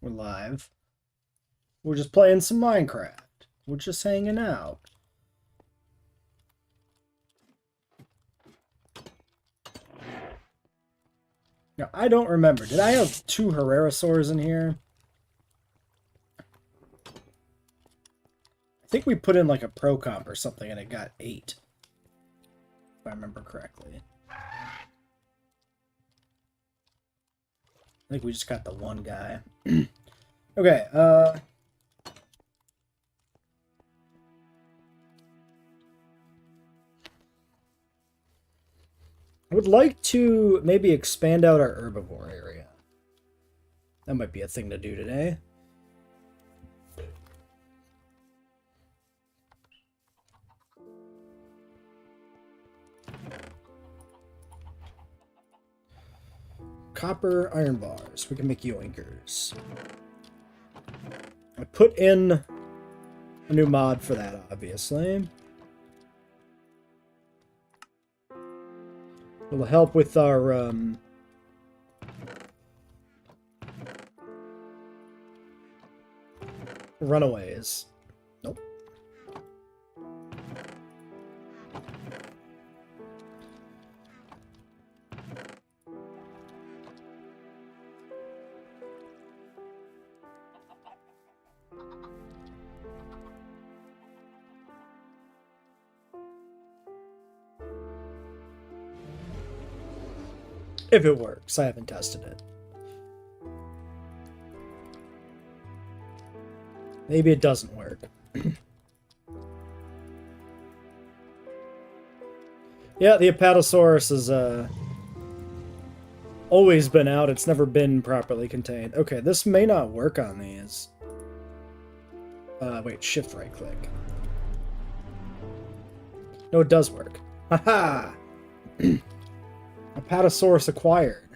We're live. We're just playing some Minecraft. We're just hanging out. Now, I don't remember. Did I have 2 Herrerasaurs in here? I think we put in like a Pro Comp or something and it got 8. If I remember correctly. I think we just got the one guy. Okay, I would like to maybe expand out our herbivore area. That might be a thing to do today. Copper iron bars. We can make yoinkers. I put in a new mod for that, obviously. It'll help with our runaways. Nope. If it works, I haven't tested it. Maybe it doesn't work. Yeah, the Apatosaurus has always been out. It's never been properly contained. Okay, this may not work on these. Wait, shift right click. No, it does work. Haha! Apatosaurus acquired.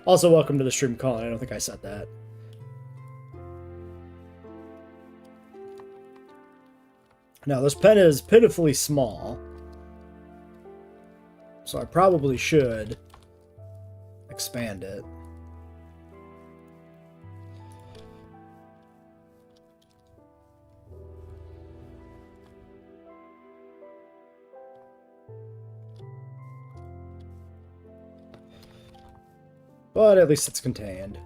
Also, welcome to the stream, Colin. I don't think I said that. Now, this pen is pitifully small. So I probably should expand it. But at least it's contained.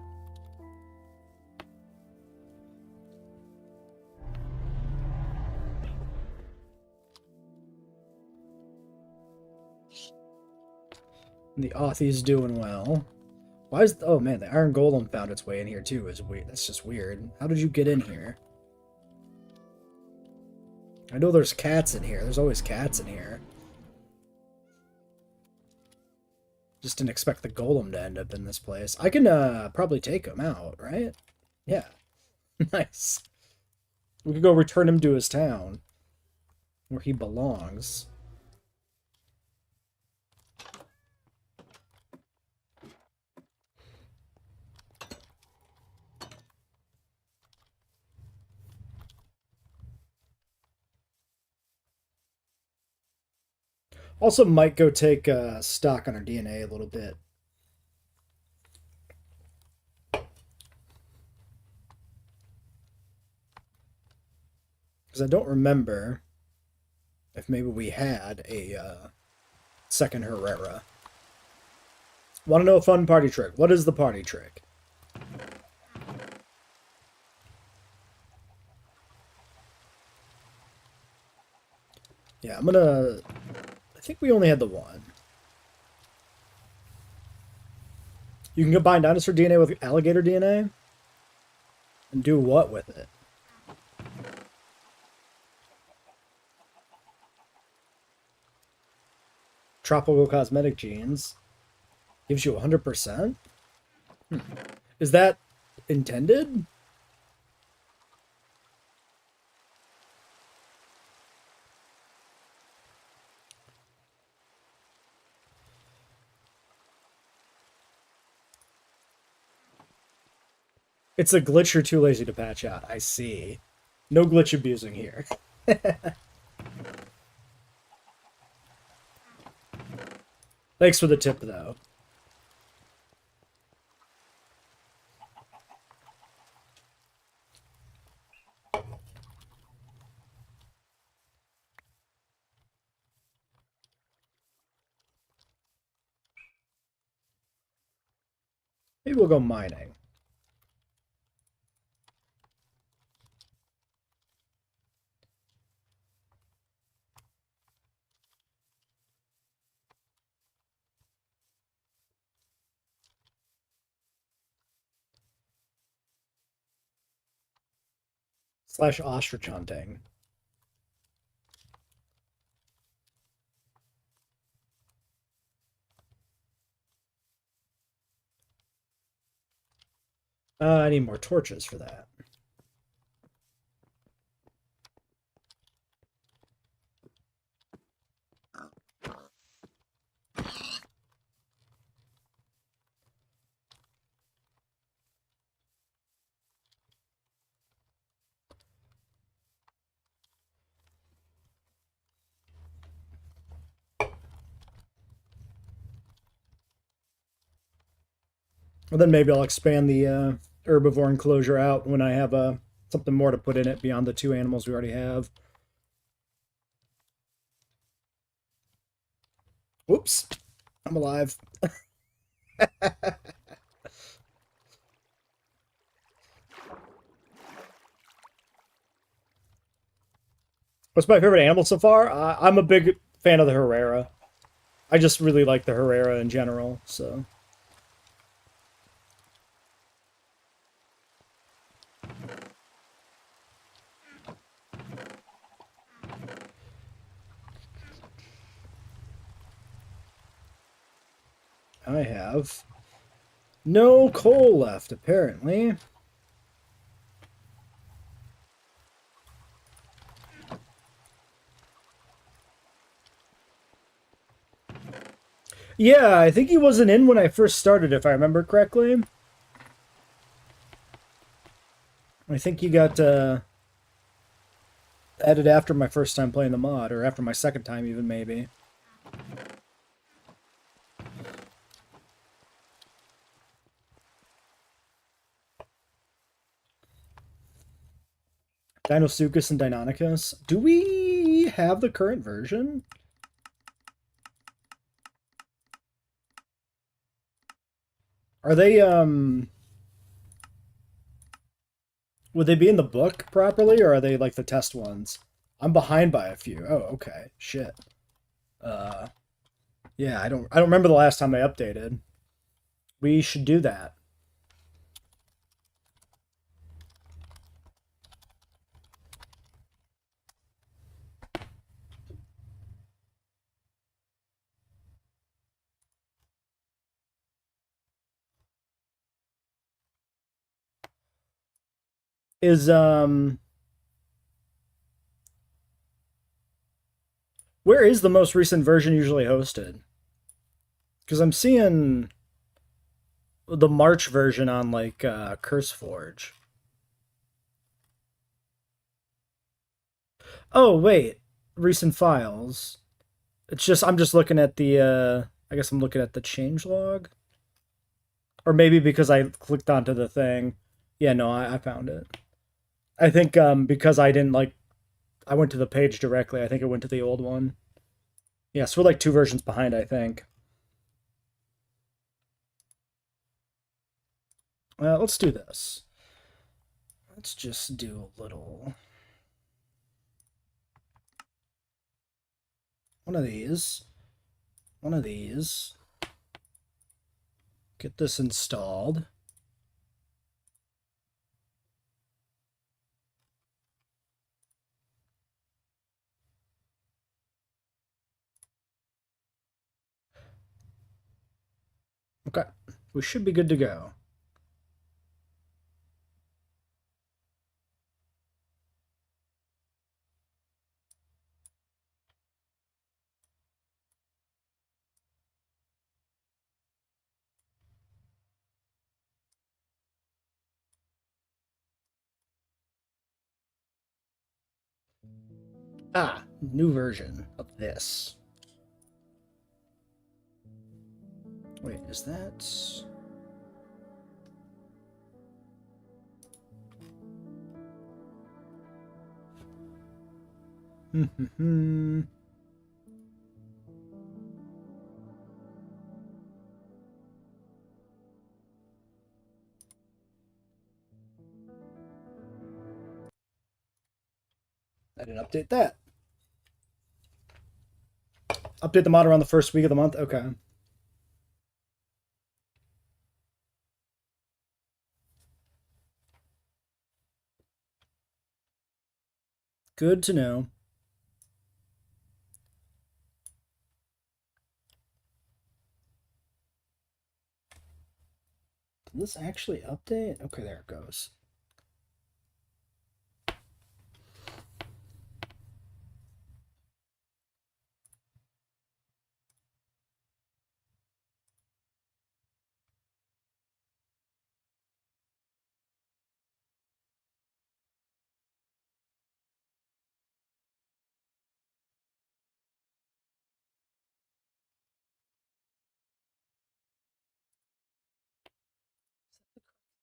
And the Authie's doing well. Why is... Oh man, the Iron Golem found its way in here too. Is weird. That's just weird. How did you get in here? I know there's cats in here. There's always cats in here. Just didn't expect the golem to end up in this place. I can probably take him out, right? Yeah. Nice. We could go return him to his town. Where he belongs. Also might go take stock on our DNA a little bit. Because I don't remember if maybe we had a second Herrera. Want to know a fun party trick? What is the party trick? Yeah, I'm gonna... I think we only had the one. You can combine dinosaur DNA with alligator DNA? And do what with it? Tropical cosmetic genes. Gives you 100%? Is that intended? It's a glitch you're too lazy to patch out. I see. No glitch abusing here. Thanks for the tip, though. Maybe we'll go mining. Slash ostrich hunting. I need more torches for that. And then maybe I'll expand the herbivore enclosure out when I have something more to put in it beyond the two animals we already have. Whoops. I'm alive. What's my favorite animal so far? I'm a big fan of the Herrera. I just really like the Herrera in general, so... I have no coal left, apparently. Yeah, I think he wasn't in when I first started, if I remember correctly. I think he got added after my first time playing the mod, or after my second time even, maybe. Dinosuchus and Deinonychus. Do we have the current version? Are they, would they be in the book properly, or are they like the test ones? I'm behind by a few. Oh, okay. Shit. Uh, yeah, I don't remember the last time they updated. We should do that. Is where is the most recent version usually hosted? Because I'm seeing the March version on like CurseForge. Oh wait, recent files. It's just I'm just looking at the I guess I'm looking at the changelog. Or maybe because I clicked onto the thing. Yeah, no, I found it. I think because I didn't like I went to the page directly. I think it went to the old one. Yeah, so we're like two versions behind, I think. Let's do this. Let's just do a little one of these. One of these. Get this installed. Okay, we should be good to go. Ah, new version of this. Wait, is that... didn't update that. Update the mod around the first week of the month. Okay. Good to know. Did this actually update? Okay, there it goes.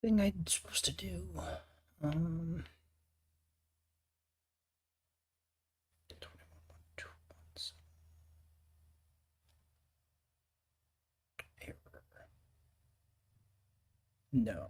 Thing I'm supposed to do. 21 2 months. Error. No.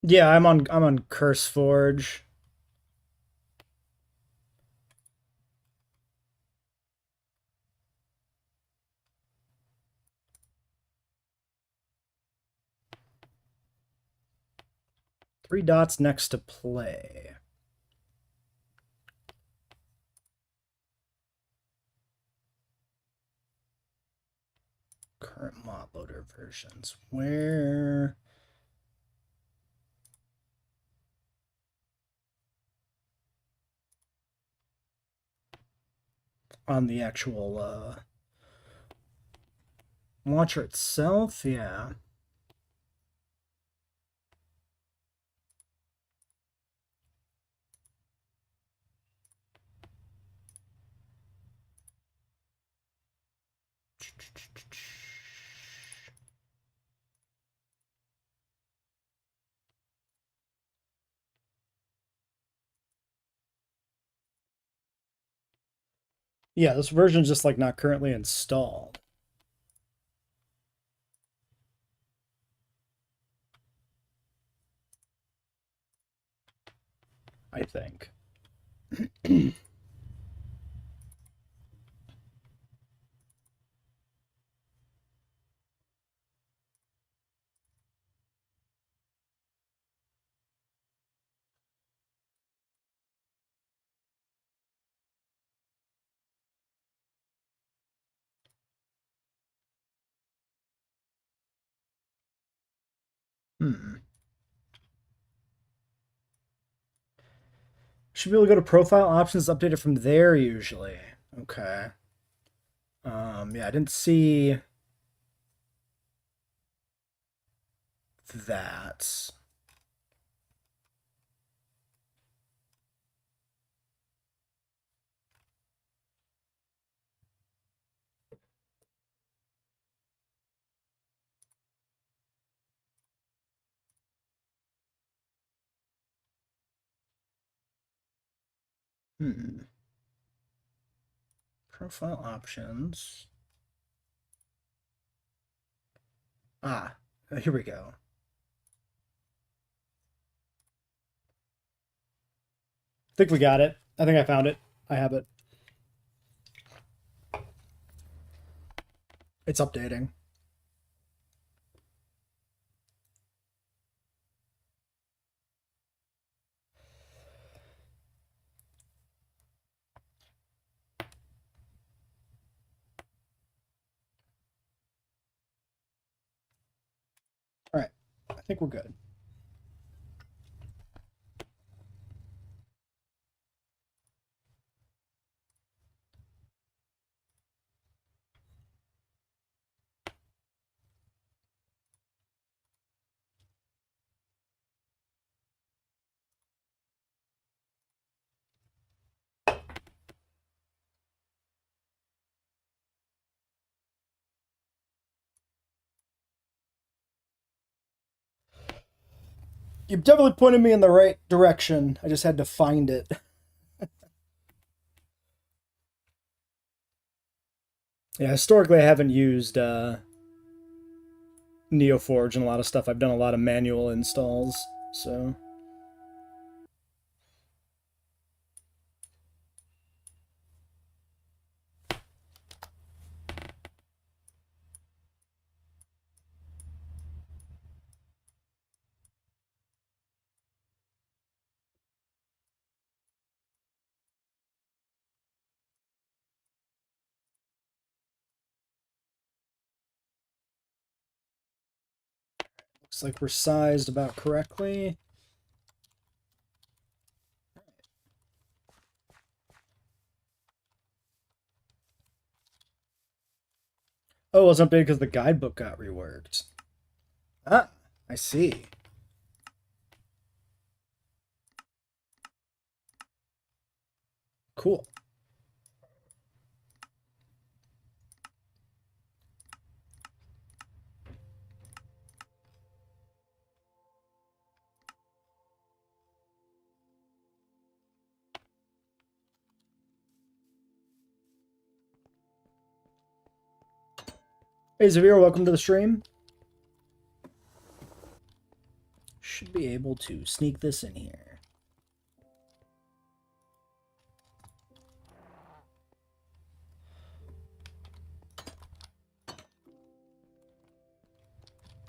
Yeah, I'm on Curse Forge. Three dots next to play. Current mod loader versions. Where? On the actual launcher itself, yeah. Yeah, this version's just like not currently installed. I think. Should be able to go to profile options, update it from there usually. Okay. Yeah, I didn't see that. Profile options. Ah, here we go. I think we got it. I think I found it. I have it. It's updating. All right. I think we're good. You've definitely pointed me in the right direction. I just had to find it. Yeah, historically I haven't used NeoForge and a lot of stuff. I've done a lot of manual installs, so... Looks like we're sized about correctly. Oh, it was updated because the guidebook got reworked. Ah, I see. Cool. Hey, Zavir, welcome to the stream. Should be able to sneak this in here.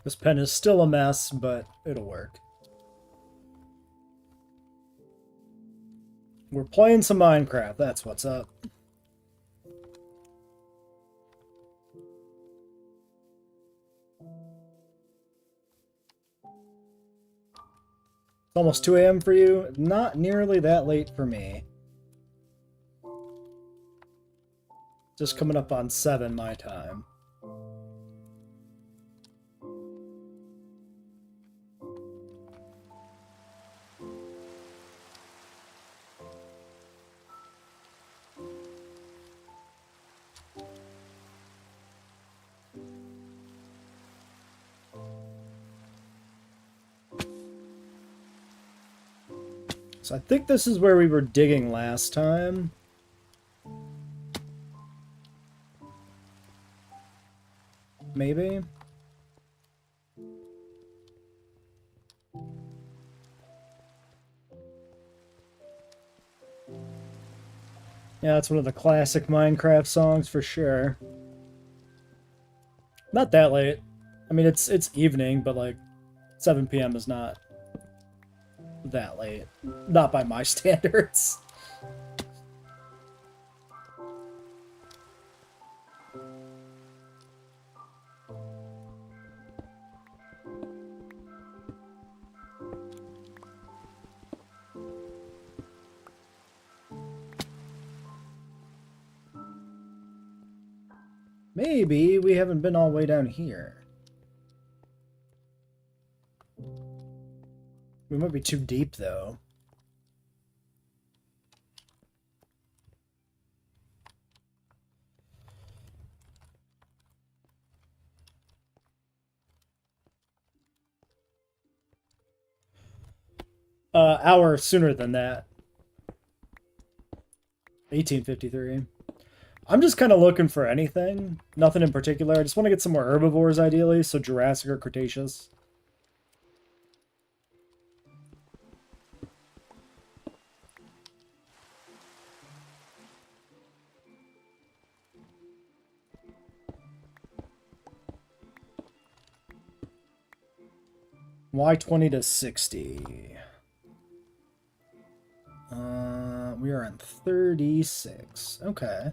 This pen is still a mess, but it'll work. We're playing some Minecraft, that's what's up. It's almost 2 a.m. for you. Not nearly that late for me. Just coming up on 7 my time. So I think this is where we were digging last time. Maybe? Yeah, it's one of the classic Minecraft songs for sure. Not that late. I mean, it's evening, but like 7 p.m. is not that late. Not by my standards. Maybe we haven't been all the way down here. We might be too deep, though. Hour sooner than that. 1853. I'm just kind of looking for anything. Nothing in particular. I just want to get some more herbivores, ideally, so Jurassic or Cretaceous. Why 20 to 60? We are on 36. Okay.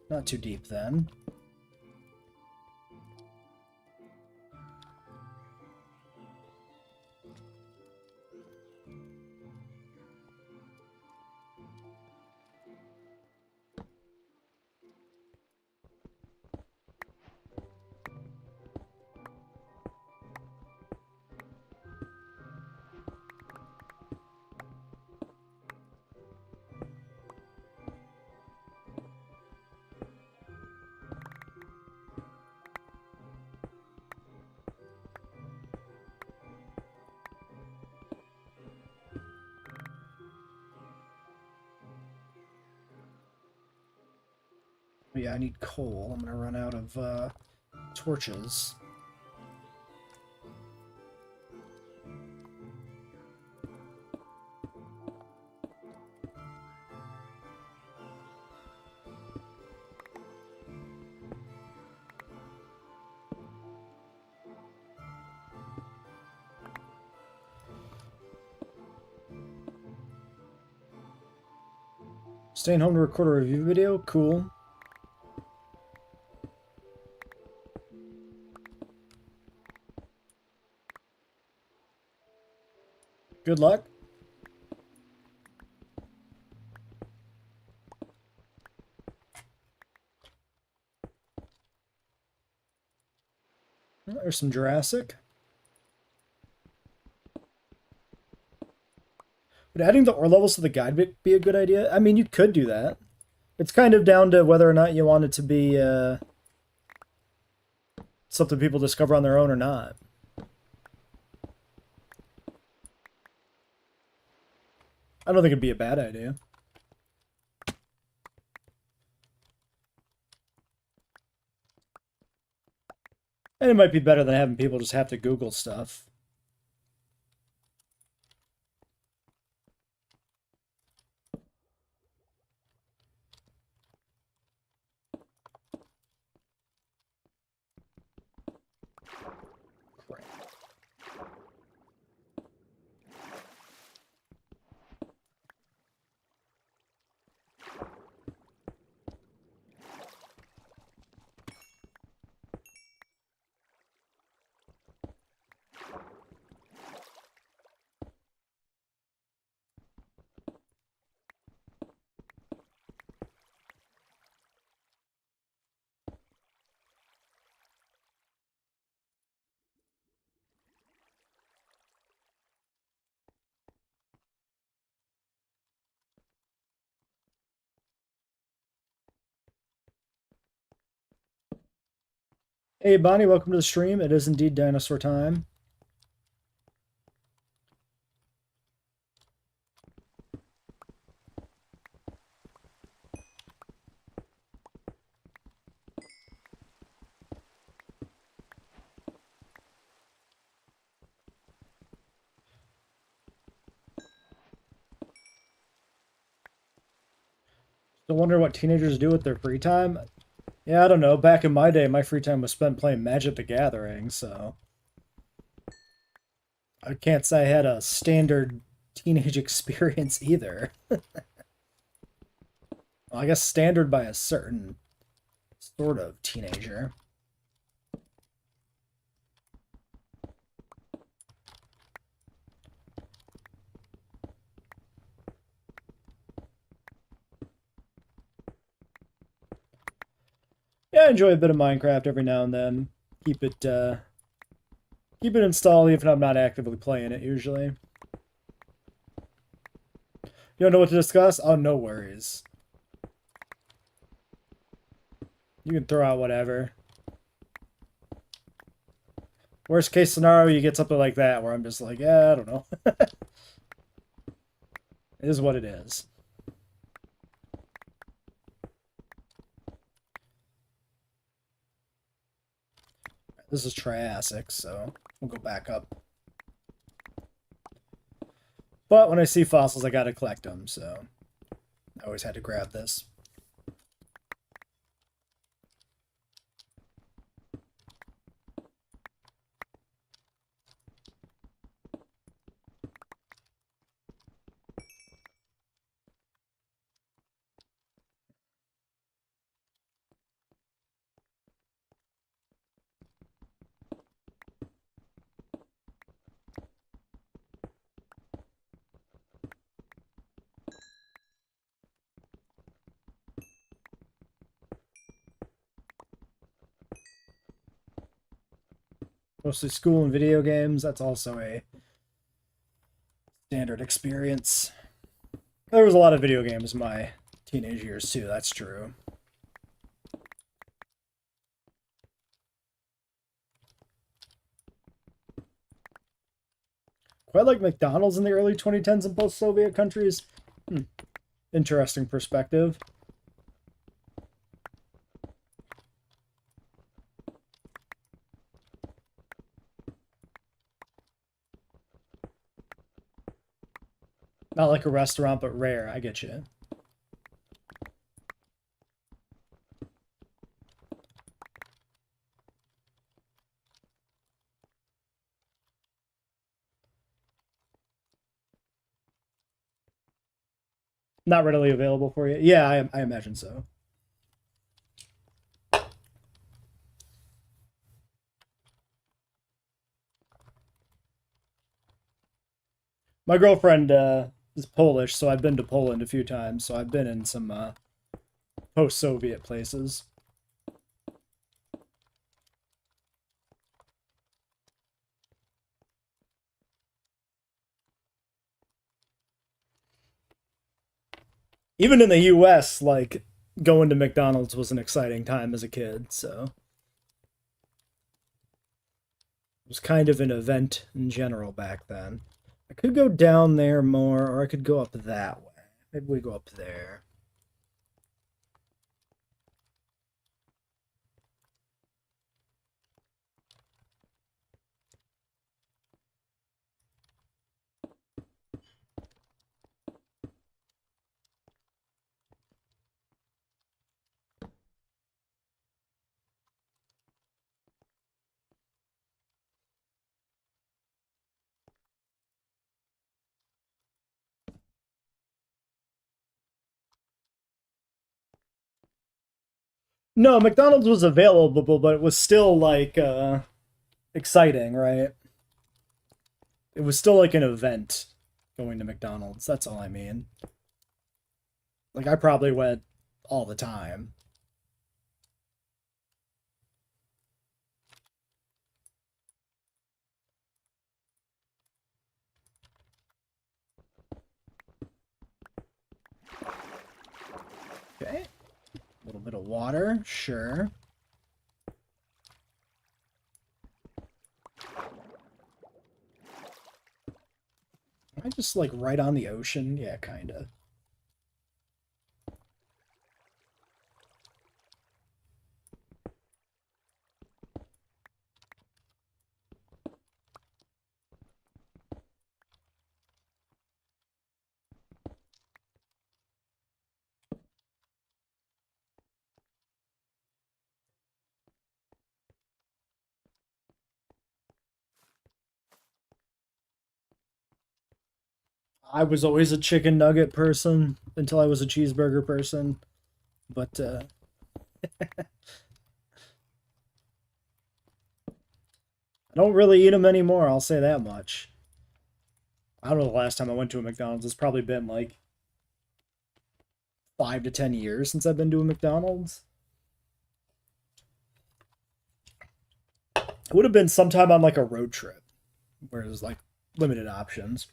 Not too deep then. yeah, I need coal. I'm gonna run out of torches. Staying home to record a review video? Cool. Good luck. There's some Jurassic. Would adding the ore levels to the guide be a good idea? I mean, you could do that. It's kind of down to whether or not you want it to be something people discover on their own or not. I don't think it'd be a bad idea. And it might be better than having people just have to Google stuff. Hey Bonnie, welcome to the stream. It is indeed dinosaur time. Still wonder what teenagers do with their free time? Yeah, I don't know. Back in my day, my free time was spent playing Magic the Gathering, so I can't say I had a standard teenage experience either. Well, I guess standard by a certain sort of teenager. Yeah, I enjoy a bit of Minecraft every now and then. Keep it installed even if I'm not actively playing it usually. You don't know what to discuss? Oh, no worries. You can throw out whatever. Worst case scenario, you get something like that where I'm just like, yeah, I don't know. It is what it is. This is Triassic, so we'll go back up. But when I see fossils, I gotta collect them, so I always had to grab this. Mostly school and video games. That's also a standard experience. There was a lot of video games in my teenage years too, that's true. Quite like McDonald's in the early 2010s in post-Soviet countries. Interesting perspective. Not like a restaurant, but rare. I get you. Not readily available for you. Yeah, I imagine so. My girlfriend is Polish, so I've been to Poland a few times. So I've been in some post-Soviet places. Even in the U.S., like going to McDonald's was an exciting time as a kid. So it was kind of an event in general back then. I could go down there more, or I could go up that way. Maybe we go up there. No, McDonald's was available, but it was still like exciting, right? It was still like an event going to McDonald's. That's all I mean. Like I probably went all the time. Okay. A little bit of water, sure. Am I just like right on the ocean? Yeah, kinda. I was always a chicken nugget person until I was a cheeseburger person, but I don't really eat them anymore, I'll say that much. I don't know the last time I went to a McDonald's. It's probably been like 5 to 10 years since I've been to a McDonald's. It would have been sometime on like a road trip where there's like limited options.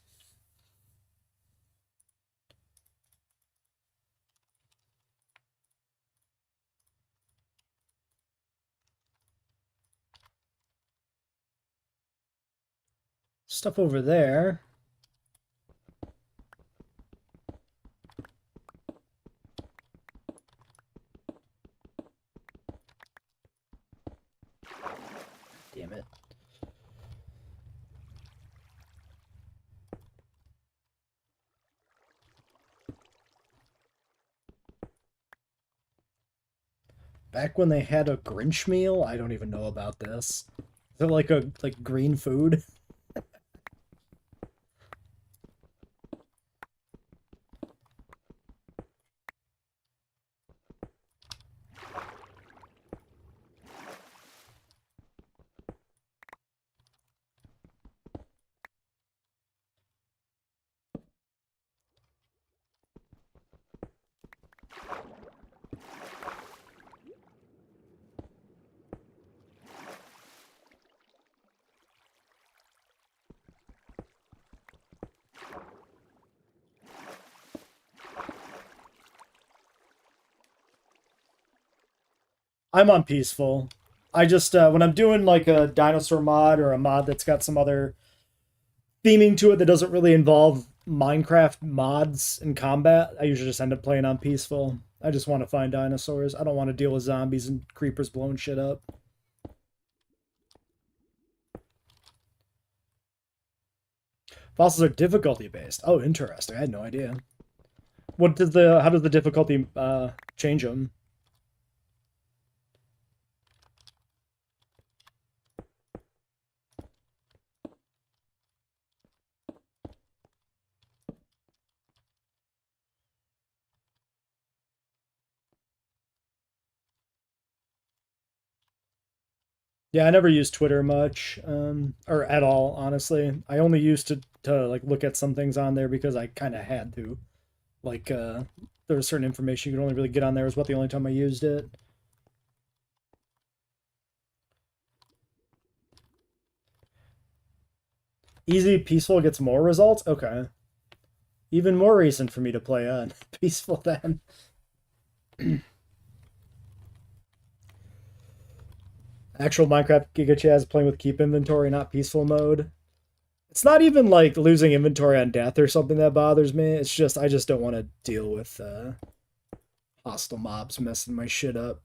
Stuff over there. Damn it. Back when they had a Grinch meal, I don't even know about this. Is it like a like green food? I'm on peaceful. I just when I'm doing like a dinosaur mod or a mod that's got some other theming to it that doesn't really involve Minecraft mods and combat, I usually just end up playing on peaceful. I just want to find dinosaurs. I don't want to deal with zombies and creepers blowing shit up. Fossils are difficulty based. Oh, interesting. I had no idea. How does the difficulty change them? Yeah, I never used Twitter much, or at all, honestly. I only used to like look at some things on there because I kind of had to. Like, there was certain information you could only really get on there. Was about the only time I used it. Easy peaceful gets more results. Okay, even more reason for me to play on peaceful then. Actual Minecraft Giga Chaz playing with keep inventory, not peaceful mode. It's not even like losing inventory on death or something that bothers me. It's just I just don't want to deal with hostile mobs messing my shit up.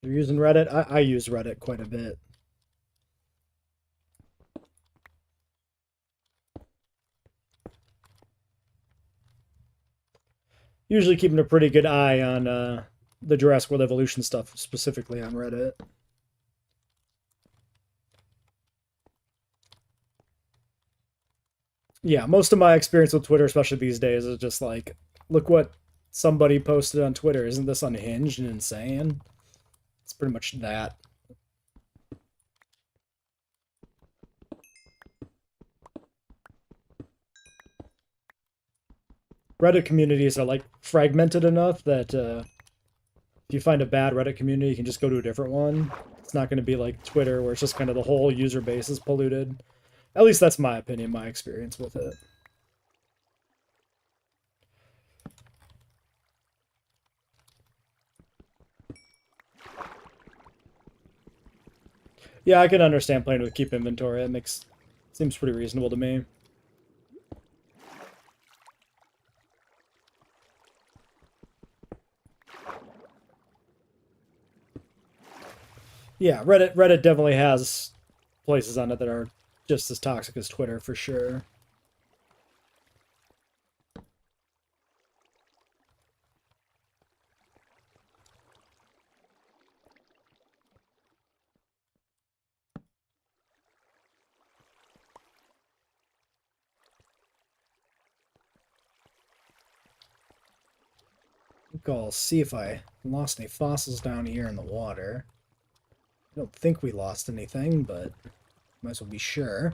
You're using Reddit? I use Reddit quite a bit. Usually keeping a pretty good eye on the Jurassic World Evolution stuff, specifically on Reddit. Yeah, most of my experience with Twitter, especially these days, is just like, look what somebody posted on Twitter. Isn't this unhinged and insane? It's pretty much that. Reddit communities are like fragmented enough that if you find a bad Reddit community, you can just go to a different one. It's not going to be like Twitter, where it's just kind of the whole user base is polluted. At least that's my opinion, my experience with it. Yeah, I can understand playing with keep inventory. It seems pretty reasonable to me. Yeah, Reddit definitely has places on it that are just as toxic as Twitter for sure. I'll see if I lost any fossils down here in the water. I don't think we lost anything, but might as well be sure.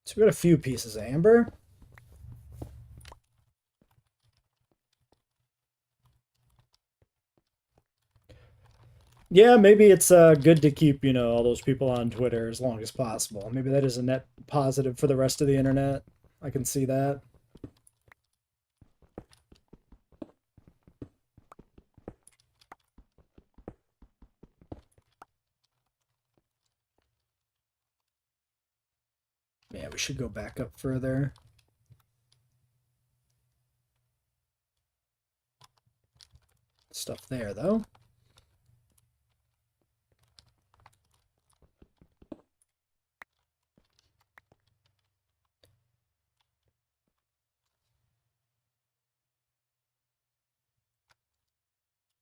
So we got a few pieces of amber. Yeah, maybe it's good to keep, all those people on Twitter as long as possible. Maybe that is a net positive for the rest of the internet. I can see that. Yeah, we should go back up further. Stuff there, though.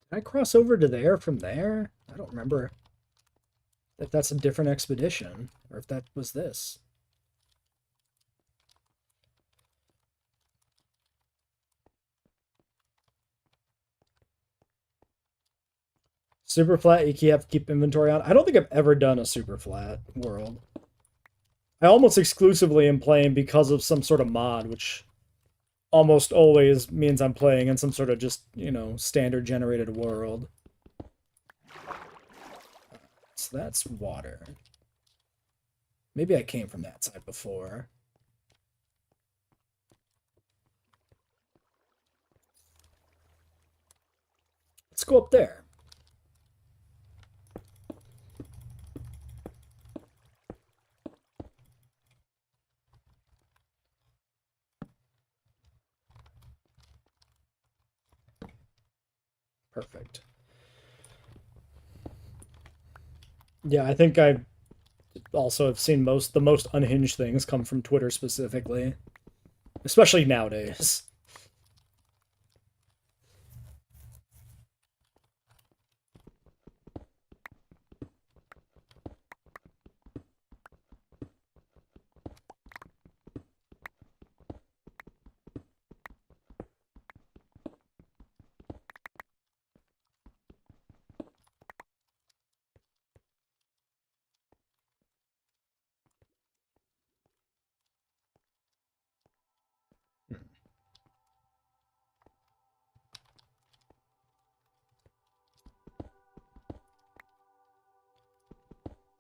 Did I cross over to there from there? I don't remember if that's a different expedition or if that was this. Super flat, you have to keep inventory on. I don't think I've ever done a super flat world. I almost exclusively am playing because of some sort of mod, which almost always means I'm playing in some sort of just, standard generated world. So that's water. Maybe I came from that side before. Let's go up there. Perfect. Yeah, I think I also have seen the most unhinged things come from Twitter specifically, especially nowadays.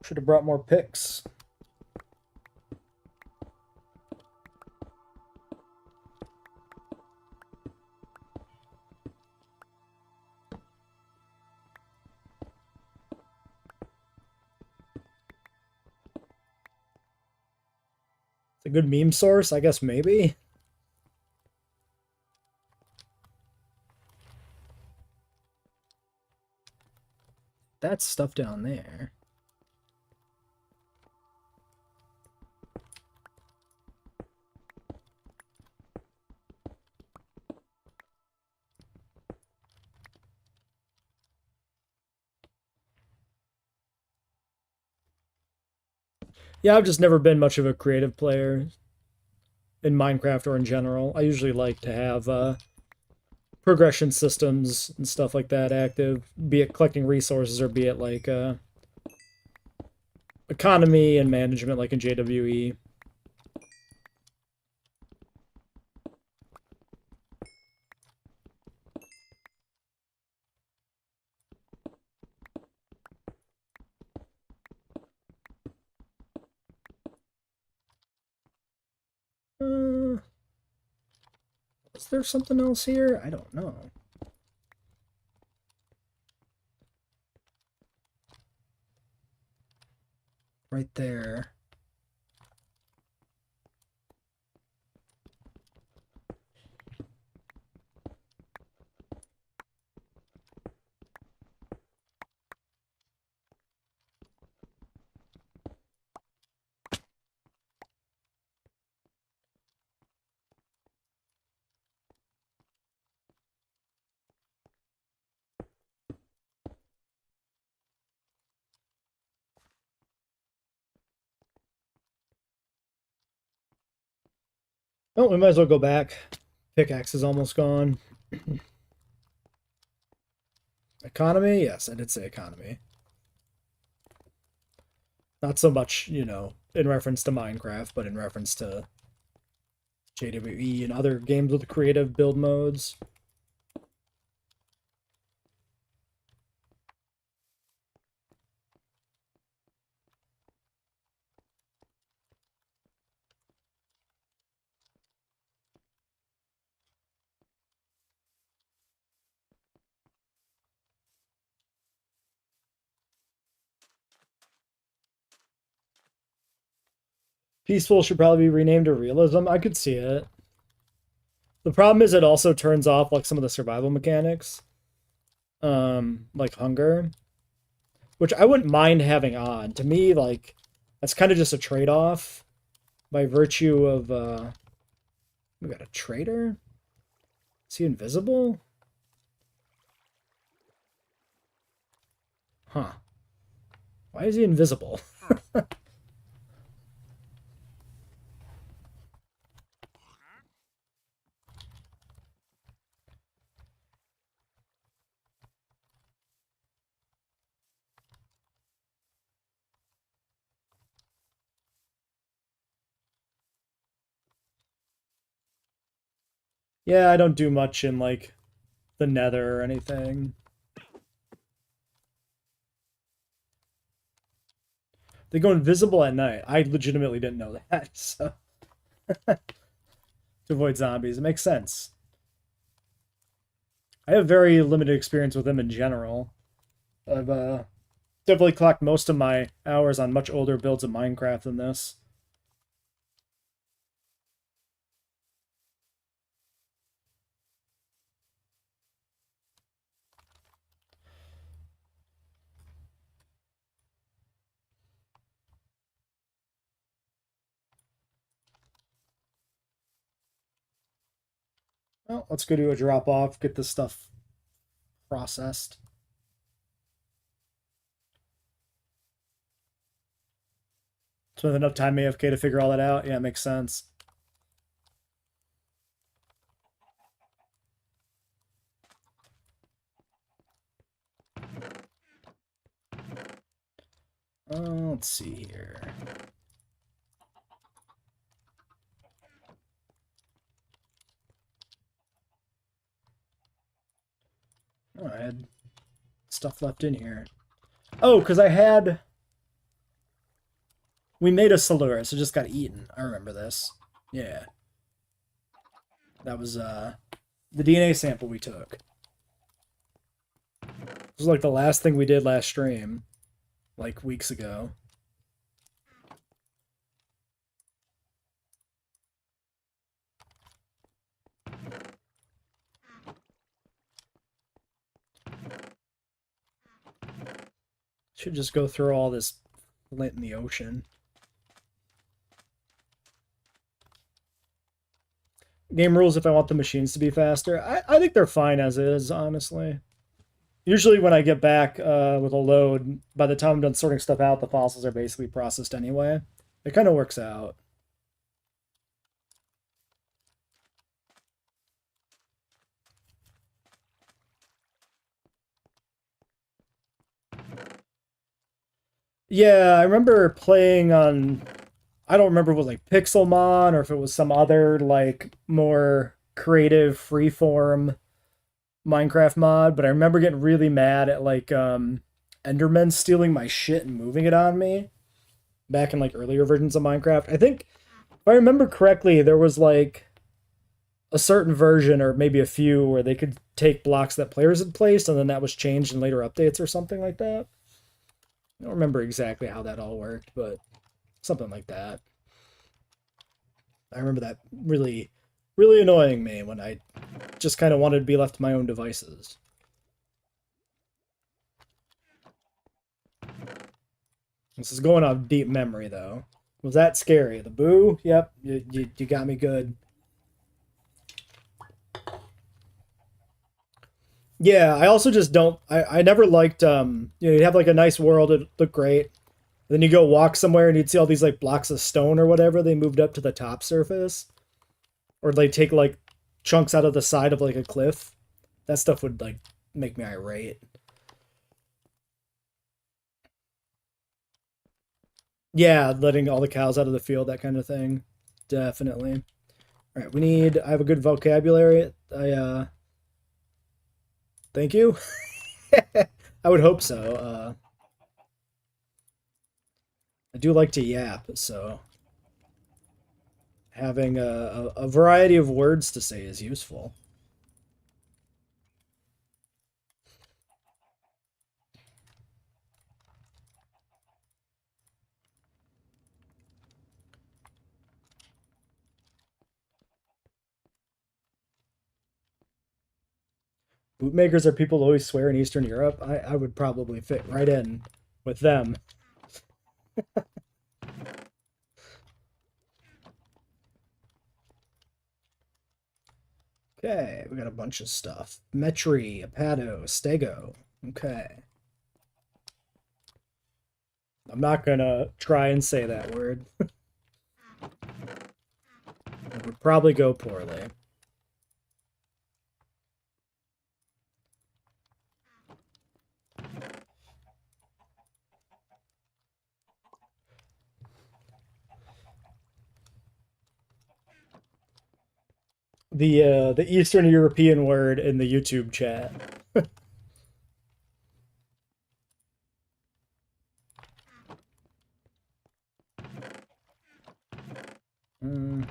Should have brought more picks. It's a good meme source, I guess maybe. That's stuff down there. Yeah, I've just never been much of a creative player in Minecraft or in general. I usually like to have progression systems and stuff like that active, be it collecting resources or be it like economy and management like in JWE. Is there something else here? I don't know. Right there. Oh, we might as well go back. Pickaxe is almost gone. Economy? Yes, I did say economy. Not so much, you know, in reference to Minecraft, but in reference to JWE and other games with creative build modes. Peaceful should probably be renamed to realism. I could see it. The problem is it also turns off like some of the survival mechanics. Like hunger. Which I wouldn't mind having on. To me, like, that's kind of just a trade-off by virtue of we got a traitor? Is he invisible? Huh. Why is he invisible? Yeah, I don't do much in like the nether or anything. They go invisible at night. I legitimately didn't know that, so to avoid zombies. It makes sense. I have very limited experience with them in general. I've definitely clocked most of my hours on much older builds of Minecraft than this. Well, let's go do a drop off, get this stuff processed. Spend enough time AFK to figure all that out. Yeah, it makes sense. Let's see here. Oh, I had stuff left in here. Oh, because we made a Solurus. It just got eaten. I remember this. Yeah. That was the DNA sample we took. This was like the last thing we did last stream, like weeks ago. Should just go through all this flint in the ocean. Game rules if I want the machines to be faster. I think they're fine as is, honestly. Usually when I get back with a load, by the time I'm done sorting stuff out, the fossils are basically processed anyway. It kind of works out. Yeah, I remember playing on, I don't remember if it was like Pixelmon or if it was some other like more creative freeform Minecraft mod, but I remember getting really mad at like Endermen stealing my shit and moving it on me back in like earlier versions of Minecraft. I think if I remember correctly, there was like a certain version or maybe a few where they could take blocks that players had placed and then that was changed in later updates or something like that. I don't remember exactly how that all worked, but something like that. I remember that really, really annoying me when I just kind of wanted to be left to my own devices. This is going off deep memory, though. Was that scary? The boo? Yep, you got me good. Yeah, I also just don't. I never liked. You have like a nice world, it looked great. Then you go walk somewhere and you'd see all these like blocks of stone or whatever they moved up to the top surface, or they take like chunks out of the side of like a cliff. That stuff would like make me irate. Yeah, letting all the cows out of the field, that kind of thing. Definitely. All right, we need. I have a good vocabulary. Thank you. I would hope so. I do like to yap, so having a variety of words to say is useful. Bootmakers are people who always swear in Eastern Europe. I would probably fit right in with them. Okay, we got a bunch of stuff. Metri, Apato, Stego. Okay. I'm not gonna try and say that word. It would probably go poorly. The Eastern European word in the YouTube chat. Mm.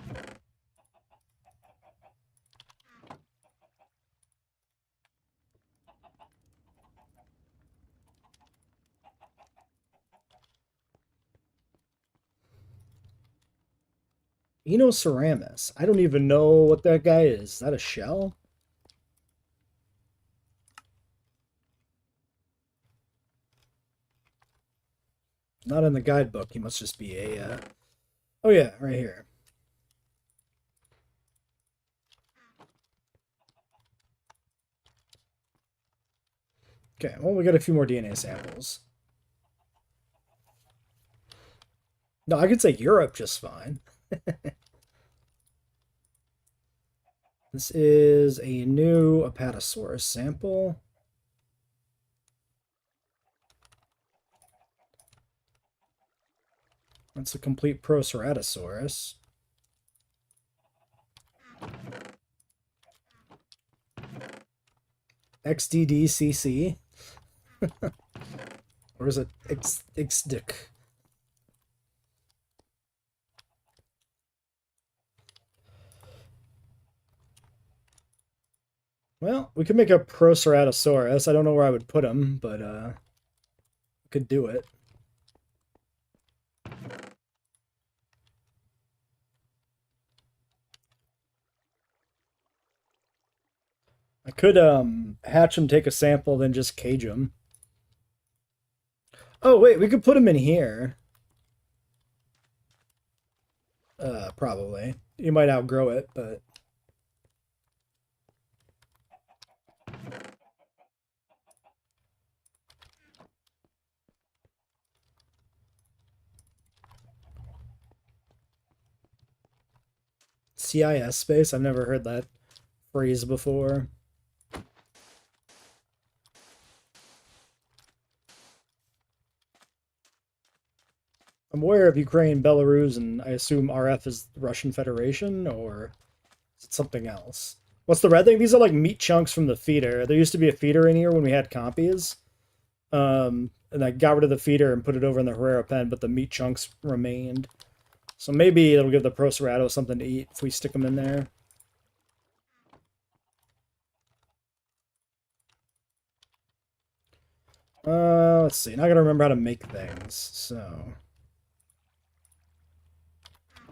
Enoceramus. I don't even know what that guy is. Is that a shell? Not in the guidebook. He must just be a. Oh yeah, right here. Okay, well, we got a few more DNA samples. No, I could say Europe just fine. This is a new Apatosaurus sample. That's a complete Proceratosaurus. XDDCC. Or is it XDIC? Well, we could make a Proceratosaurus. I don't know where I would put him, but we could do it. I could hatch him, take a sample, then just cage him. Oh wait, we could put him in here. Probably. You might outgrow it, but CIS space? I've never heard that phrase before. I'm aware of Ukraine, Belarus, and I assume RF is the Russian Federation, or is it something else? What's the red thing? These are like meat chunks from the feeder. There used to be a feeder in here when we had compies. And I got rid of the feeder and put it over in the Herrera pen, but the meat chunks remained. So maybe it'll give the Procerato something to eat if we stick them in there. Let's see. Now I gotta remember how to make things. So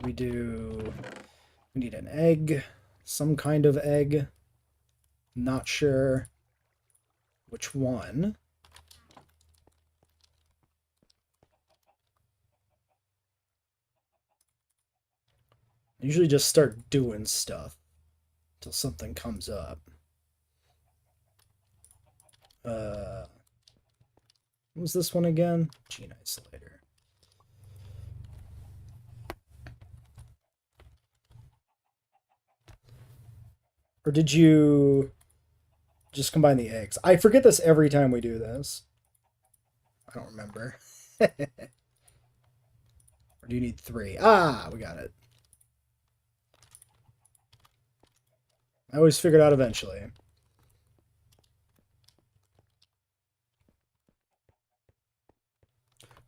we need an egg, some kind of egg. Not sure which one. I usually just start doing stuff until something comes up. What was this one again? Gene isolator. Or did you just combine the eggs? I forget this every time we do this. I don't remember. Or do you need 3? Ah, we got it. I always figured out eventually.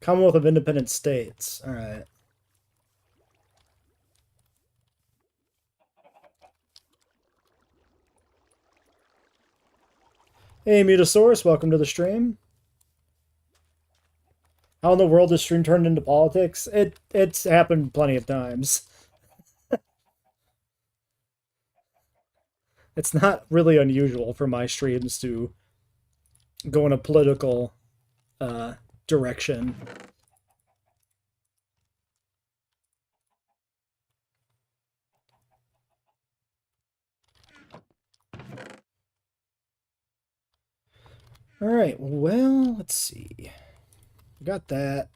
Commonwealth of Independent States. All right. Hey, Mutasaurus, welcome to the stream. How in the world does stream turned into politics? It's happened plenty of times. It's not really unusual for my streams to go in a political direction. All right, well, let's see. We got that.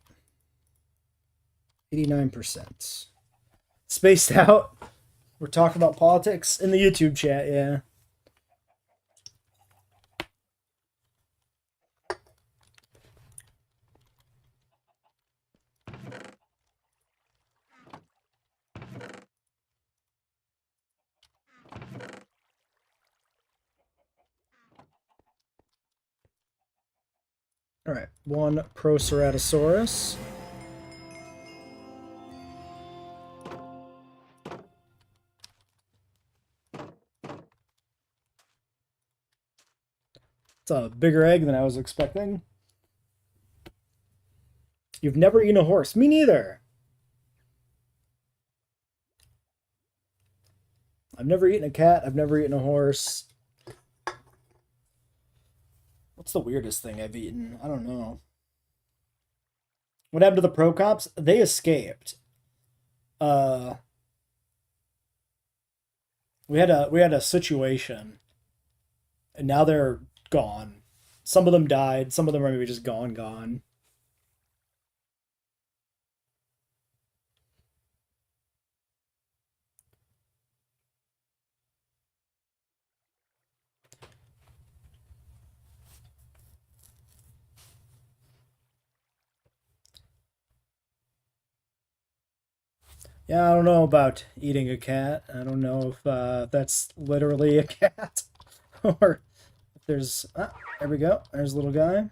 89%. Spaced out. We're talking about politics in the YouTube chat, yeah. All right, 1 Proceratosaurus. It's a bigger egg than I was expecting. You've never eaten a horse. Me neither. I've never eaten a cat. I've never eaten a horse. What's the weirdest thing I've eaten? I don't know. What happened to the pro cops? They escaped. We had a situation, and now they're gone. Some of them died. Some of them are maybe just gone. Yeah, I don't know about eating a cat. I don't know if that's literally a cat or if there's. Ah, there we go. There's a little guy.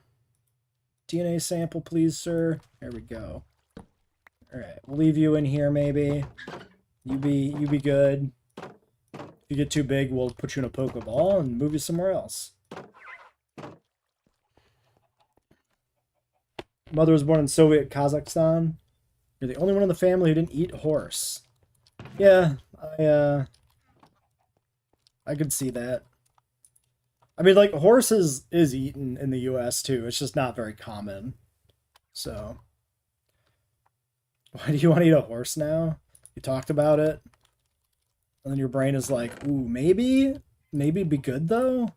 DNA sample, please, sir. There we go. All right, we'll leave you in here, maybe. You be good. If you get too big, we'll put you in a Pokeball and move you somewhere else. Mother was born in Soviet Kazakhstan. You're the only one in the family who didn't eat horse. Yeah, I could see that. I mean, like, horses is eaten in the US too. It's just not very common. So, why do you want to eat a horse now? You talked about it. And then your brain is like, ooh, maybe? Maybe be good, though?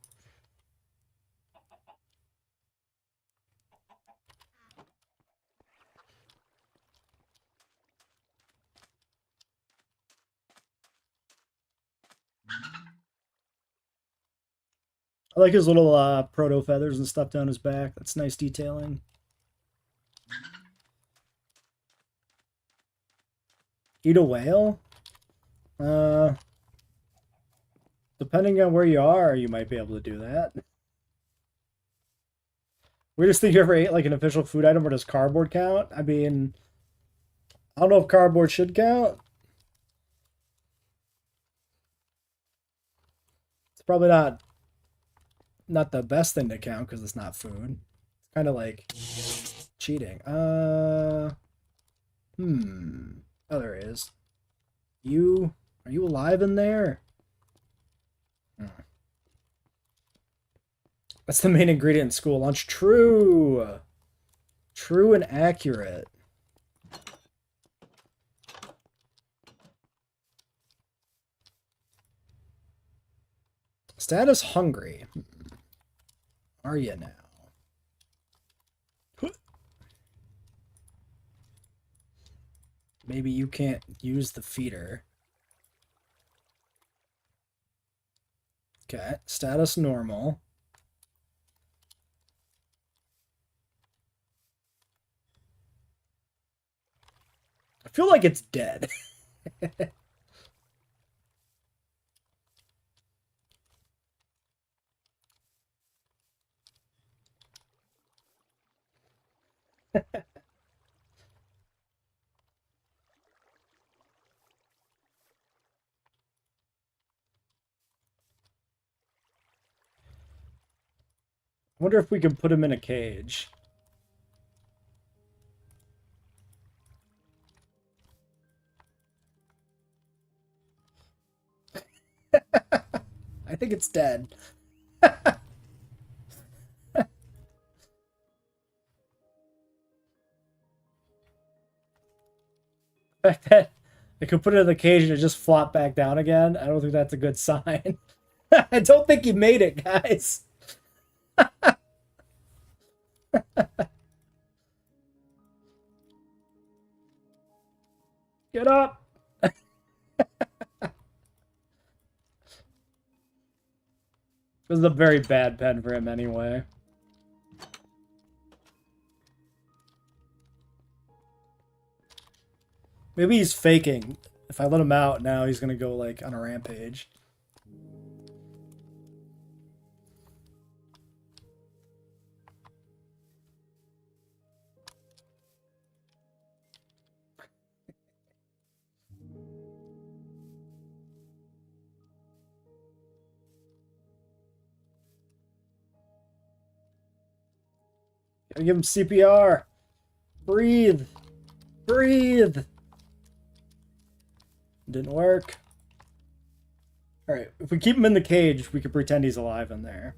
I like his little proto feathers and stuff down his back. That's nice detailing. Eat a whale? Uh, Depending on where you are, you might be able to do that. Weirdest thing you ever ate, like an official food item, or does cardboard count? I mean, I don't know if cardboard should count. It's probably not the best thing to count because it's not food. It's kind of like cheating. Oh, there it is. Are you alive in there? Hmm. That's the main ingredient in school lunch. True. True and accurate. Status hungry. Are you now? Maybe you can't use the feeder. Okay, status normal. I feel like it's dead. I wonder if we can put him in a cage. I think it's dead. The fact that they could put it in the cage and it just flop back down again, I don't think that's a good sign. I don't think he made it, guys. Get up. This is a very bad pen for him anyway. Maybe he's faking. If I let him out now, he's gonna go like on a rampage. Gotta give him CPR. Breathe. Breathe. Didn't work. Alright, if we keep him in the cage, we can pretend he's alive in there.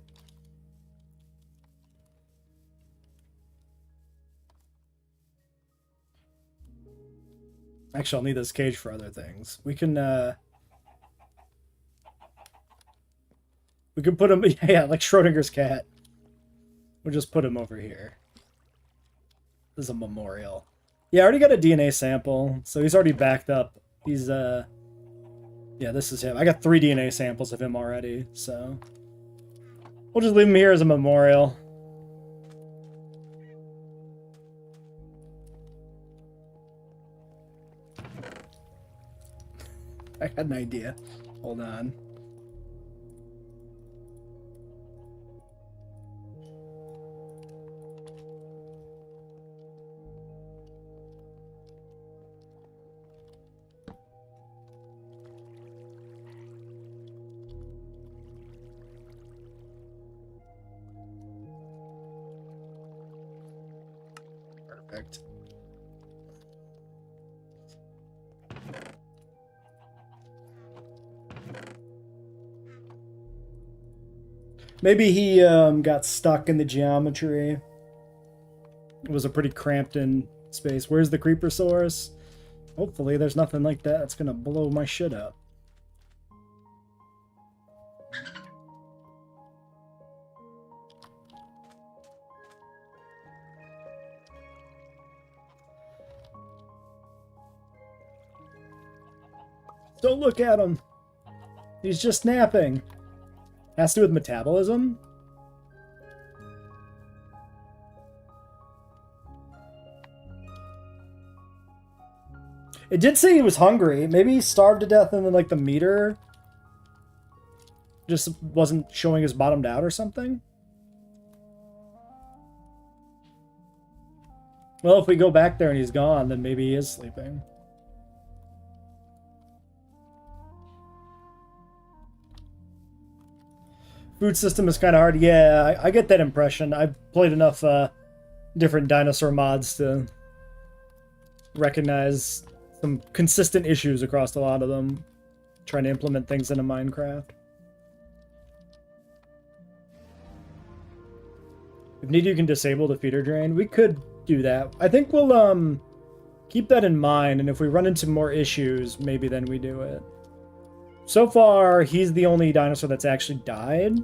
Actually, I'll need this cage for other things. We can put him, yeah, like Schrodinger's cat. We'll just put him over here. This is a memorial. Yeah, I already got a DNA sample, so he's already backed up. He's, yeah, this is him. I got 3 DNA samples of him already, so... We'll just leave him here as a memorial. I had an idea. Hold on. Perfect. Maybe he got stuck in the geometry. It was a pretty cramped in space. Where's the Creepersaurus? Hopefully there's nothing like that that's gonna blow my shit up. Don't look at him. He's just napping. Has to do with metabolism? It did say he was hungry. Maybe he starved to death and then, like, the meter just wasn't showing his bottomed out or something? Well, if we go back there and he's gone, then maybe he is sleeping. Food system is kind of hard. Yeah, I get that impression. I've played enough different dinosaur mods to recognize some consistent issues across a lot of them, trying to implement things into Minecraft. If needed, you can disable the feeder drain. We could do that. I think we'll keep that in mind, and if we run into more issues, maybe then we do it. So far, he's the only dinosaur that's actually died.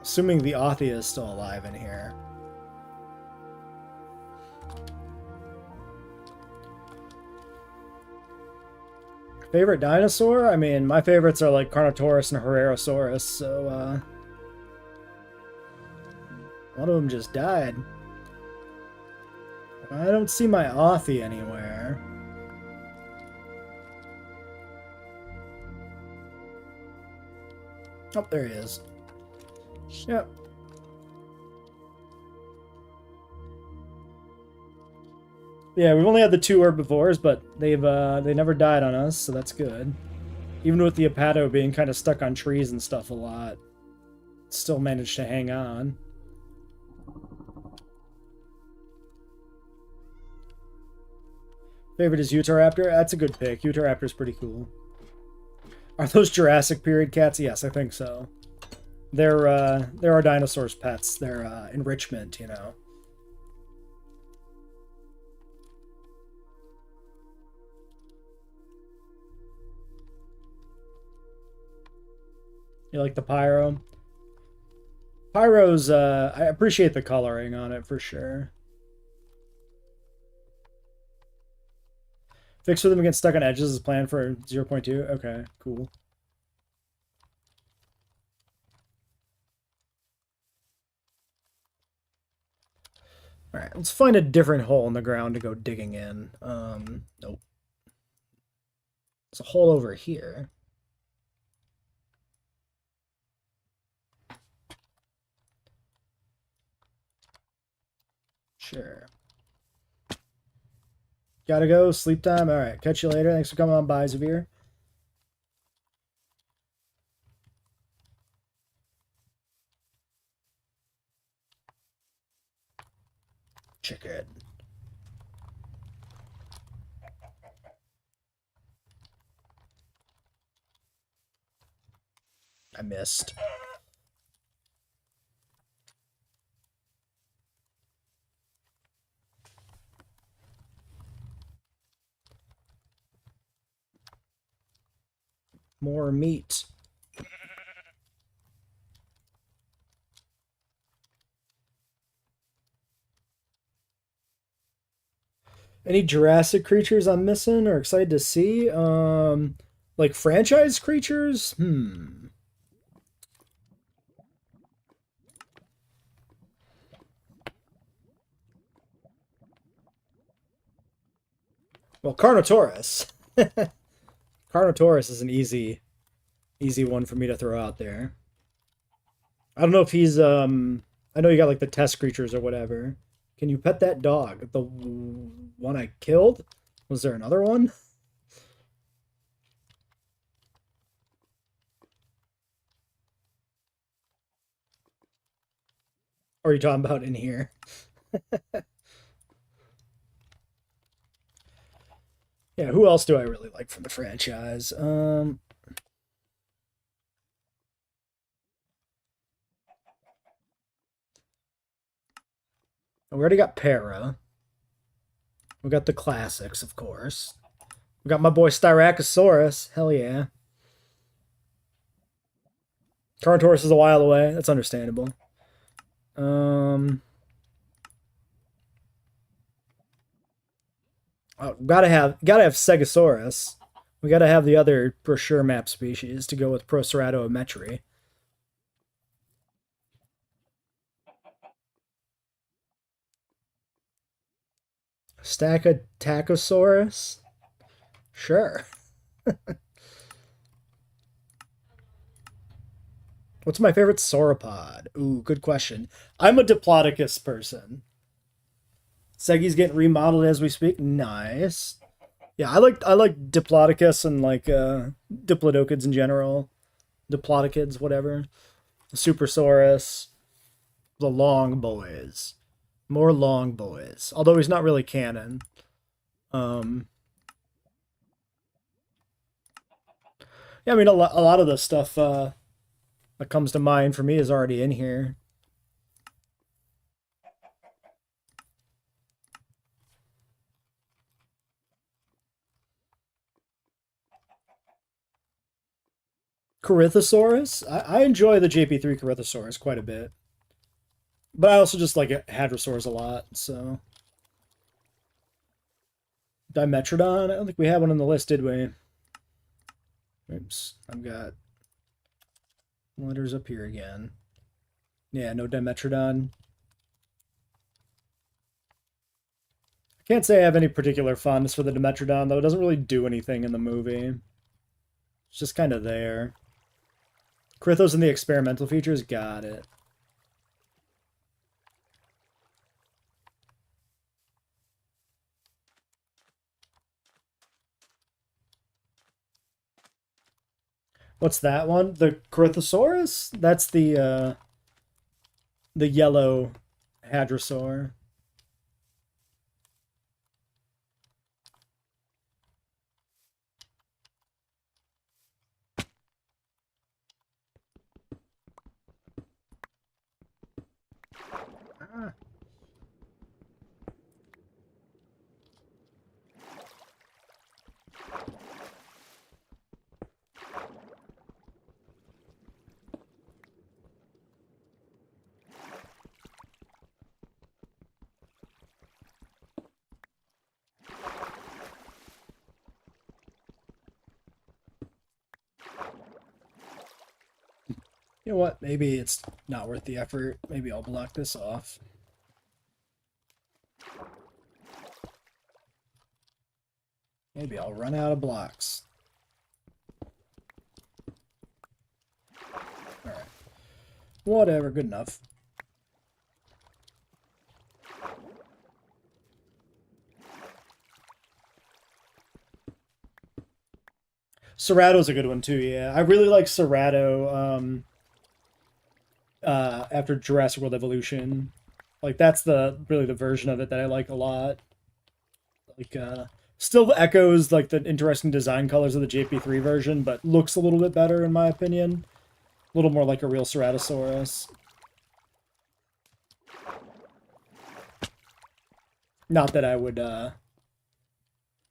Assuming the Othia is still alive in here. Favorite dinosaur? I mean, my favorites are like Carnotaurus and Herrerasaurus, so, one of them just died. I don't see my Othia anywhere. Oh, there he is. Yep. Yeah, we've only had the 2 herbivores, but they never died on us, so that's good. Even with the Apato being kind of stuck on trees and stuff a lot, still managed to hang on. Favorite is Utahraptor? That's a good pick. Utahraptor's pretty cool. Are those Jurassic period cats? Yes, I think so. They're our dinosaurs' pets. They're enrichment, you know. You like the Pyro? Pyro's, I appreciate the coloring on it for sure. Fix for them against stuck on edges is planned for 0.2. Okay, cool. Alright, let's find a different hole in the ground to go digging in. Nope. There's a hole over here. Sure. Gotta go. Sleep time. Alright, catch you later. Thanks for coming on by, Zavir. Chicken. I missed. More meat. Any Jurassic creatures I'm missing or excited to see? Like franchise creatures? Well, Carnotaurus. Carnotaurus is an easy one for me to throw out there. I don't know if he's I know you got like the test creatures or whatever. Can you pet that dog? The one I killed? Was there another one? Or are you talking about in here? Yeah, who else do I really like from the franchise? We already got Para. We got the classics, of course. We got my boy Styracosaurus. Hell yeah. Carnotaurus is a while away. That's understandable. Um, gotta have Stegosaurus. We gotta have the other brochure map species to go with Proceratometry. Stachytacosaurus? Sure. What's my favorite sauropod? Ooh, good question. I'm a Diplodocus person. Segi's getting remodeled as we speak. Nice. Yeah, I like Diplodocus and like Diplodocids in general. Diplodocids, whatever. Supersaurus, the long boys. More long boys. Although he's not really canon. Um yeah, I mean a lot of the stuff that comes to mind for me is already in here. Corythosaurus. I enjoy the JP3 Corythosaurus quite a bit. But I also just like Hadrosaurs a lot, so. Dimetrodon? I don't think we had one on the list, did we? Oops. I've got letters up here again. Yeah, no Dimetrodon. I can't say I have any particular fondness for the Dimetrodon, though. It doesn't really do anything in the movie. It's just kind of there. Krythos and the experimental features? Got it. What's that one? The Corythosaurus? That's the yellow hadrosaur. Ah. You know what? Maybe it's not worth the effort. Maybe I'll block this off. Maybe I'll run out of blocks. Alright. Whatever, good enough. Cerato's a good one too, yeah. I really like Cerato after Jurassic World Evolution. Like that's really the version of it that I like a lot. Like still echoes like the interesting design colors of the JP3 version, but looks a little bit better in my opinion. A little more like a real Ceratosaurus. Not that I would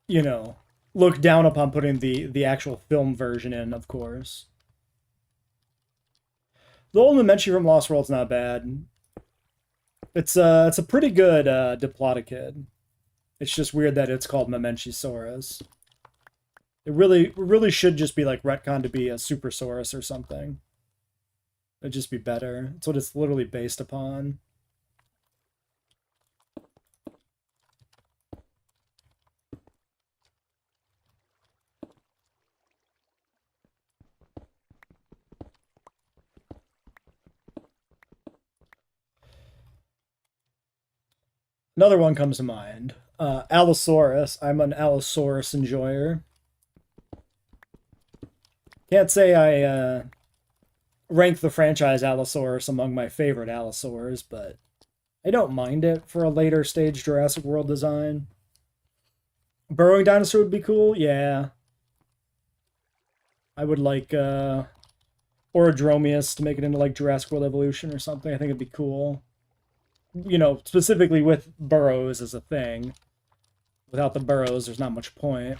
you know, look down upon putting the actual film version in, of course. The old Memenchi from Lost World's not bad. It's a pretty good Diplodocid. It's just weird that it's called Mamenchisaurus. It really should just be like retcon to be a Supersaurus or something. It'd just be better. That's what it's literally based upon. Another one comes to mind. Allosaurus. I'm an Allosaurus enjoyer. Can't say I rank the franchise Allosaurus among my favorite Allosaurs, but I don't mind it for a later stage Jurassic World design. Burrowing dinosaur would be cool, yeah. I would like Orodromius to make it into like Jurassic World Evolution or something. I think it'd be cool. You know, specifically with burrows as a thing. Without the burrows, there's not much point.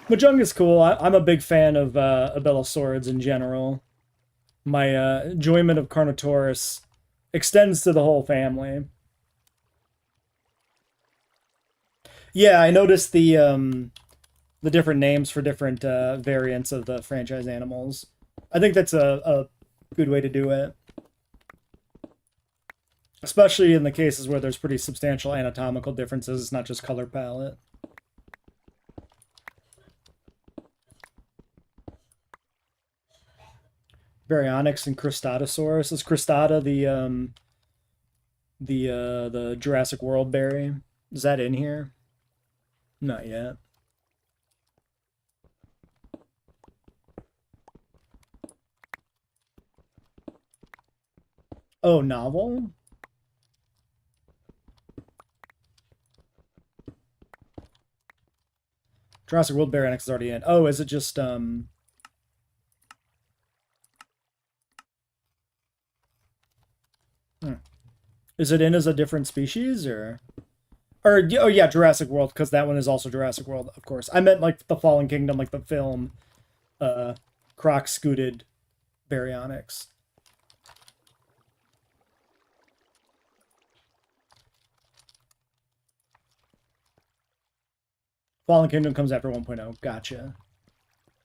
Majung is cool. I'm a big fan of Abelisaurids in general. My enjoyment of Carnotaurus extends to the whole family. Yeah, I noticed the different names for different variants of the franchise animals. I think that's a good way to do it. Especially in the cases where there's pretty substantial anatomical differences, it's not just color palette. Baryonyx and Cristatosaurus. Is Cristata the Jurassic World berry? Is that in here? Not yet. Oh, novel? Jurassic World Baryonyx is already in. Oh, is it just Is it in as a different species or oh yeah, Jurassic World, because that one is also Jurassic World, of course. I meant like the Fallen Kingdom, like the film Croc scooted Baryonyx. Fallen Kingdom comes after 1.0. Gotcha.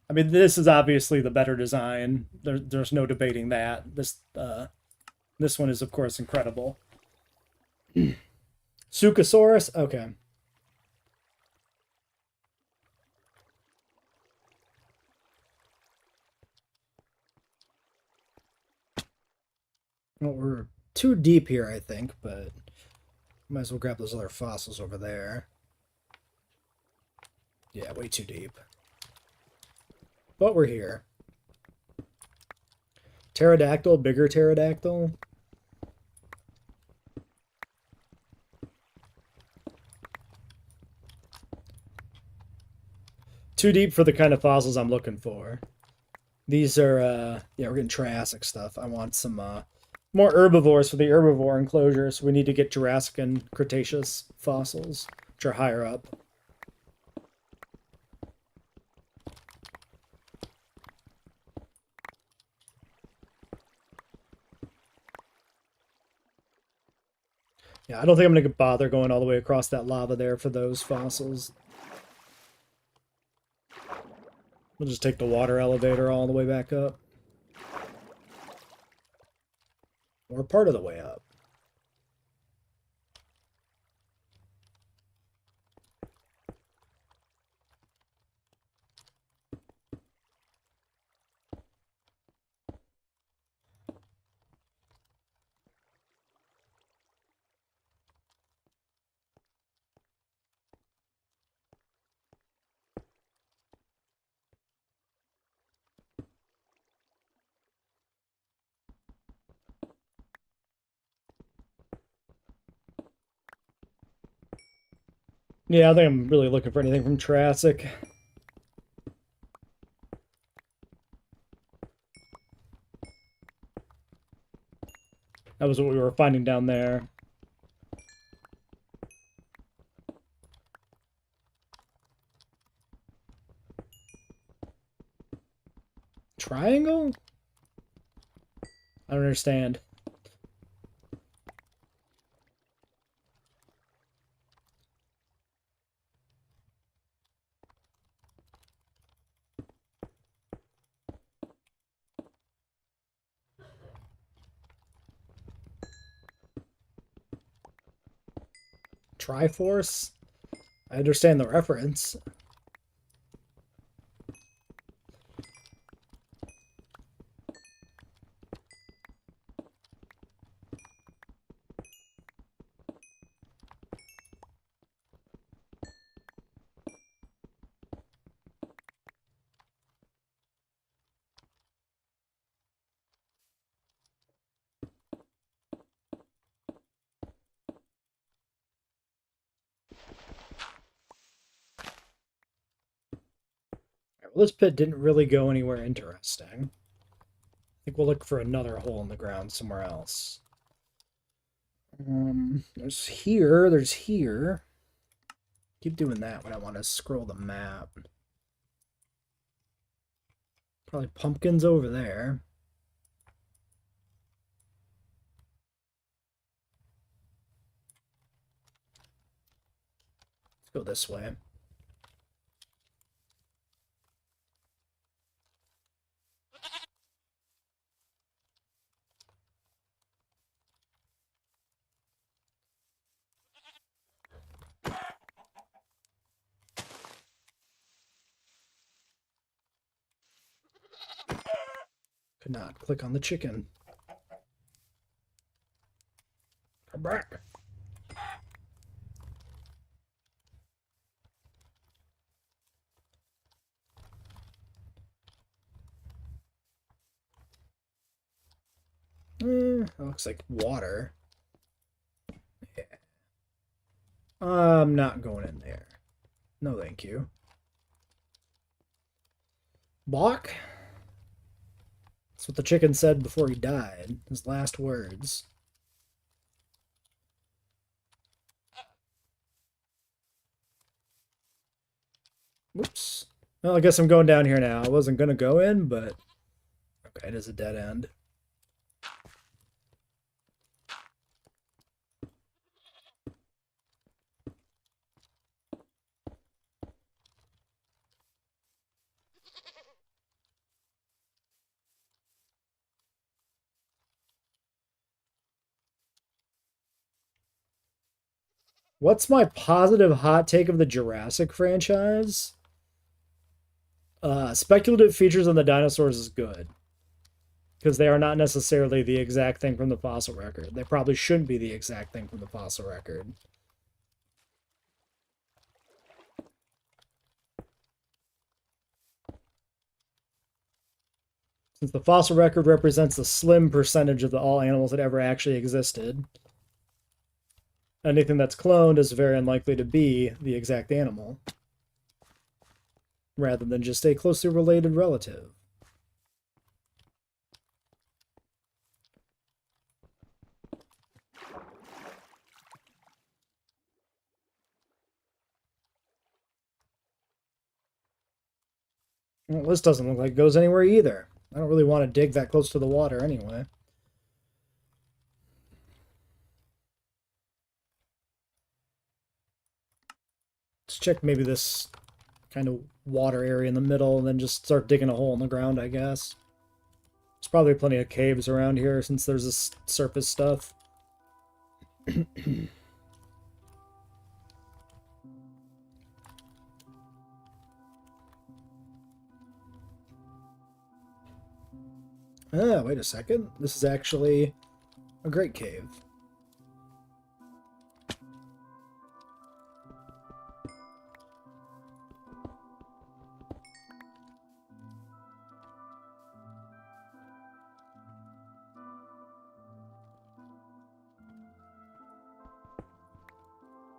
I mean, this is obviously the better design. There's no debating that. This one is, of course, incredible. Suchosaurus? Okay. Well, we're too deep here, I think, but might as well grab those other fossils over there. Yeah, way too deep. But we're here. Pterodactyl, bigger pterodactyl. Too deep for the kind of fossils I'm looking for. These are, yeah, we're getting Triassic stuff. I want some more herbivores for the herbivore enclosure, so we need to get Jurassic and Cretaceous fossils, which are higher up. Yeah, I don't think I'm going to bother going all the way across that lava there for those fossils. We'll just take the water elevator all the way back up. Or part of the way up. Yeah, I think I'm really looking for anything from Jurassic. That was what we were finding down there. Triangle? I don't understand. Triforce? I understand the reference. Well, this pit didn't really go anywhere interesting. I think we'll look for another hole in the ground somewhere else. There's here, there's here. Keep doing that when I want to scroll the map. Probably pumpkins over there. Let's go this way. Could not click on the chicken. Come back. Looks like water. Yeah. I'm not going in there. No, thank you. Bach? That's what the chicken said before he died. His last words. Whoops. Well, I guess I'm going down here now. I wasn't going to go in, but... Okay, it is a dead end. What's my positive hot take of the Jurassic franchise? Speculative features on the dinosaurs is good. Because they are not necessarily the exact thing from the fossil record. They probably shouldn't be the exact thing from the fossil record. Since the fossil record represents a slim percentage of all animals that ever actually existed, anything that's cloned is very unlikely to be the exact animal, rather than just a closely related relative. Well, this doesn't look like it goes anywhere either. I don't really want to dig that close to the water anyway. Let's check maybe this kind of water area in the middle and then just start digging a hole in the ground, I guess. There's probably plenty of caves around here since there's this surface stuff. Ah, wait a second. This is actually a great cave.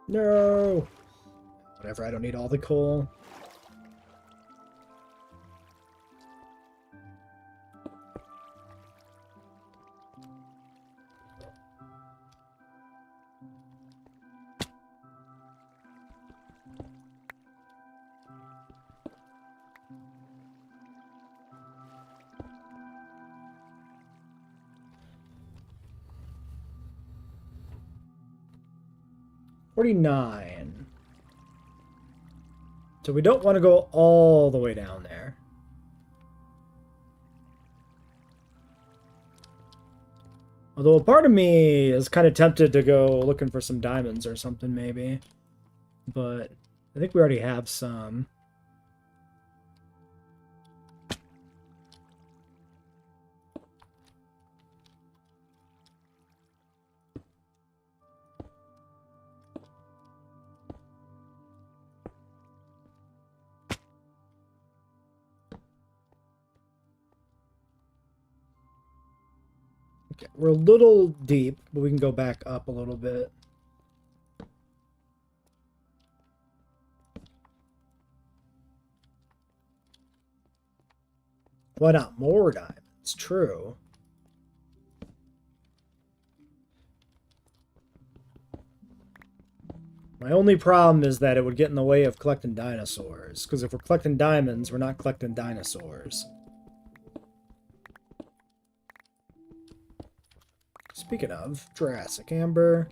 No! Whatever, I don't need all the coal. 49. So we don't want to go all the way down there. Although a part of me is kind of tempted to go looking for some diamonds or something, maybe. But I think we already have some. Okay, we're a little deep, but we can go back up a little bit. Why not more diamonds? True. My only problem is that it would get in the way of collecting dinosaurs. Because if we're collecting diamonds, we're not collecting dinosaurs. Speaking of, Jurassic Amber.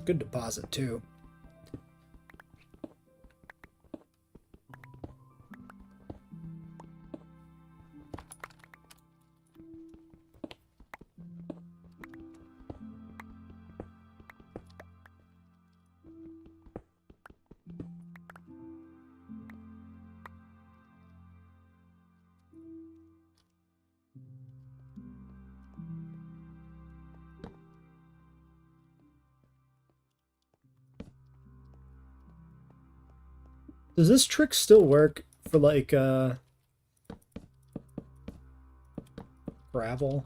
Good deposit, too. Does this trick still work for, like, gravel?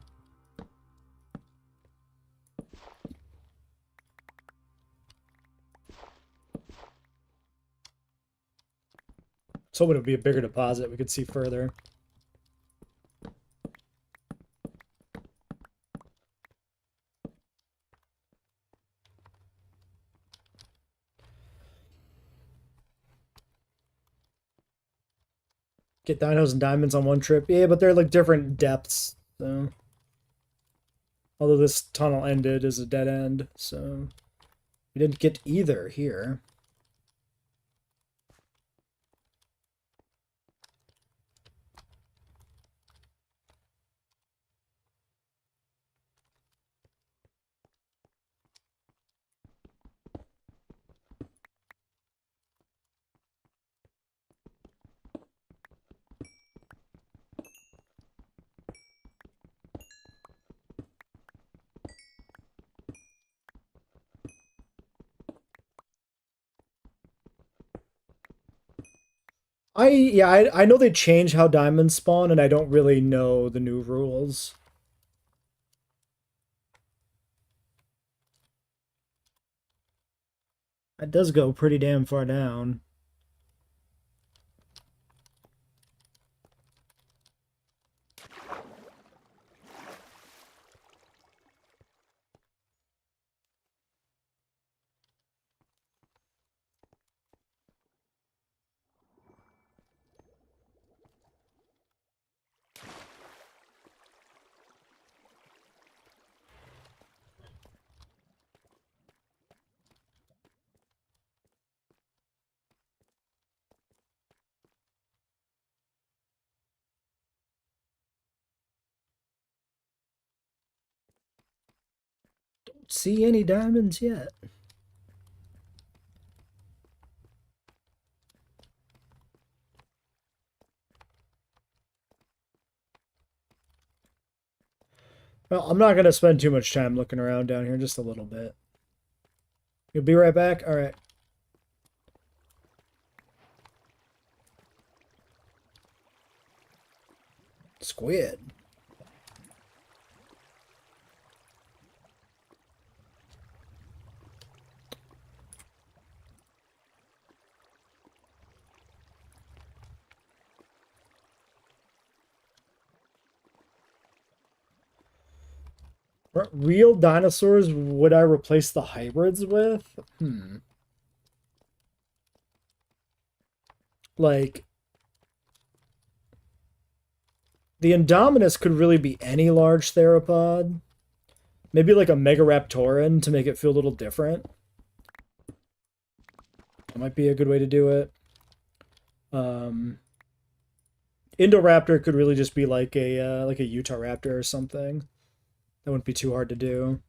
So it would be a bigger deposit. We could see further. Get dinos and diamonds on one trip. Yeah, but they're like different depths. So, although this tunnel ended as a dead end, so we didn't get either here. I know they change how diamonds spawn, and I don't really know the new rules. It does go pretty damn far down. Don't see any diamonds yet. Well, I'm not going to spend too much time looking around down here, just a little bit. You'll be right back? Alright. Squid. What real dinosaurs would I replace the hybrids with? Like, The Indominus could really be any large theropod. Maybe like a Megaraptoran to make it feel a little different. That might be a good way to do it. Indoraptor could really just be like a Utahraptor or something. That wouldn't be too hard to do.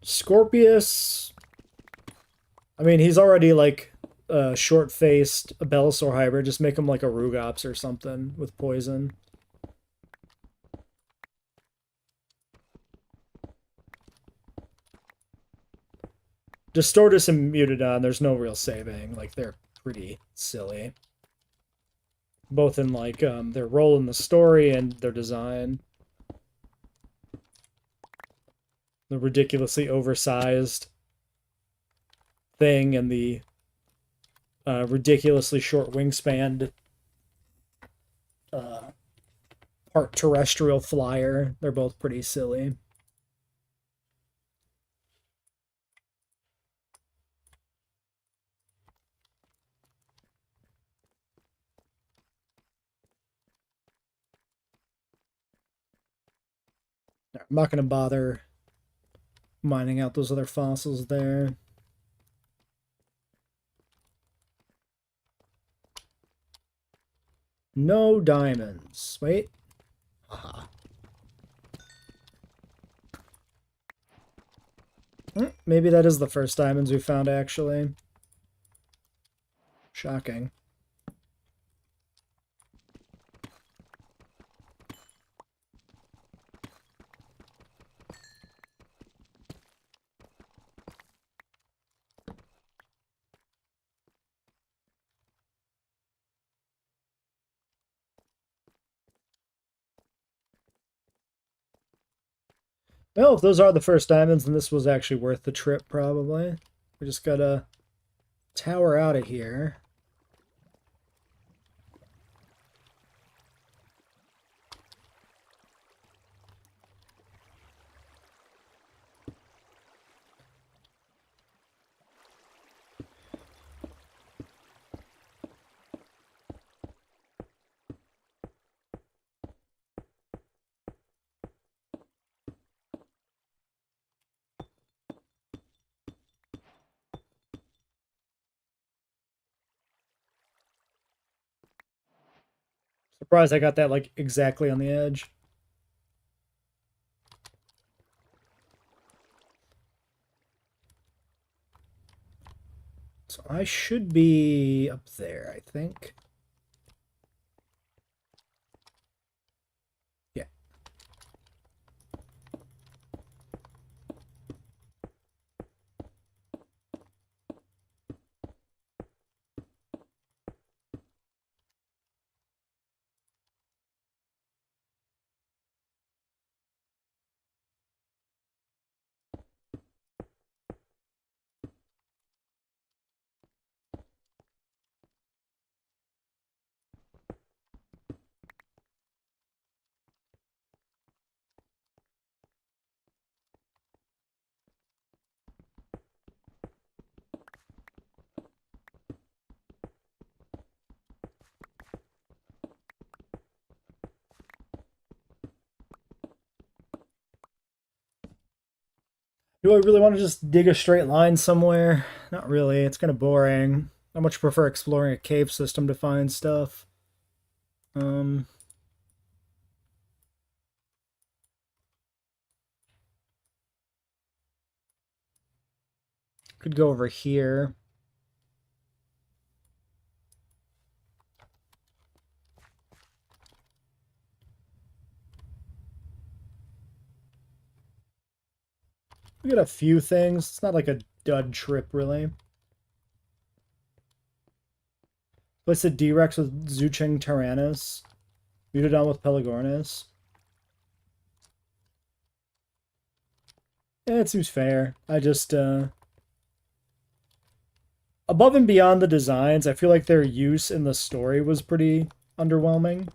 Scorpius. I mean, he's already like a short-faced Belisor hybrid. Just make him like a Rugops or something with poison. Distortus and Mutodon, there's no real saving. Like, they're pretty silly. Both in, like, their role in the story and their design. The ridiculously oversized thing and the ridiculously short wingspan part terrestrial flyer. They're both pretty silly. I'm not going to bother mining out those other fossils there. No diamonds. Wait. Haha. Maybe that is the first diamonds we found, actually. Shocking. Well, if those are the first diamonds, then this was actually worth the trip, probably. We just gotta tower out of here. Surprised I got that, like, exactly on the edge. So I should be up there, I think. Yeah. Do I really want to just dig a straight line somewhere? Not really. It's kind of boring. I much prefer exploring a cave system to find stuff. Could go over here. We got a few things. It's not like a dud trip, really. Place a D-Rex with Zucheng Tyrannus. Mutodon with Pelagornis. Yeah, it seems fair. I just, above and beyond the designs, I feel like their use in the story was pretty underwhelming.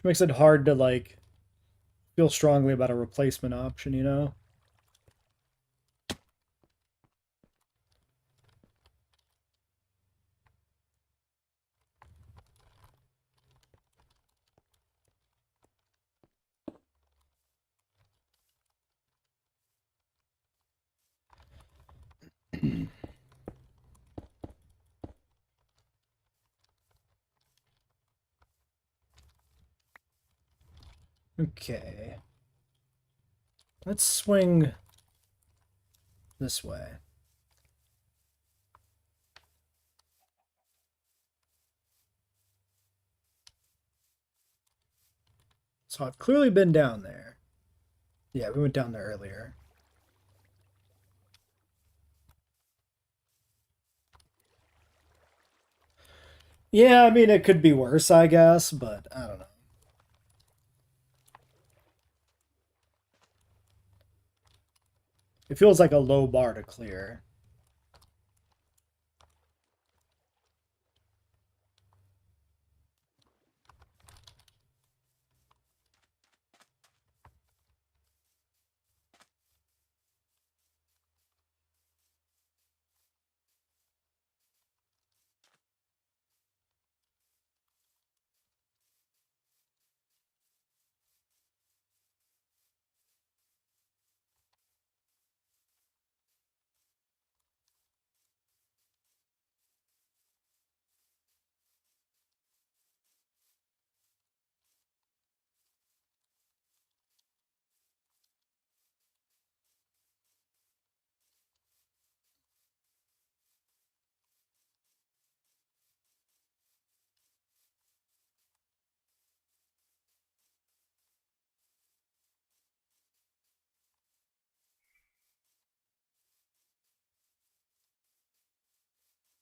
Which makes it hard to, like, feel strongly about a replacement option, you know? Okay. Let's swing this way. So I've clearly been down there. Yeah, we went down there earlier. Yeah, I mean, it could be worse, I guess, but I don't know. It feels like a low bar to clear.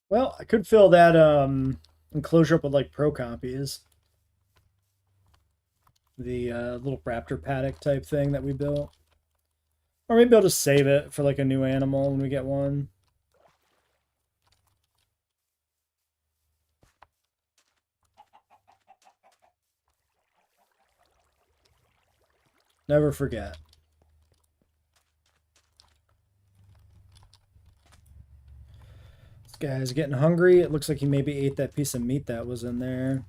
Well, I could fill that enclosure up with like pro copies. The little raptor paddock type thing that we built. Or maybe I'll just save it for like a new animal when we get one. Never forget. This guy's getting hungry. It looks like he maybe ate that piece of meat that was in there.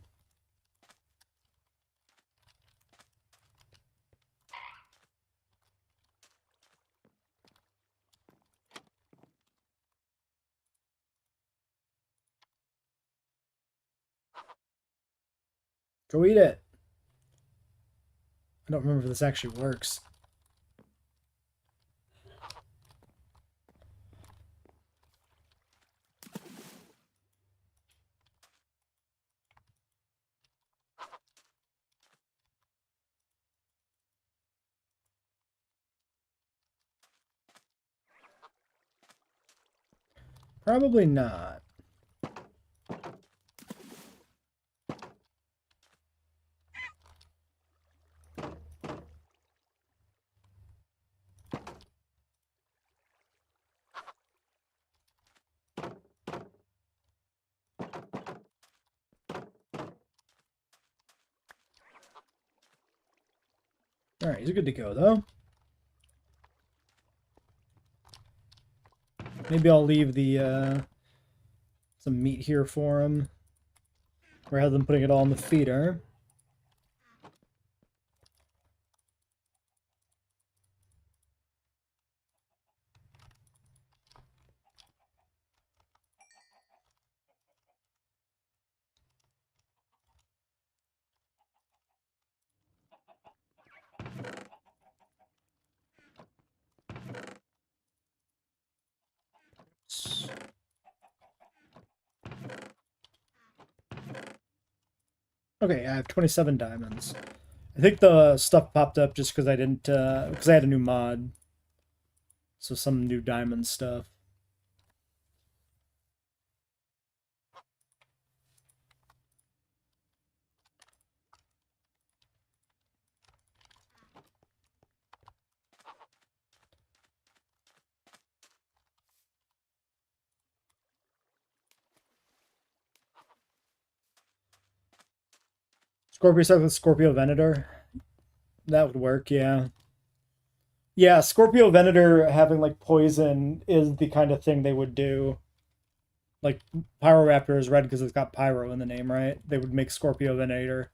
Go eat it. I don't remember if this actually works. Probably not. Alright, he's good to go, though. Maybe I'll leave the some meat here for him, rather than putting it all in the feeder. Okay, I have 27 diamonds. I think the stuff popped up just because I didn't, because I had a new mod. So some new diamond stuff. Scorpio stuff with Scorpio Venator. That would work, yeah. Yeah, Scorpio Venator having like poison is the kind of thing they would do. Like Pyroraptor is red because it's got pyro in the name, right? They would make Scorpio Venator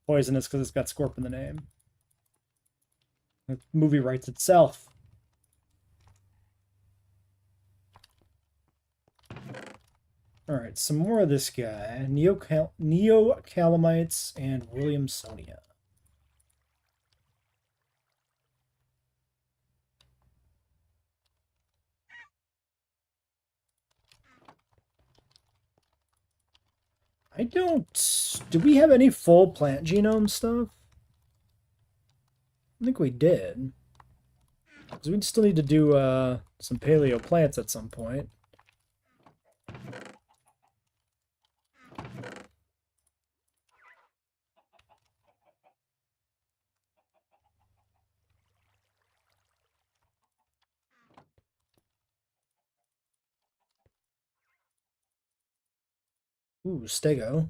poisonous because it's got Scorp in the name. The movie writes itself. Alright, some more of this guy. Neo-Calamites and Williamsonia. I don't... Do we have any full plant genome stuff? I think we did. Because we'd still need to do some paleo plants at some point. Ooh, Stego.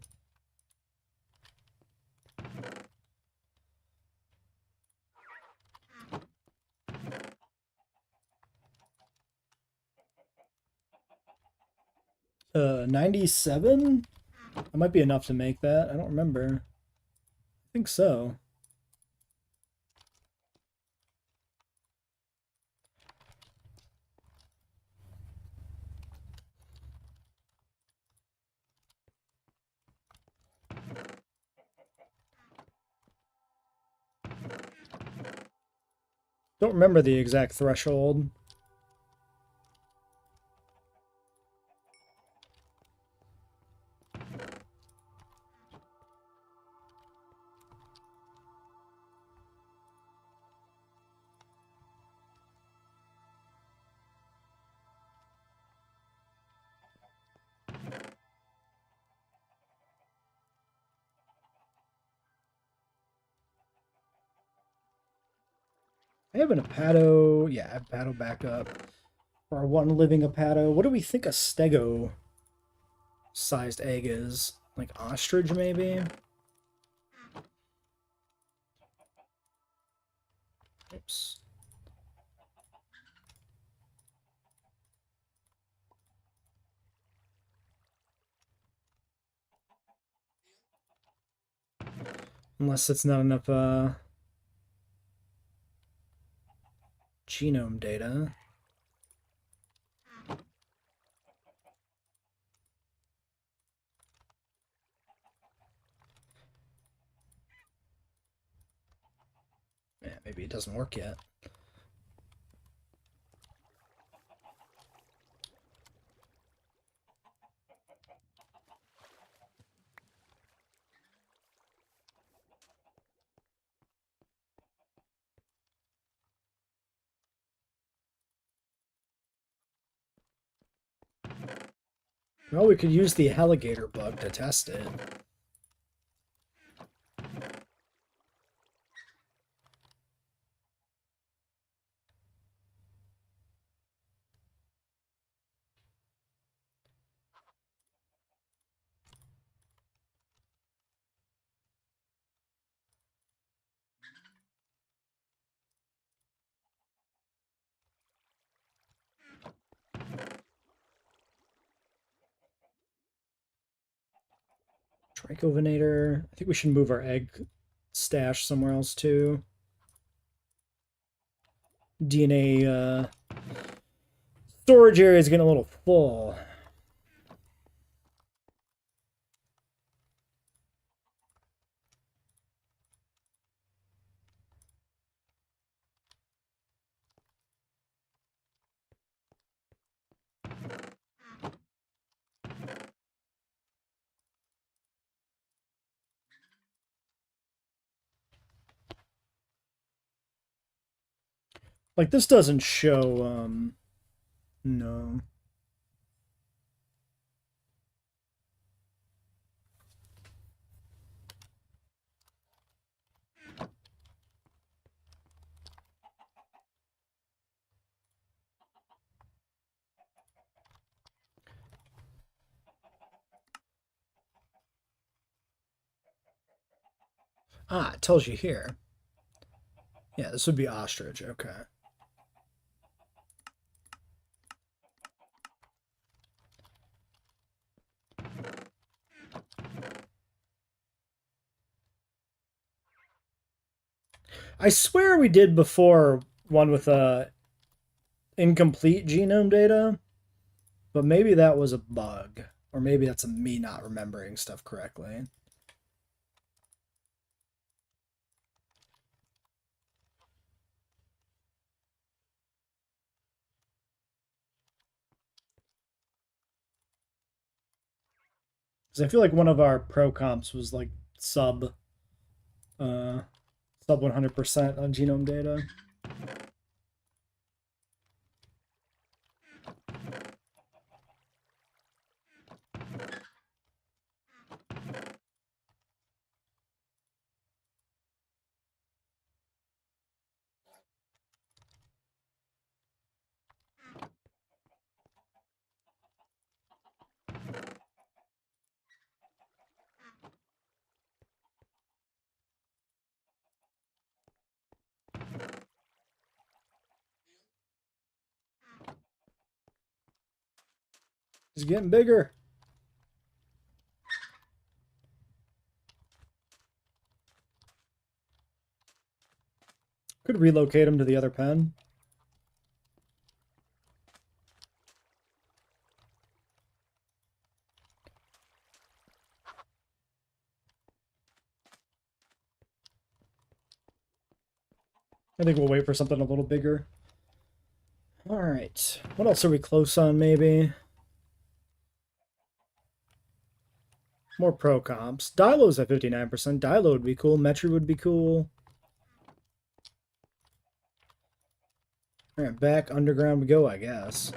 Uh, 97? That might be enough to make that. I don't remember. I think so. Don't remember the exact threshold. I have an Apato. Yeah, I have Apato backup. For our one living Apato. What do we think a Stego sized egg is? Like ostrich, maybe? Oops. Unless it's not enough genome data. Yeah, maybe it doesn't work yet. Well, we could use the alligator bug to test it. Trichovenator. I think we should move our egg stash somewhere else too. DNA storage area is getting a little full. Like this doesn't show no. Ah, it tells you here. Yeah, this would be ostrich. Okay. I swear we did before one with incomplete genome data, but maybe that was a bug, or maybe that's me not remembering stuff correctly. Because I feel like one of our pro comps was like sub uh, sub 100% on genome data. He's getting bigger. Could relocate him to the other pen. I think we'll wait for something a little bigger. All right. What else are we close on, maybe? More pro comps. Dilo's at 59%. Dilo would be cool. Metri would be cool. All right, back underground we go, I guess.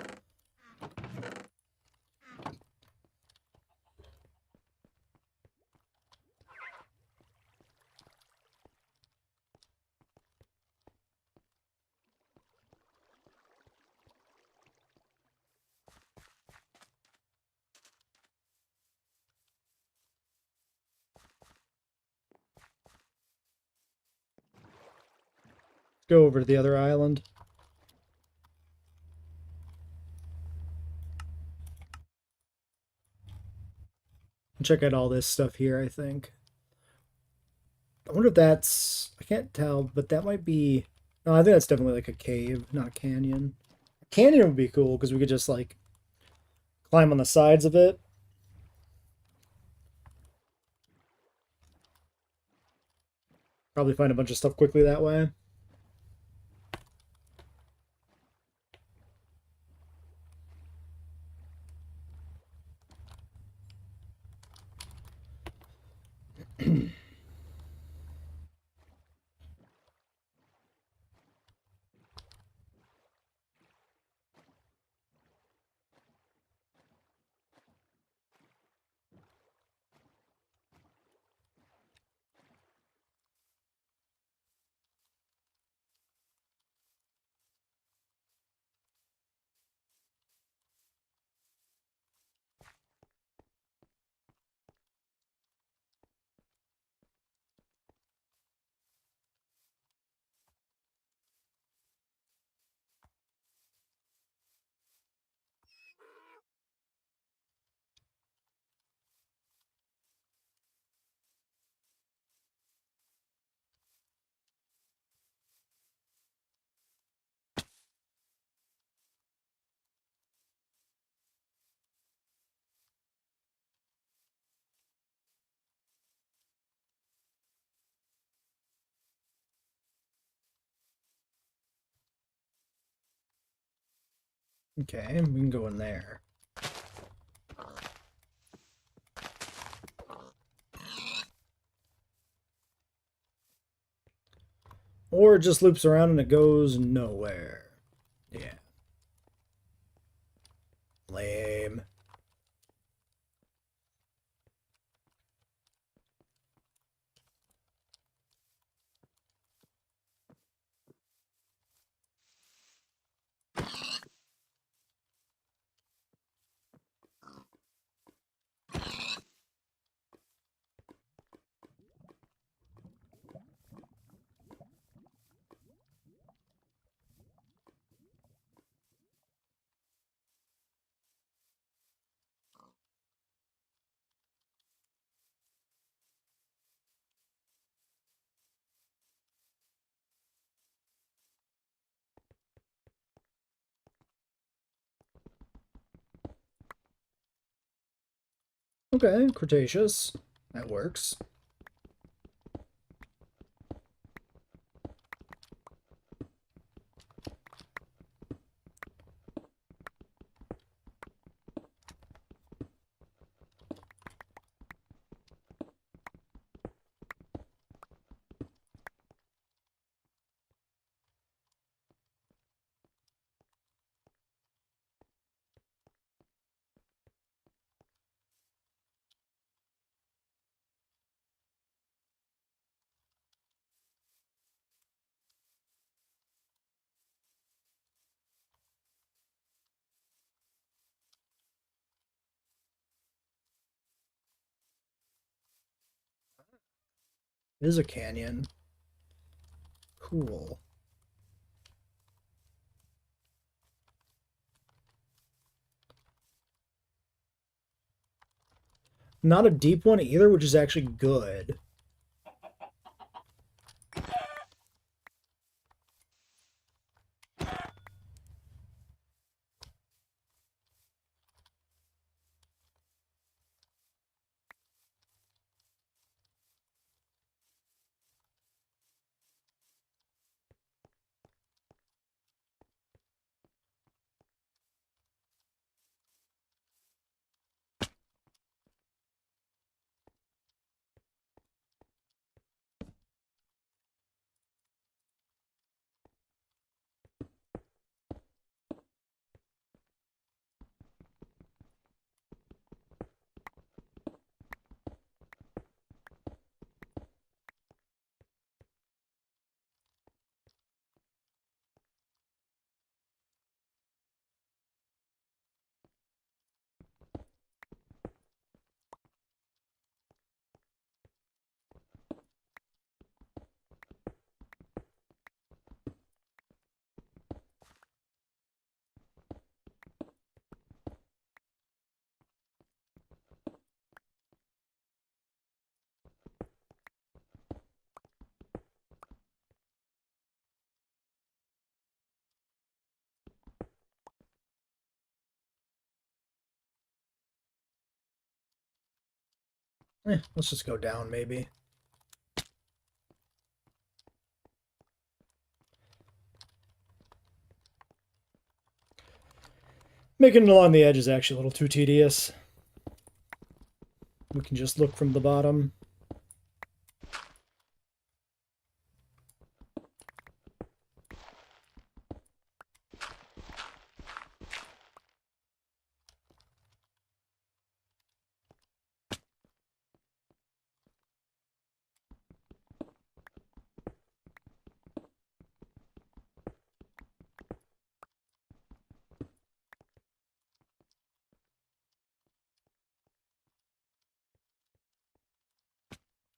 Go over to the other island. Check out all this stuff here, I think. I wonder if that's... I can't tell, but that might be... No, I think that's definitely like a cave, not a canyon. A canyon would be cool, because we could just, like, climb on the sides of it. Probably find a bunch of stuff quickly that way. Okay, we can go in there. Or it just loops around and it goes nowhere. Yeah. Lame. Okay, Cretaceous. That works. It is a canyon. Cool. Not a deep one either, which is actually good. Let's just go down, maybe. Making it along the edge is actually a little too tedious. We can just look from the bottom.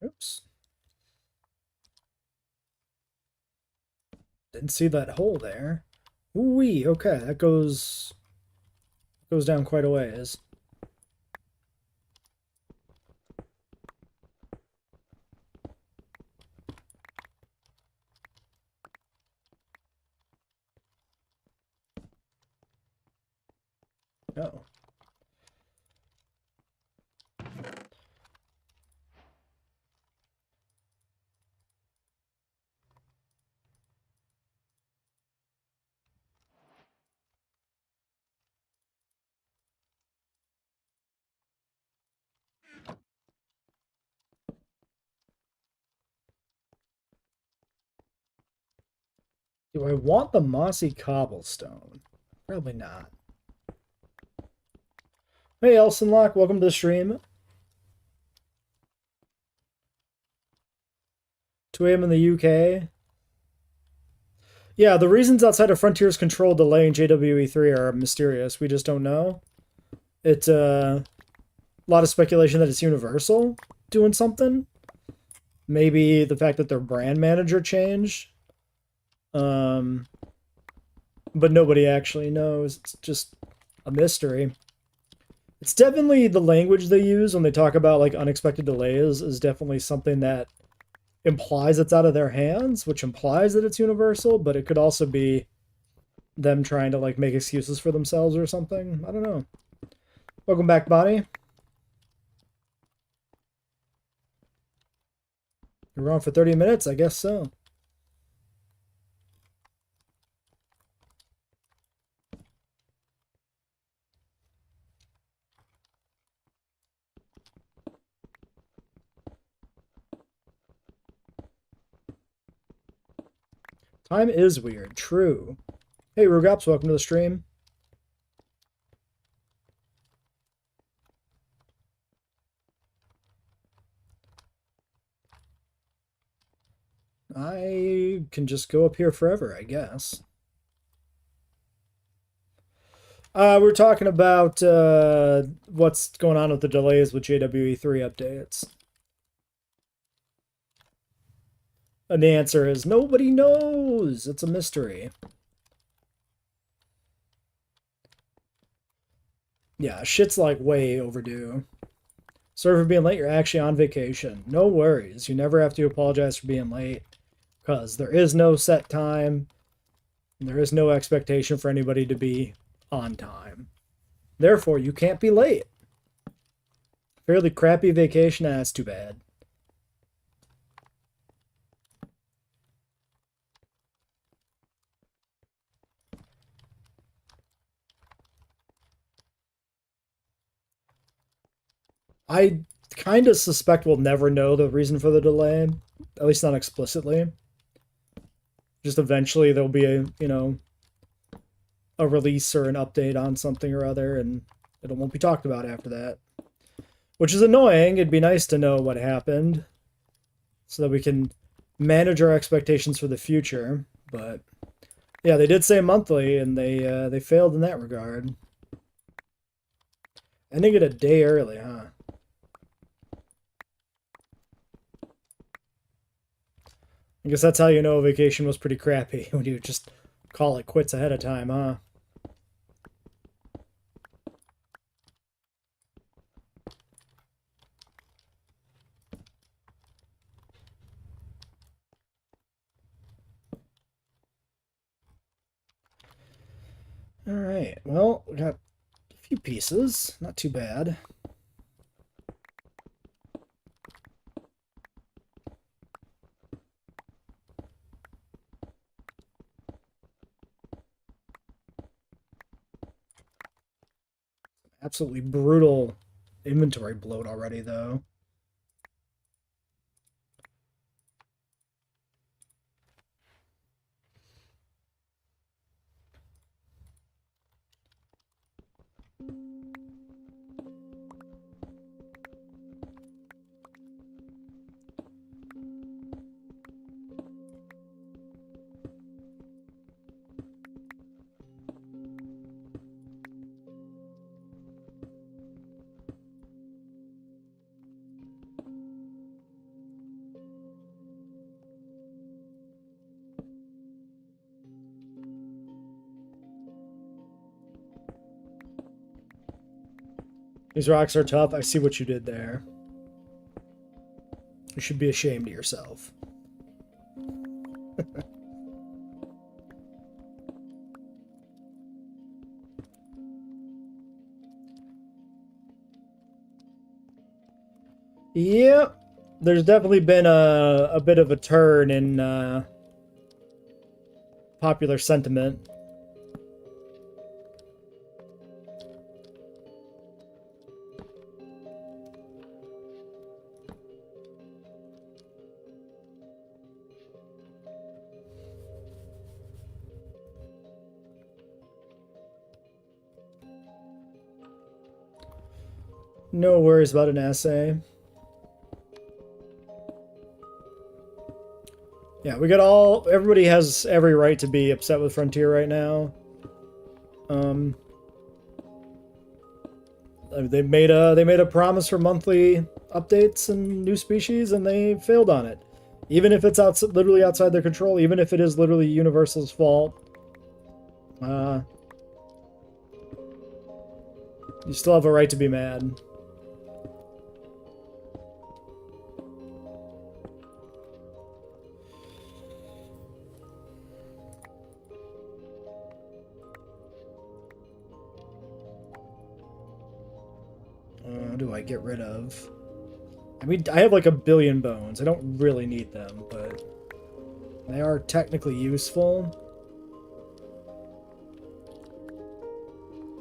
Oops. Didn't see that hole there. Ooh-wee, okay, that goes down quite a ways. Oh. Do I want the mossy cobblestone? Probably not. Hey, Elson Lock, welcome to the stream. 2 a.m. in the UK. Yeah, the reasons outside of Frontier's control delaying JWE3 are mysterious. We just don't know. It's a lot of speculation that it's Universal doing something. Maybe the fact that their brand manager changed. But nobody actually knows. It's just a mystery. It's definitely the language they use when they talk about like unexpected delays is definitely something that implies it's out of their hands, which implies that it's Universal, but it could also be them trying to like make excuses for themselves or something. I don't know. Welcome back, Bonnie. We're on for 30 minutes? I guess so. Time is weird. True. Hey, Rugops, welcome to the stream. I can just go up here forever, I guess. We're talking about what's going on with the delays with JWE3 updates. And the answer is nobody knows. It's a mystery. Yeah, shit's like way overdue. Sorry for being late. You're actually on vacation. No worries. You never have to apologize for being late because there is no set time. There is no expectation for anybody to be on time. Therefore, you can't be late. Fairly crappy vacation. That's too bad. I kind of suspect we'll never know the reason for the delay, at least not explicitly. Just eventually there'll be a release or an update on something or other, and it won't be talked about after that. Which is annoying. It'd be nice to know what happened so that we can manage our expectations for the future. But yeah, they did say monthly, and they failed in that regard. Ending it a day early, huh? I guess that's how you know a vacation was pretty crappy, when you just call it quits ahead of time, huh? Alright, well, we got a few pieces. Not too bad. Absolutely brutal inventory bloat already, though. These rocks are tough. I see what you did there. You should be ashamed of yourself. Yep. There's definitely been a bit of a turn in popular sentiment. No worries about an essay. Yeah, we got everybody has every right to be upset with Frontier right now. They made a promise for monthly updates and new species, and they failed on it. Even if it's literally outside their control, even if it is literally Universal's fault, you still have a right to be mad. What do I get rid of? I mean, I have like 1,000,000,000 bones. I don't really need them, but they are technically useful.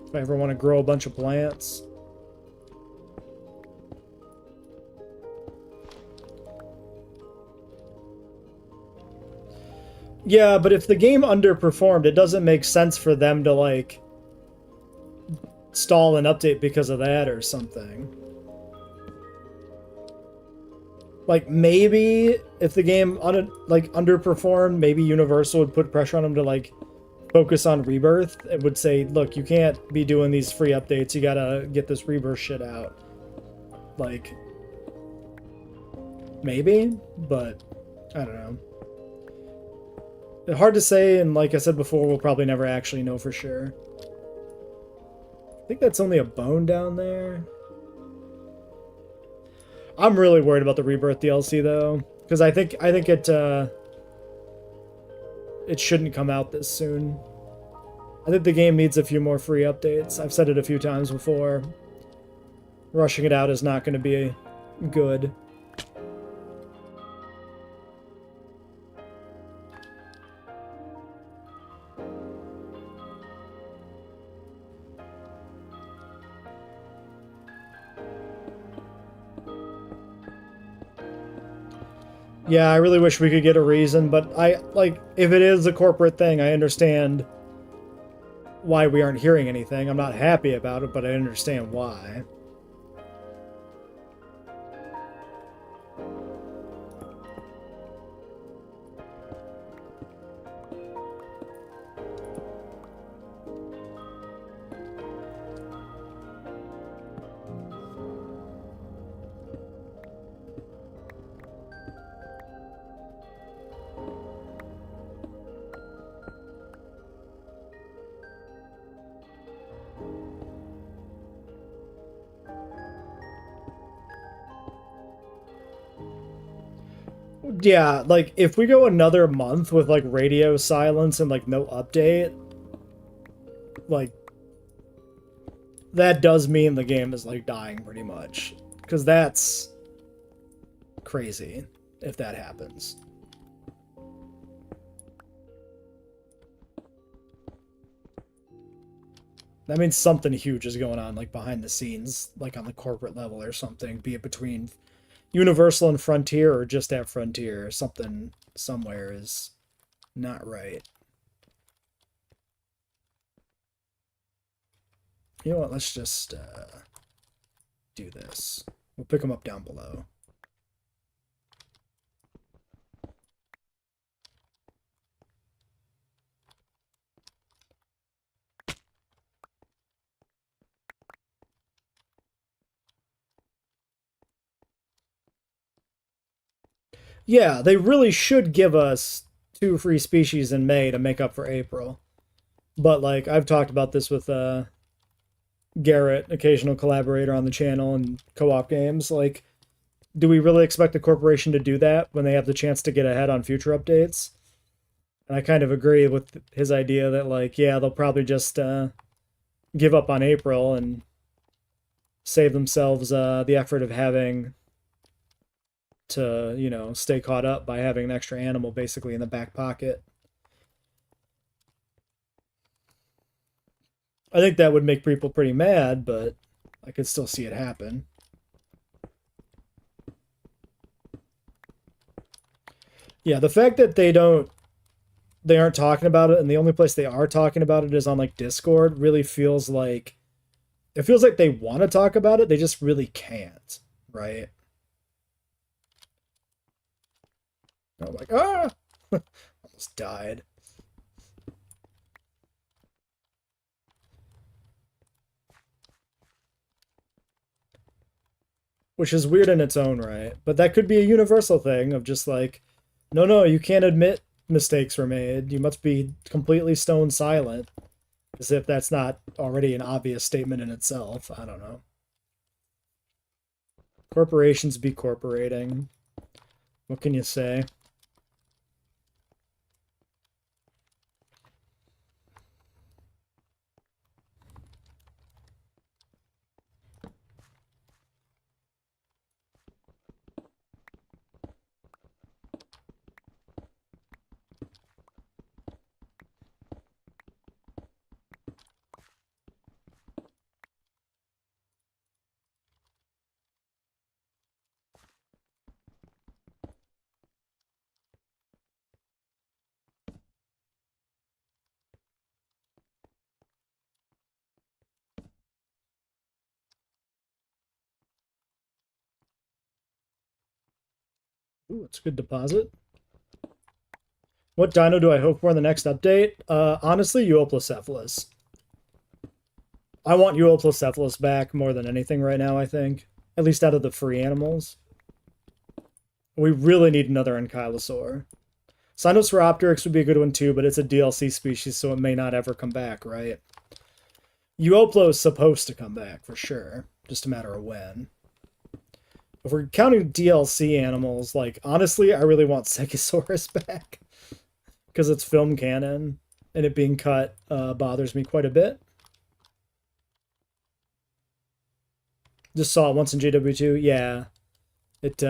If I ever want to grow a bunch of plants. Yeah, but if the game underperformed, it doesn't make sense for them to, like, stall an update because of that or something. Like, maybe if the game underperformed, maybe Universal would put pressure on them to, like, focus on Rebirth. It would say, look, you can't be doing these free updates. You gotta get this Rebirth shit out. Like, maybe, but I don't know. Hard to say, and like I said before, we'll probably never actually know for sure. I think that's only a bone down there. I'm really worried about the Rebirth DLC though, because I think it shouldn't come out this soon. I think the game needs a few more free updates. I've said it a few times before. Rushing it out is not going to be good. Yeah, I really wish we could get a reason, but if it is a corporate thing, I understand why we aren't hearing anything. I'm not happy about it, but I understand why. Yeah, like, if we go another month with, like, radio silence and, like, no update, like, that does mean the game is, like, dying pretty much. Because that's crazy if that happens. That means something huge is going on, like, behind the scenes, like, on the corporate level or something, be it between Universal and Frontier or just at Frontier. Something somewhere is not right. You know what? Let's just do this. We'll pick them up down below. Yeah, they really should give us 2 free species in May to make up for April. But, like, I've talked about this with Garrett, occasional collaborator on the channel and co-op games. Like, do we really expect the corporation to do that when they have the chance to get ahead on future updates? And I kind of agree with his idea that, like, yeah, they'll probably just give up on April and save themselves the effort of having to, you know, stay caught up by having an extra animal basically in the back pocket. I think that would make people pretty mad, but I could still see it happen. Yeah, the fact that they aren't talking about it, and the only place they are talking about it is on, like, Discord, really feels like they want to talk about it, they just really can't, right? I'm like, ah! Almost died. Which is weird in its own right. But that could be a universal thing of just like, no, you can't admit mistakes were made. You must be completely stone silent. As if that's not already an obvious statement in itself. I don't know. Corporations be corporating. What can you say? Ooh, it's a good deposit. What dino do I hope for in the next update? Honestly, Euoplocephalus. I want Euoplocephalus back more than anything right now, I think. At least out of the free animals. We really need another Ankylosaur. Sinosauropteryx would be a good one too, but it's a DLC species, so it may not ever come back, right? Euoplo is supposed to come back, for sure. Just a matter of when. If we're counting DLC animals, like, honestly, I really want Stegosaurus back. Because it's film canon, and it being cut bothers me quite a bit. Just saw it once in JWE3. Yeah. It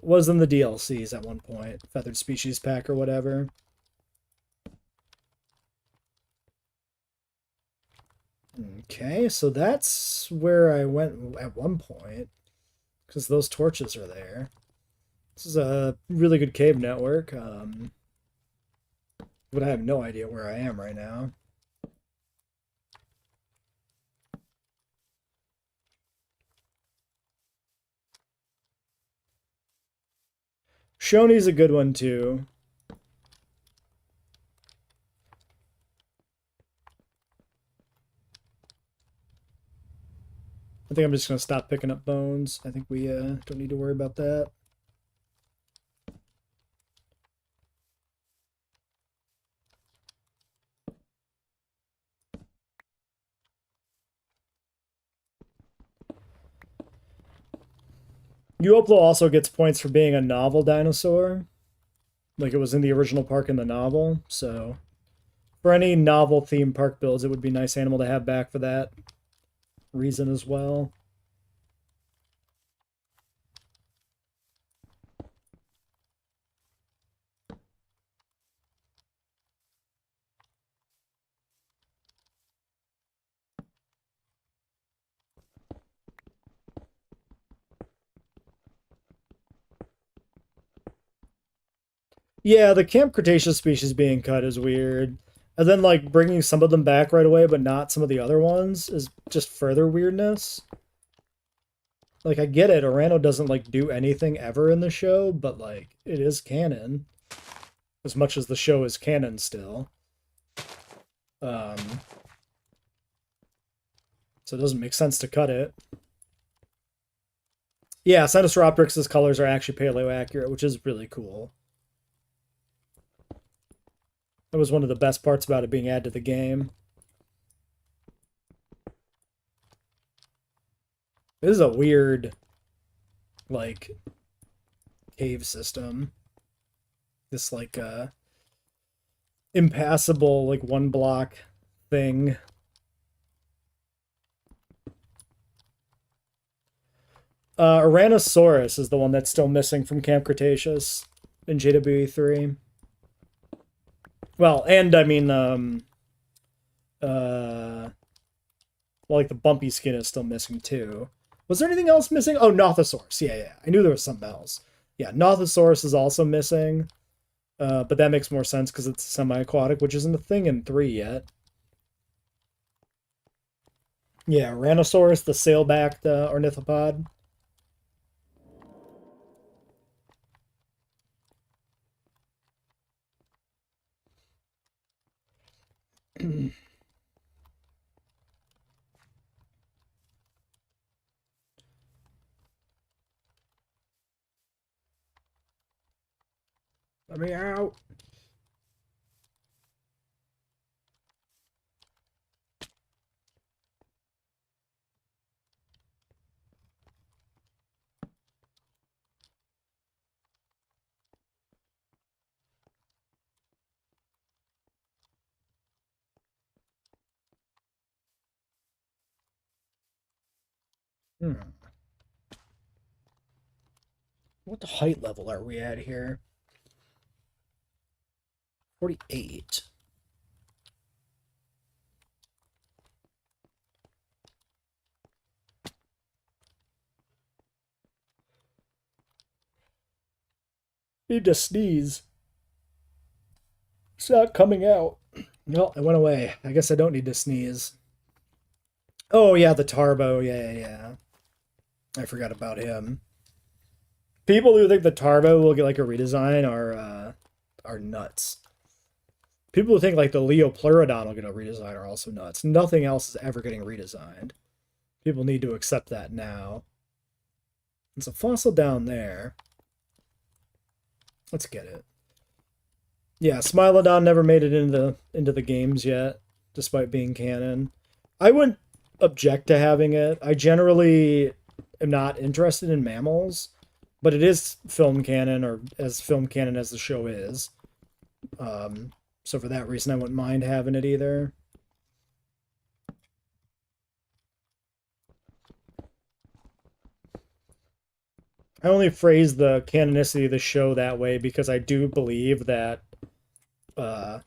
was in the DLCs at one point. Feathered Species Pack or whatever. Okay, so that's where I went at one point. Because those torches are there. This is a really good cave network. But I have no idea where I am right now. Shoney's a good one too. I think I'm just going to stop picking up bones. I think we don't need to worry about that. Euoplo also gets points for being a novel dinosaur. Like it was in the original park in the novel. So for any novel theme park builds, it would be a nice animal to have back for that reason as well. Yeah, the Camp Cretaceous species being cut is weird. And then, like, bringing some of them back right away, but not some of the other ones is just further weirdness. Like, I get it, Orano doesn't, like, do anything ever in the show, but, like, it is canon. As much as the show is canon still. So it doesn't make sense to cut it. Yeah, Sinosauropteryx's colors are actually paleo-accurate, which is really cool. That was one of the best parts about it being added to the game. This is a weird, like, cave system. This, like, impassable, like, one block thing. Oranosaurus is the one that's still missing from Camp Cretaceous in JWE3. Well, and I mean, well, like the bumpy skin is still missing too. Was there anything else missing? Oh, Nothosaurus. Yeah. I knew there was something else. Yeah, Nothosaurus is also missing. But that makes more sense because it's semi-aquatic, which isn't a thing in 3 yet. Yeah, Rhinosaurus, the sailback, the ornithopod. Let me out. What height level are we at here? 48. Need to sneeze. It's not coming out. No, it went away. I guess I don't need to sneeze. Oh, yeah, the Tarbo. Yeah. I forgot about him. People who think the Tarbo will get like a redesign are nuts. People who think like the Leopleurodon will get a redesign are also nuts. Nothing else is ever getting redesigned. People need to accept that now. There's a fossil down there. Let's get it. Yeah, Smilodon never made it into the games yet, despite being canon. I wouldn't object to having it. I generally am not interested in mammals, but it is film canon, or as film canon as the show is. So for that reason, I wouldn't mind having it either. I only phrase the canonicity of the show that way because I do believe that uh,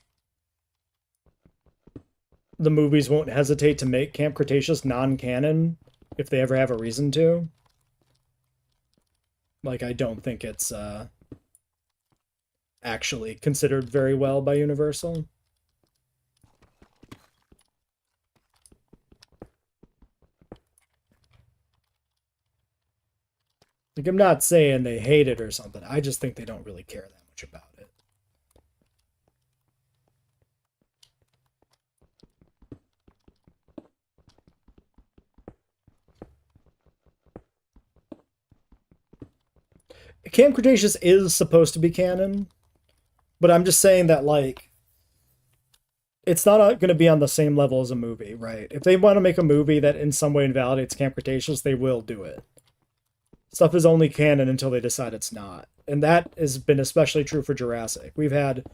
the movies won't hesitate to make Camp Cretaceous non-canon if they ever have a reason to. Like, I don't think it's actually considered very well by Universal. Like, I'm not saying they hate it or something. I just think they don't really care that much about it. Camp Cretaceous is supposed to be canon, but I'm just saying that, like, it's not going to be on the same level as a movie, right? If they want to make a movie that in some way invalidates Camp Cretaceous, they will do it. Stuff is only canon until they decide it's not. And that has been especially true for Jurassic. We've had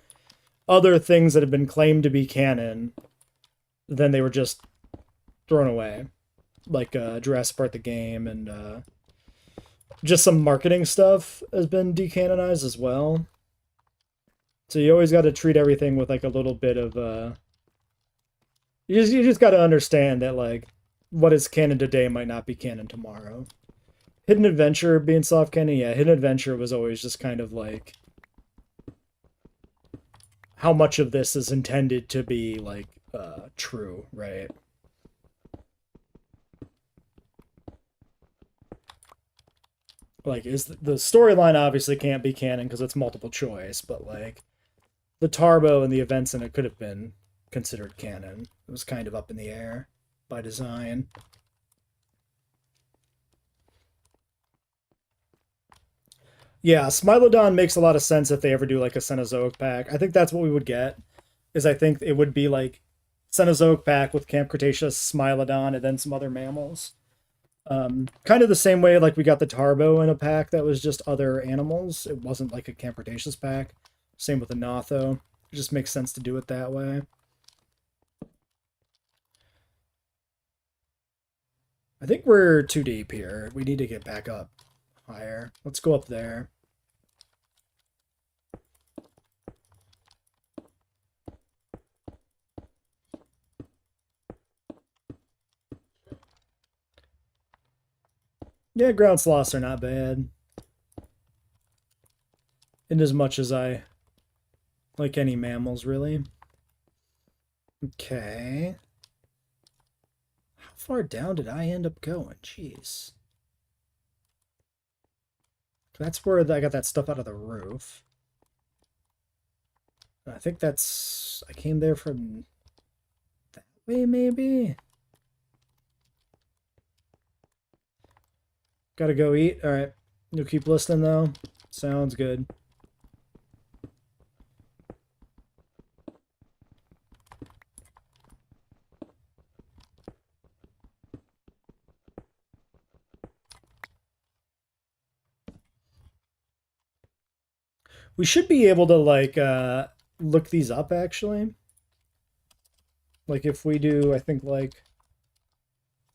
other things that have been claimed to be canon, then they were just thrown away. Like Jurassic Park the game, and just some marketing stuff has been decanonized as well. So you always got to treat everything with like a little bit of you just got to understand that like what is canon today might not be canon tomorrow. Hidden Adventure being soft canon, yeah, Hidden Adventure was always just kind of like how much of this is intended to be like true, right? Like, is the storyline obviously can't be canon because it's multiple choice, but like the Tarbo and the events in it could have been considered canon. It was kind of up in the air by design. Yeah, Smilodon makes a lot of sense if they ever do like a Cenozoic pack. I think that's what we would get. Is I think it would be like Cenozoic pack with Camp Cretaceous, Smilodon, and then some other mammals. Kind of the same way like we got the Tarbo in a pack that was just other animals. It wasn't like a Camp Cretaceous pack. Same with the Notho. It just makes sense to do it that way. I think we're too deep here. We need to get back up higher. Let's go up there. Yeah, ground sloths are not bad. In as much as I like any mammals, really. Okay. How far down did I end up going? Jeez. That's where I got that stuff out of the roof. I think that's... I came there from that way, maybe? Gotta go eat. Alright. You'll keep listening, though? Sounds good. We should be able to, like, look these up, actually. Like, if we do, I think, like...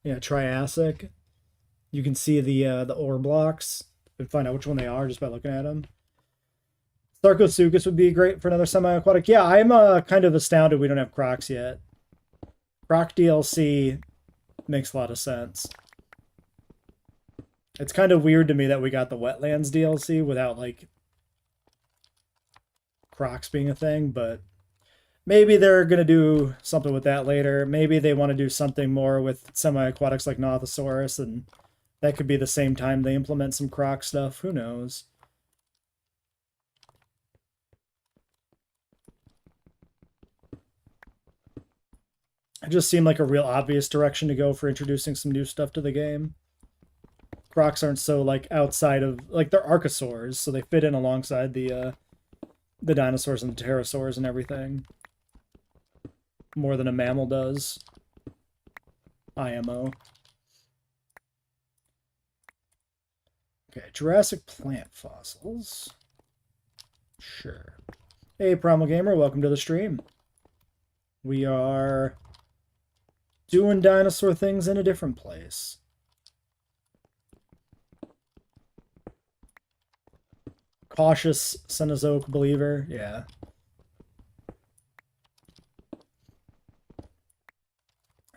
Yeah, Triassic. You can see the ore blocks and find out which one they are just by looking at them. Sarcosuchus would be great for another semi-aquatic. Yeah, I'm kind of astounded we don't have Crocs yet. Croc DLC makes a lot of sense. It's kind of weird to me that we got the Wetlands DLC without, like, Crocs being a thing, but maybe they're going to do something with that later. Maybe they want to do something more with semi-aquatics like Nothosaurus and That could be the same time they implement some croc stuff. Who knows? It just seemed like a real obvious direction to go for introducing some new stuff to the game. Crocs aren't so like outside of like they're archosaurs, so they fit in alongside the dinosaurs and the pterosaurs and everything more than a mammal does. IMO. Okay, Jurassic plant fossils. Sure. Hey, Primal Gamer, welcome to the stream. We are doing dinosaur things in a different place. Cautious Cenozoic believer, yeah.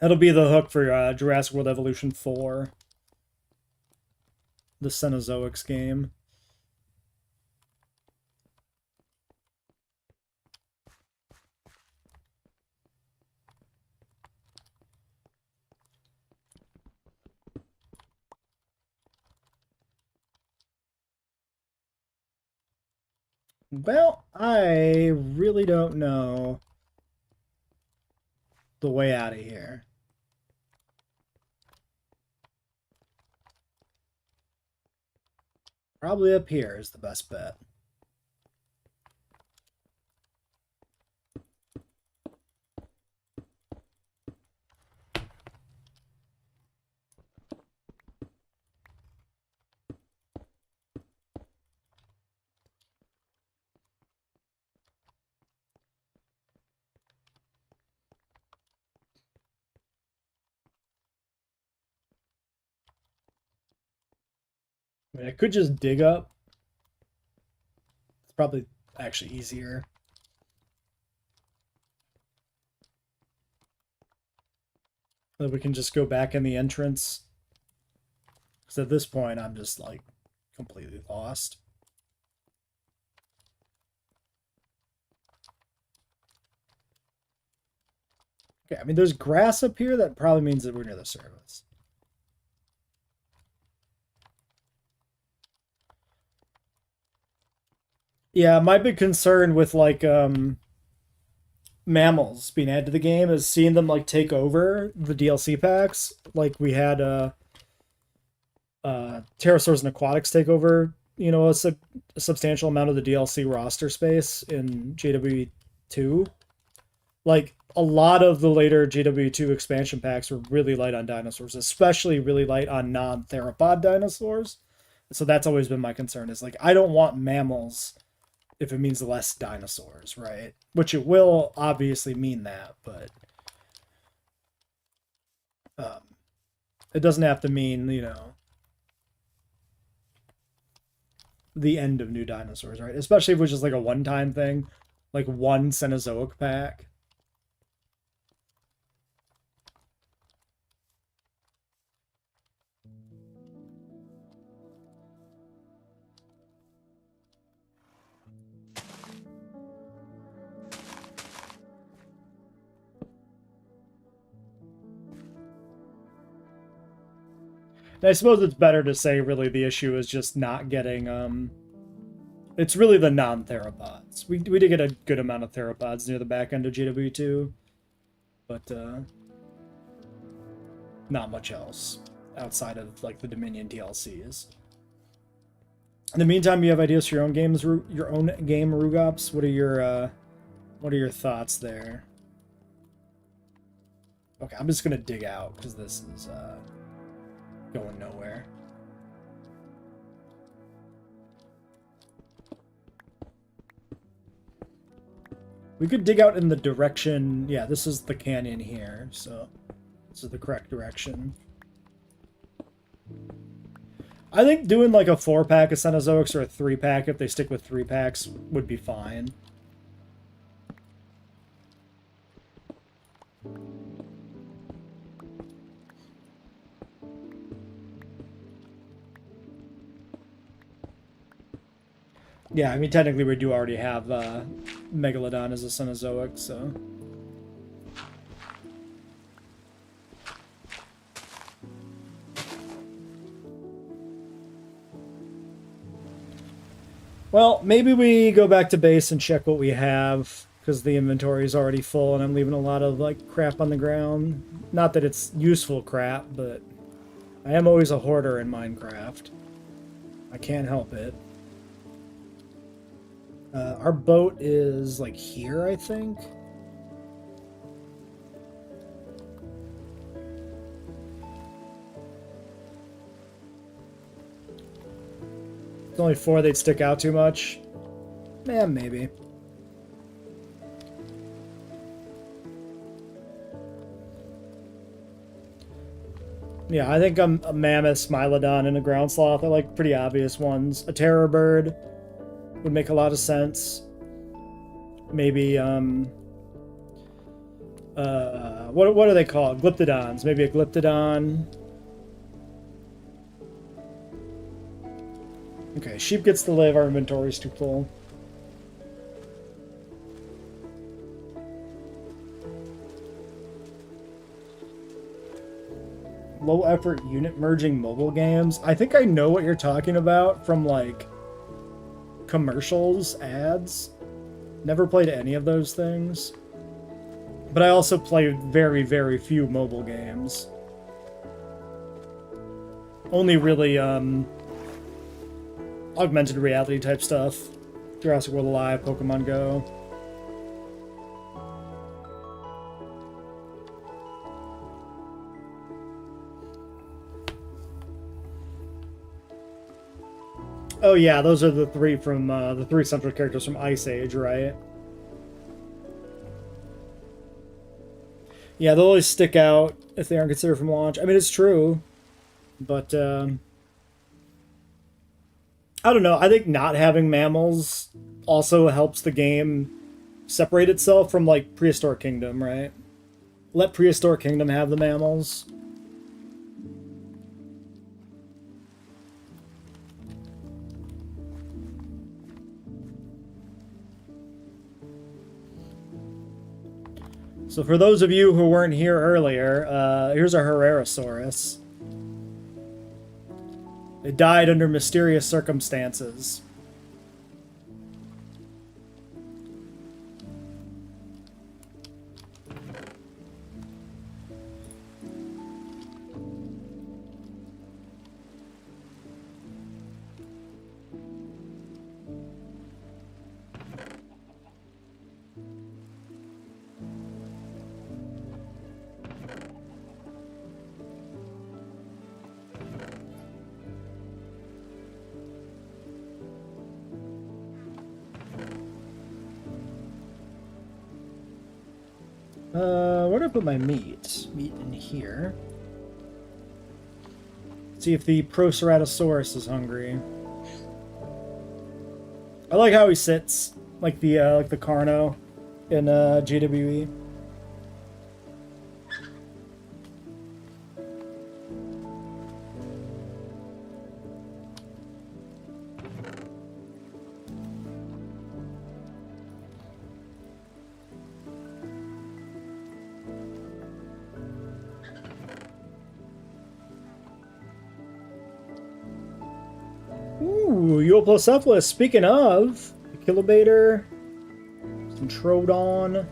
That'll be the hook for Jurassic World Evolution 4. The Cenozoics game. Well, I really don't know the way out of here. Probably up here is the best bet. I mean, I could just dig up. It's probably actually easier. That we can just go back in the entrance. Because at this point, I'm just like completely lost. Okay, I mean, there's grass up here. That probably means that we're near the surface. Yeah, my big concern with like mammals being added to the game is seeing them like take over the DLC packs. Like we had pterosaurs and aquatics take over, you know, a substantial amount of the DLC roster space in JWE2. Like a lot of the later JWE2 expansion packs were really light on dinosaurs, especially really light on non-theropod dinosaurs. So that's always been my concern is like I don't want mammals if it means less dinosaurs, right? Which it will obviously mean that, but it doesn't have to mean, you know, the end of new dinosaurs, right? Especially if it was just like a one-time thing, like one Cenozoic pack. And I suppose it's better to say really the issue is just not getting it's really the non-theropods. We did get a good amount of theropods near the back end of JW2, but not much else outside of like the Dominion DLCs. In the meantime, you have ideas for your own games, your own game, Rugops. What are your thoughts there? Okay, I'm just gonna dig out because this is going nowhere. We could dig out in the direction. Yeah, this is the canyon here, so this is the correct direction. I think doing like a 4-pack of Cenozoics or a 3-pack, if they stick with 3-packs, would be fine. Yeah, I mean, technically we do already have Megalodon as a Cenozoic, so... Well, maybe we go back to base and check what we have, because the inventory is already full and I'm leaving a lot of, like, crap on the ground. Not that it's useful crap, but I am always a hoarder in Minecraft. I can't help it. Our boat is, like, here, I think? It's only 4, they'd stick out too much. Eh, maybe. Yeah, I think I'm a mammoth, Smilodon, and a ground sloth are like pretty obvious ones. A terror bird would make a lot of sense. Maybe what are they called? Glyptodons. Maybe a glyptodon. Okay, sheep gets to live. Our inventory's too full. Low effort unit merging mobile games. I think I know what you're talking about from, like, commercials, ads. Never played any of those things. But I also play very, very few mobile games. Only really, augmented reality type stuff. Jurassic World Alive, Pokemon Go. Oh yeah, those are the three from the 3 central characters from Ice Age, right? Yeah, they'll always stick out if they aren't considered from launch. I mean, it's true, but I don't know. I think not having mammals also helps the game separate itself from, like, Prehistoric Kingdom, right? Let Prehistoric Kingdom have the mammals. So for those of you who weren't here earlier, here's a Herrerasaurus. It died under mysterious circumstances. Where do I put my meat? Meat in here. See if the Proceratosaurus is hungry. I like how he sits, like the Carno in JWE. Ooh, Euoplocephalus. Speaking of, Kilobator, some Troodon.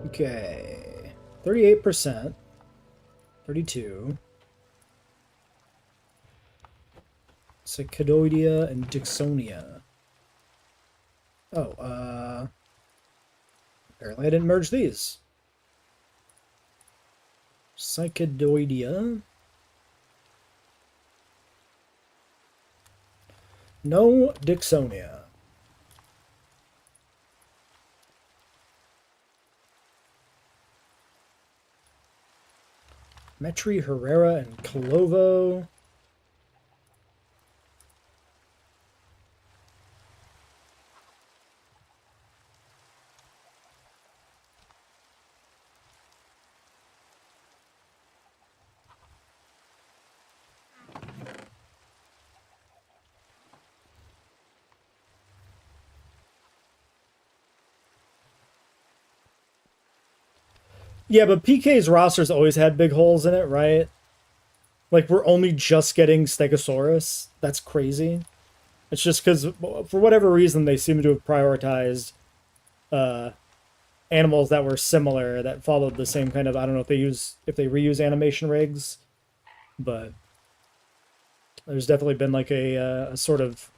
Okay, 38%, 32. Cicadoidea and Dixonia. Oh, apparently I didn't merge these. Cicadoidea. No Dixonia. Metri, Herrera, and Clovo. Yeah, but PK's roster's always had big holes in it, right? Like, we're only just getting Stegosaurus. That's crazy. It's just because, for whatever reason, they seem to have prioritized uh, animals that were similar, that followed the same kind of, I don't know if they reuse animation rigs, but there's definitely been like a sort of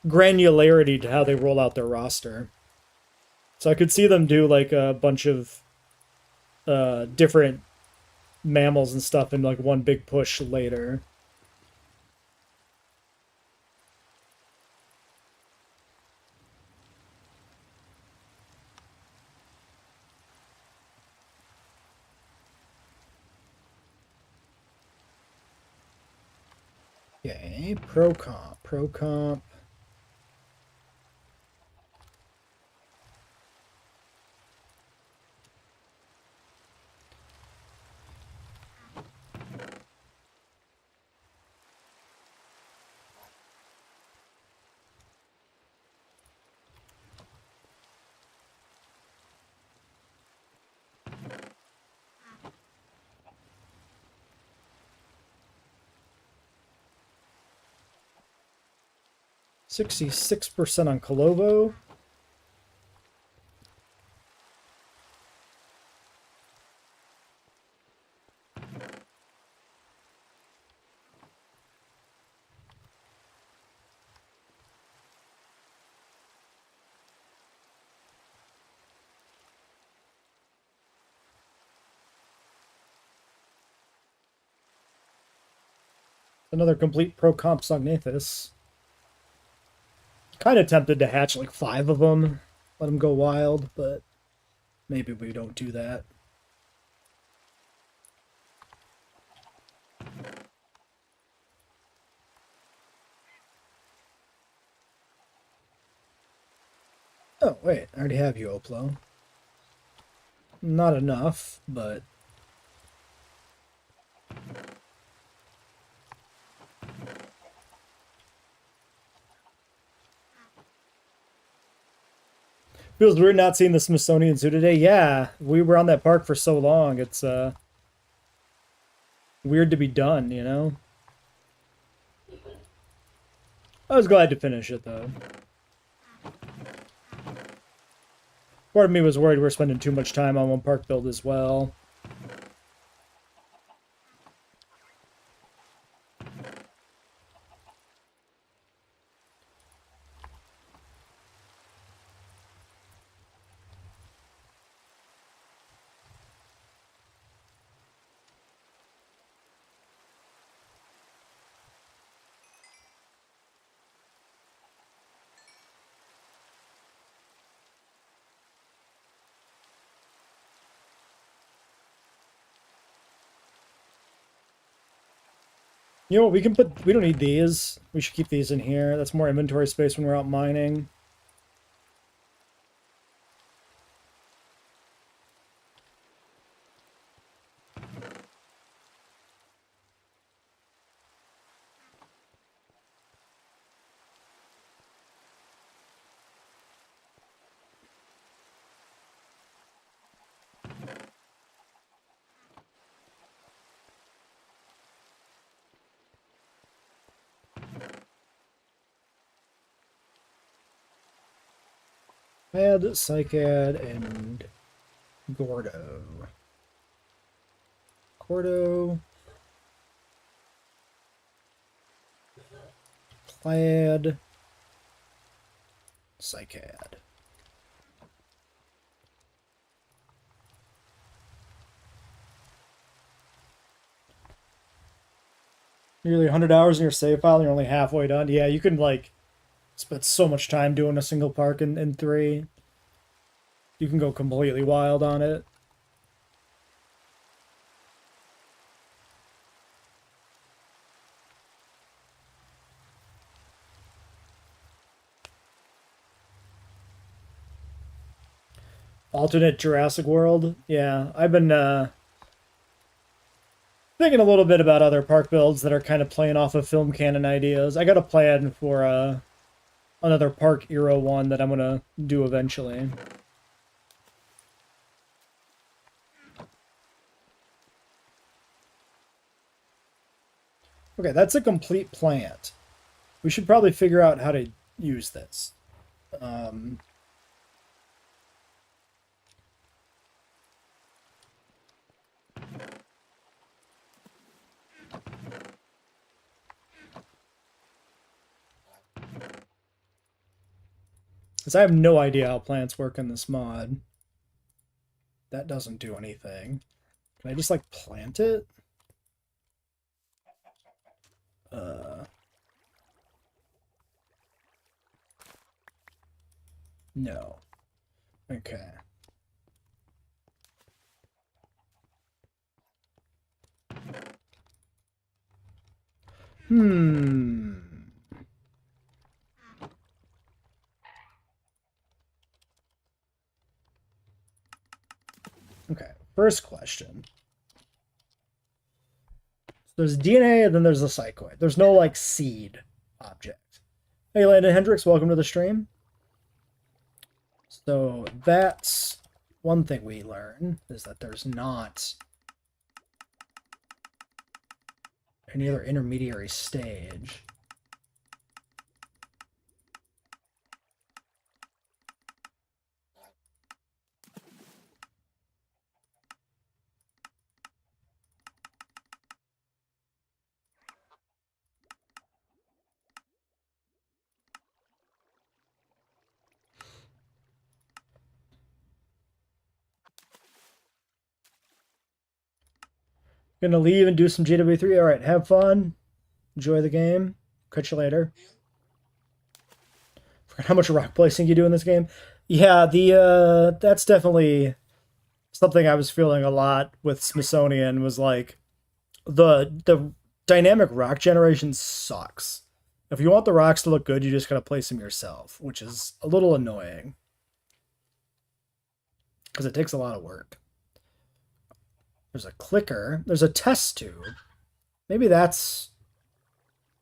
granularity to how they roll out their roster. So I could see them do like a bunch of different mammals and stuff in like one big push later. Okay, pro comp. $66% on Colovo. Another complete pro comp Sognathus. Kind of tempted to hatch like 5 of them, let them go wild, but maybe we don't do that. Oh, wait, I already have you, Oplo. Not enough, but... Feels weird not seeing the Smithsonian Zoo today. Yeah, we were on that park for so long. It's weird to be done, you know? I was glad to finish it, though. Part of me was worried we're spending too much time on one park build as well. You know what, we don't need these. We should keep these in here. That's more inventory space when we're out mining. Add Psychad and Gordo. Gordo. Plaid. Psychad. Nearly 100 hours in your save file and you're only halfway done. Yeah, you can, like, spend so much time doing a single park in 3. You can go completely wild on it. Alternate Jurassic World. Yeah, I've been thinking a little bit about other park builds that are kind of playing off of film canon ideas. I got a plan for another park era one that I'm gonna do eventually. Okay, that's a complete plant. We should probably figure out how to use this. Um, because I have no idea how plants work in this mod. That doesn't do anything. Can I just, like, plant it? No. Okay. Hmm. Okay, first question. So there's DNA and then there's a psychoid. There's no, like, seed object. Hey, Landon Hendricks, welcome to the stream. So that's one thing we learn, is that there's not any other intermediary stage. Gonna leave and do some JWE3. All right, have fun. Enjoy the game. Catch you later. Forgot how much rock placing you do in this game. Yeah, the that's definitely something I was feeling a lot with Smithsonian, was like the dynamic rock generation sucks. If you want the rocks to look good, you just gotta place them yourself, which is a little annoying because it takes a lot of work. There's a clicker. There's a test tube. Maybe that's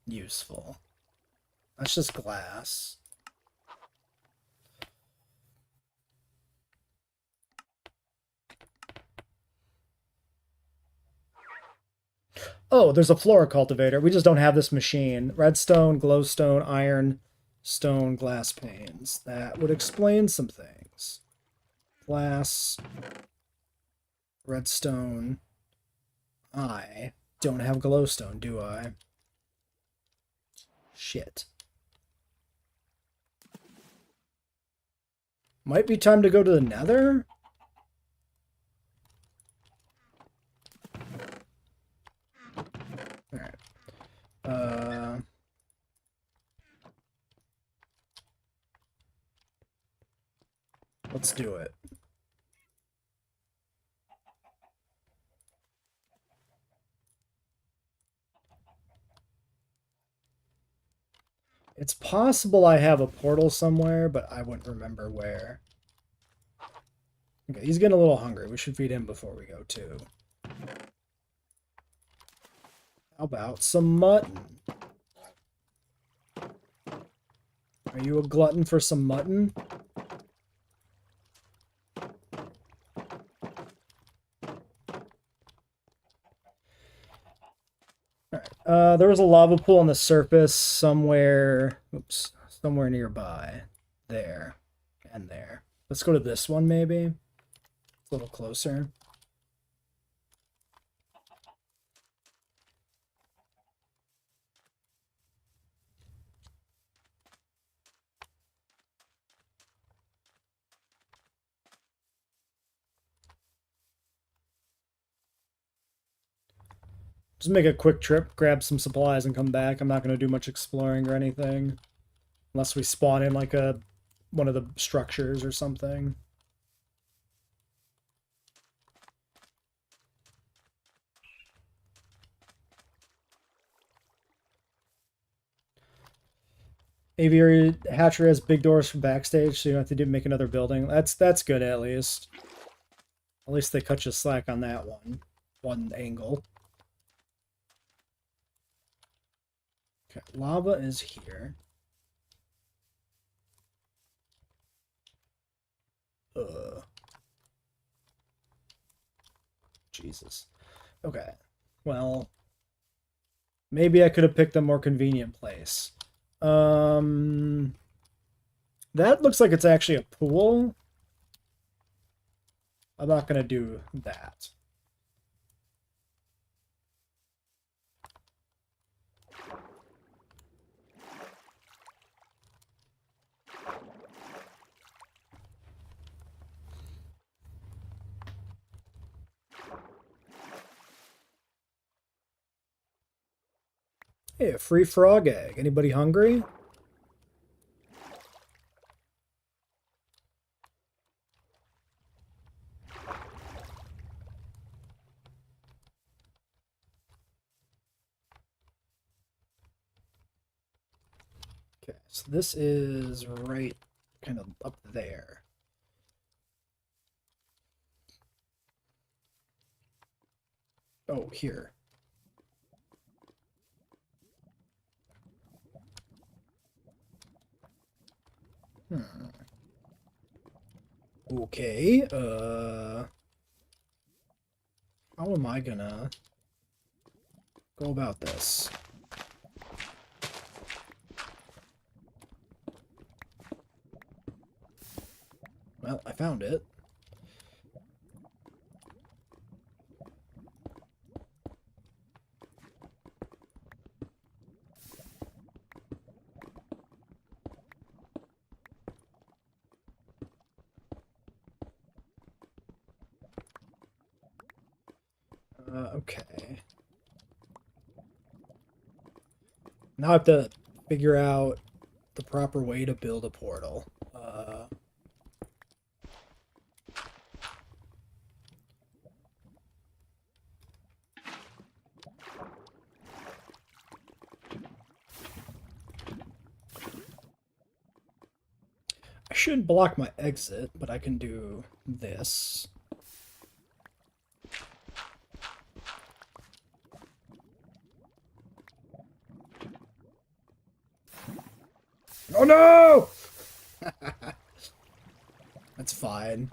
useful. That's just glass. Oh, there's a flora cultivator. We just don't have this machine. Redstone, glowstone, iron, stone, glass panes. That would explain some things. Glass, redstone. I don't have glowstone, do I? Shit. Might be time to go to the nether? Alright. Let's do it. It's possible I have a portal somewhere, but I wouldn't remember where. Okay, he's getting a little hungry. We should feed him before we go, too. How about some mutton? Are you a glutton for some mutton? Alright, there was a lava pool on the surface somewhere, oops, somewhere nearby. There. And there. Let's go to this one, maybe. It's a little closer. Just make a quick trip, grab some supplies, and come back. I'm not going to do much exploring or anything. Unless we spawn in, like, one of the structures or something. Aviary hatchery has big doors for backstage, so you don't have to make another building. That's good, at least. At least they cut you slack on that one angle. Okay, lava is here. Jesus. Okay. Well, Maybe I could have picked a more convenient place. That looks like it's actually a pool. I'm not going to do that. Hey, a free frog egg. Anybody hungry? Okay, so this is right kind of up there. Oh, here. Okay, how am I gonna go about this? Well, I found it. Okay. Now I have to figure out the proper way to build a portal. I shouldn't block my exit, but I can do this. Oh no! That's fine.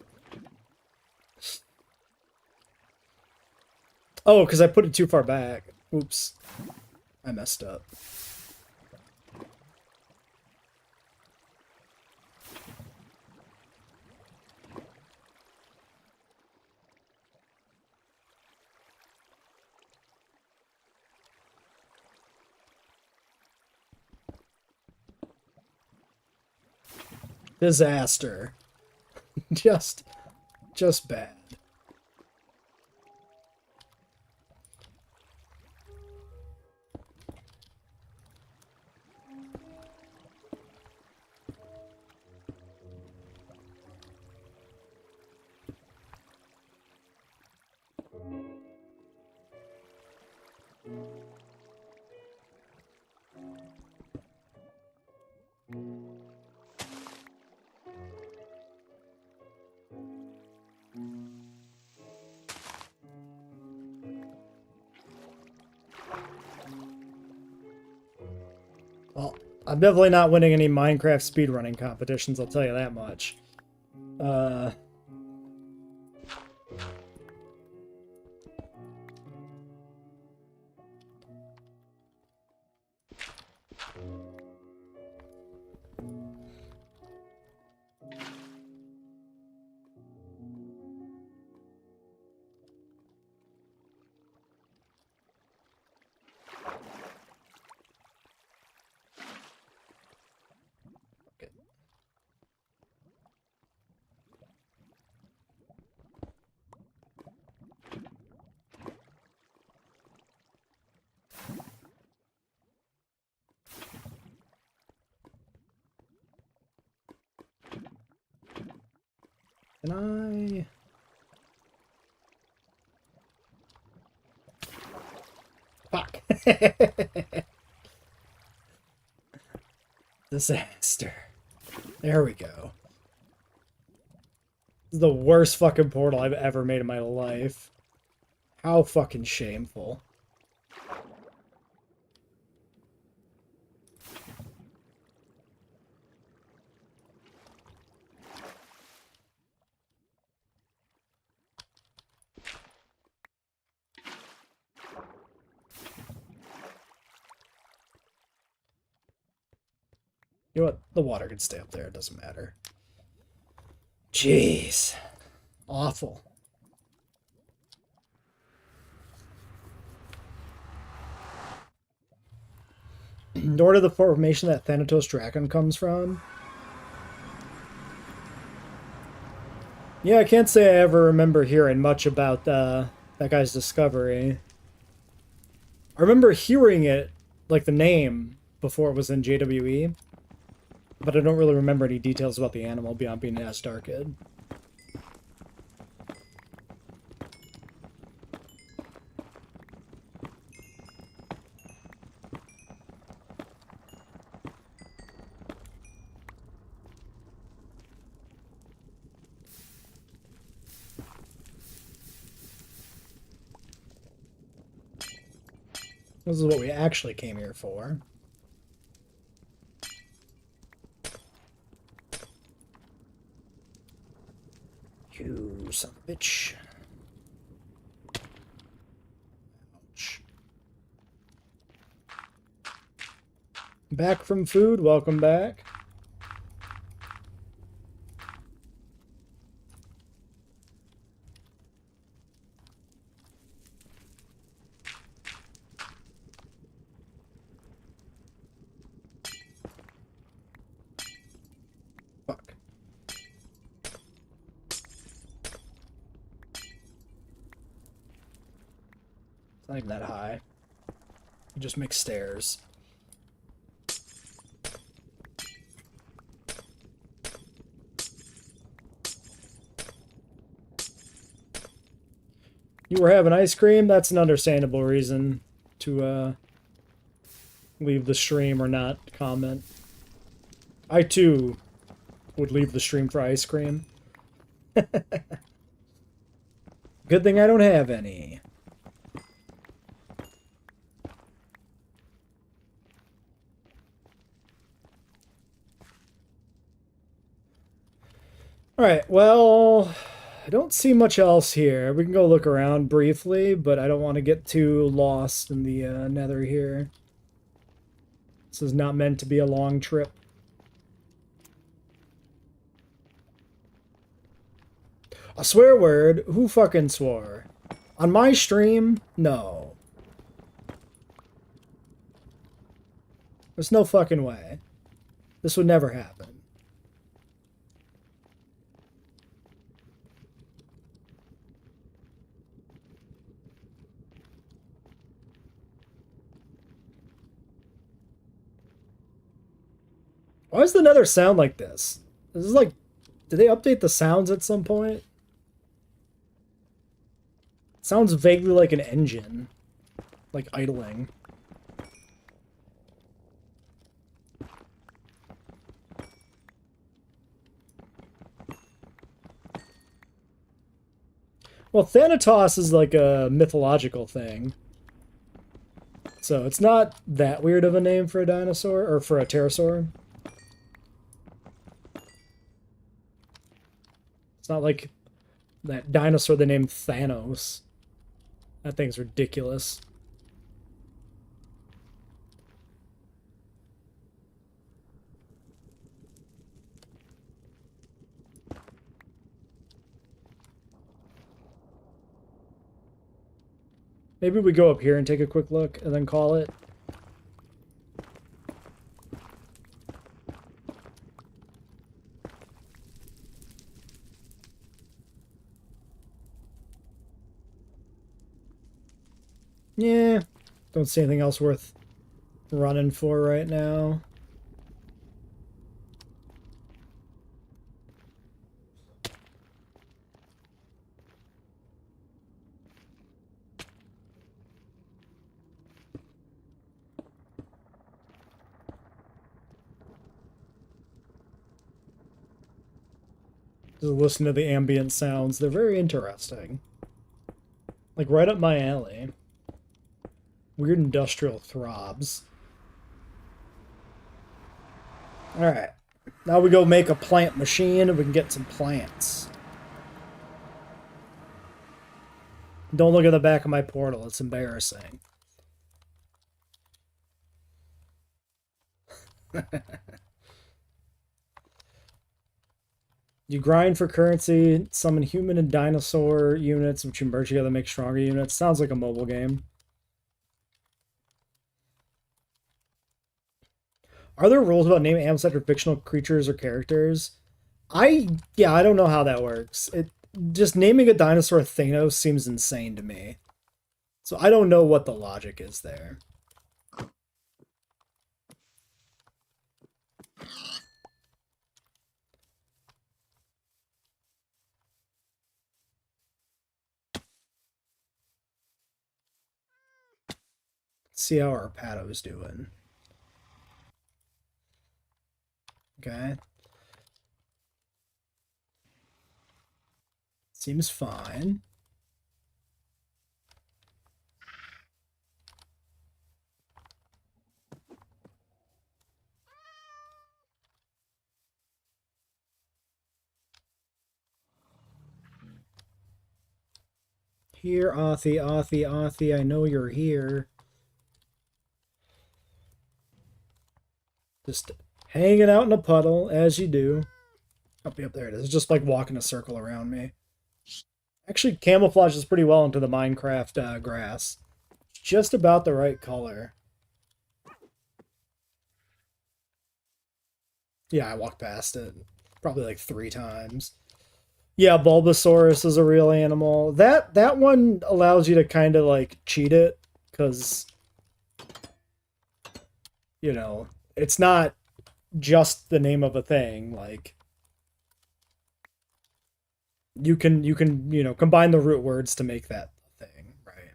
Oh, because I put it too far back. Oops. I messed up. Disaster. just bad. Well, I'm definitely not winning any Minecraft speedrunning competitions, I'll tell you that much. Okay. Can I... Fuck. Disaster. There we go. This is the worst fucking portal I've ever made in my life. How fucking shameful. You know what? The water can stay up there. It doesn't matter. Jeez. Awful. Nor to the formation that Thanatos Dragon comes from. Yeah, I can't say I ever remember hearing much about that guy's discovery. I remember hearing it, like the name, before it was in JWE, but I don't really remember any details about the animal beyond being an Astar kid. This is what we actually came here for. You son of a bitch. Ouch. Back from food, welcome back. Not even that high. You just make stairs. You were having ice cream? That's an understandable reason to leave the stream or not comment. I too would leave the stream for ice cream. Good thing I don't have any. Alright, well, I don't see much else here. We can go look around briefly, but I don't want to get too lost in the nether here. This is not meant to be a long trip. A swear word? Who fucking swore? On my stream? No. There's no fucking way. This would never happen. Why does the nether sound like this? This is like... Did they update the sounds at some point? It sounds vaguely like an engine. Like idling. Well, Thanatos is like a mythological thing. So it's not that weird of a name for a dinosaur, or for a pterosaur. It's not like that dinosaur they named Thanos. That thing's ridiculous. Maybe we go up here and take a quick look and then call it. Yeah, don't see anything else worth running for right now. Just listen to the ambient sounds. They're very interesting. Like right up my alley. Weird industrial throbs. Alright. Now we go make a plant machine and we can get some plants. Don't look at the back of my portal. It's embarrassing. You grind for currency, summon human and dinosaur units, which you merge together to make stronger units. Sounds like a mobile game. Are there rules about naming ancestral fictional creatures or characters? Yeah, I don't know how that works. Just naming a dinosaur Thanos seems insane to me. So I don't know what the logic is there. Let's see how our Pato's doing. Okay. Seems fine. Here, Authy, I know you're here. Just hanging out in a puddle, as you do. Oh, yep, there it is. It's just like walking a circle around me. Actually, camouflages pretty well into the Minecraft grass. Just about the right color. Yeah, I walked past it probably like 3 times. Yeah, Bulbasaurus is a real animal. That one allows you to kind of like cheat it because you know, it's not just the name of a thing. Like you can combine the root words to make that thing, right?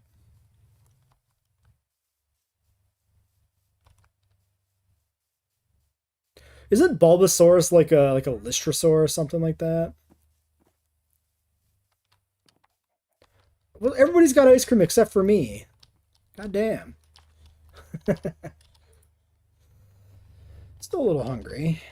Isn't Bulbasaurus like a Lystrosaur or something like that? Well, everybody's got ice cream except for me. God damn. Still a little hungry.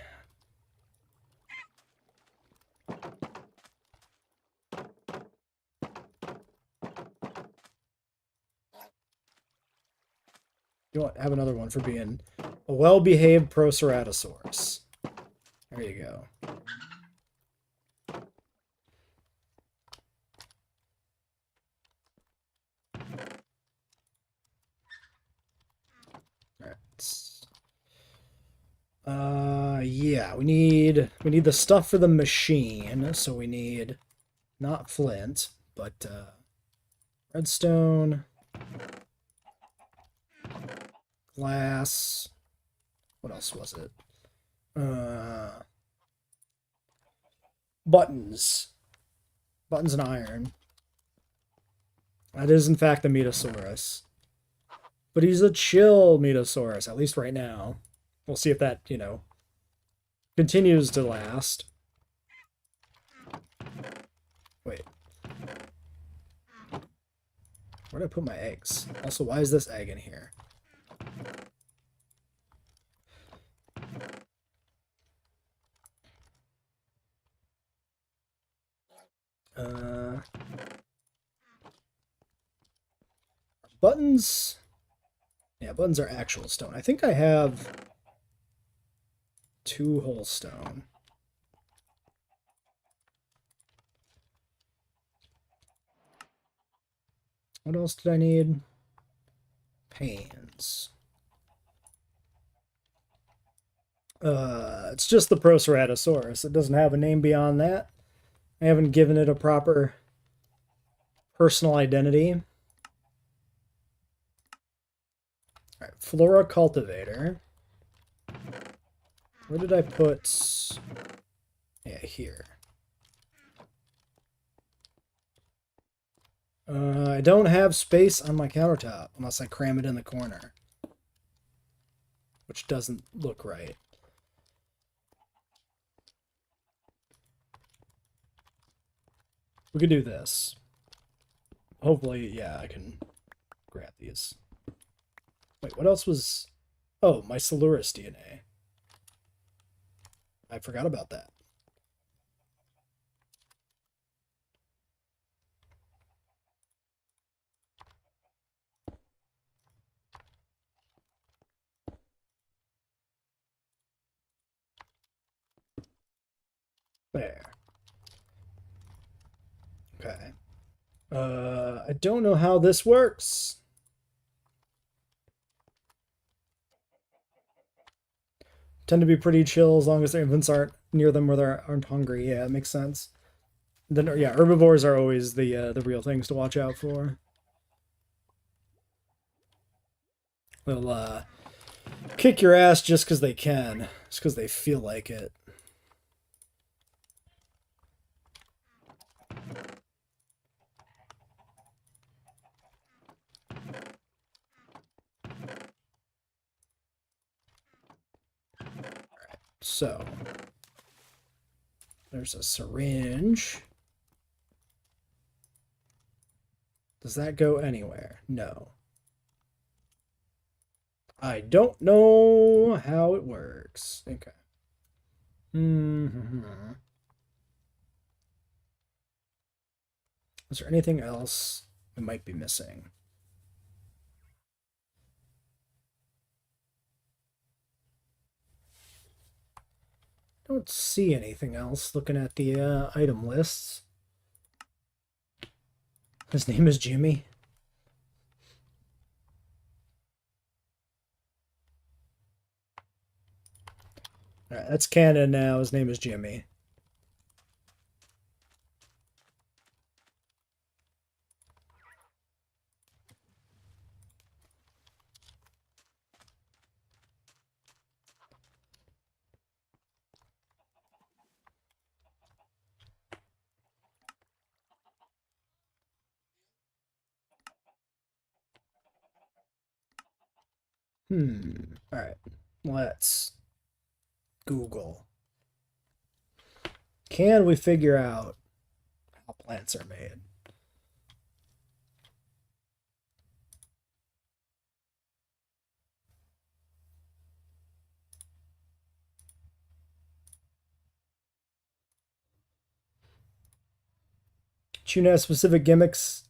You want have another one for being a well-behaved Proceratosaurus. There you go. All right. Yeah, we need the stuff for the machine, so we need not flint, but redstone, glass. What else was it? Buttons. Buttons and iron. That is in fact the Metasaurus. But he's a chill Metasaurus, at least right now. We'll see if that, continues to last. Wait. Where did I put my eggs? Also, why is this egg in here? Buttons. Yeah, buttons are actual stone. I think I have 2 whole stone. What else did I need? Panes. It's just the Proceratosaurus. It doesn't have a name beyond that. I haven't given it a proper personal identity. All right, Flora Cultivator. Where did I put... Yeah, here. I don't have space on my countertop unless I cram it in the corner. Which doesn't look right. We could do this. Hopefully, yeah, I can grab these. Wait, what else was... Oh, my Silurus DNA. I forgot about that. There. Okay. I don't know how this works. Tend to be pretty chill as long as their infants aren't near them or they aren't hungry. Yeah, it makes sense. Then yeah, herbivores are always the real things to watch out for. They'll kick your ass just because they can, just because they feel like it. So, there's a syringe. Does that go anywhere? No. I don't know how it works. Okay. Mm-hmm. Is there anything else we might be missing? Don't see anything else looking at the item lists. His name is Jimmy. Alright, that's canon now. His name is Jimmy. Alright. Let's Google. Can we figure out how plants are made? Tuna has specific gimmicks.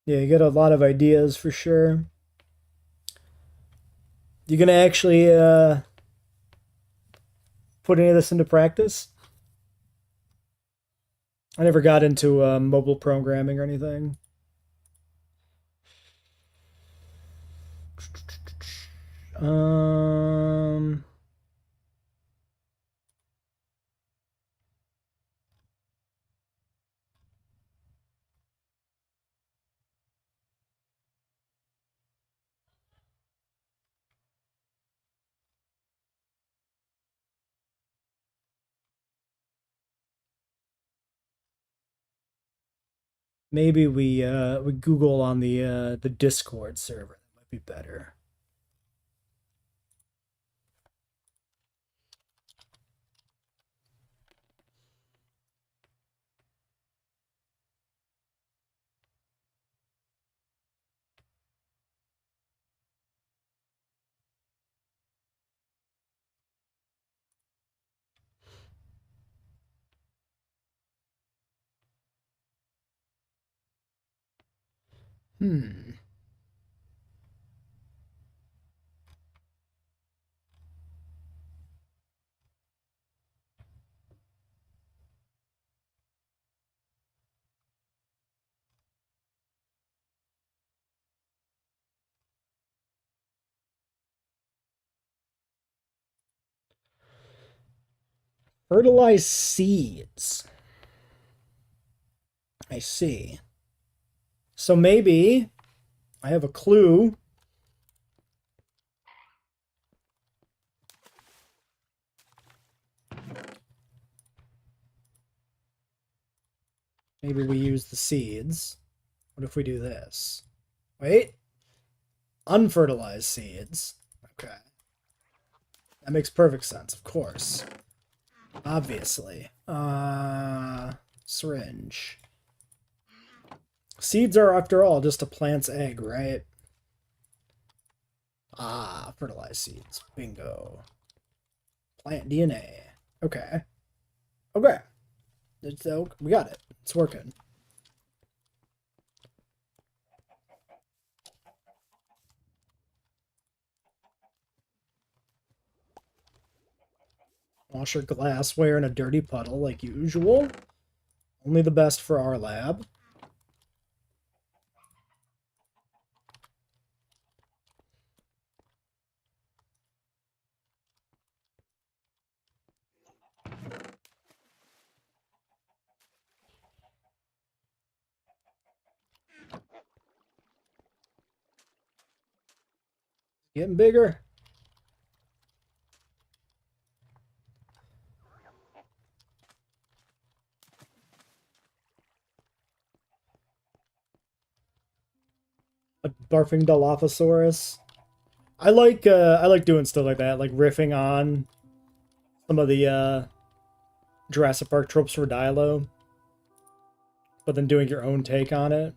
Yeah, you get a lot of ideas for sure. You gonna actually put any of this into practice? I never got into mobile programming or anything. Um, maybe we Google on the Discord server. That might be better. Hmm. Fertilized seeds. I see. So maybe I have a clue. Maybe we use the seeds. What if we do this? Wait. Unfertilized seeds. Okay. That makes perfect sense, of course. Obviously. Syringe. Seeds are, after all, just a plant's egg, right? Ah, fertilized seeds. Bingo. Plant DNA. Okay. Okay. We got it. It's working. Wash your glassware in a dirty puddle like usual. Only the best for our lab. Getting bigger. A barfing Dilophosaurus. I like doing stuff like that, like riffing on some of the Jurassic Park tropes for Dilo, but then doing your own take on it.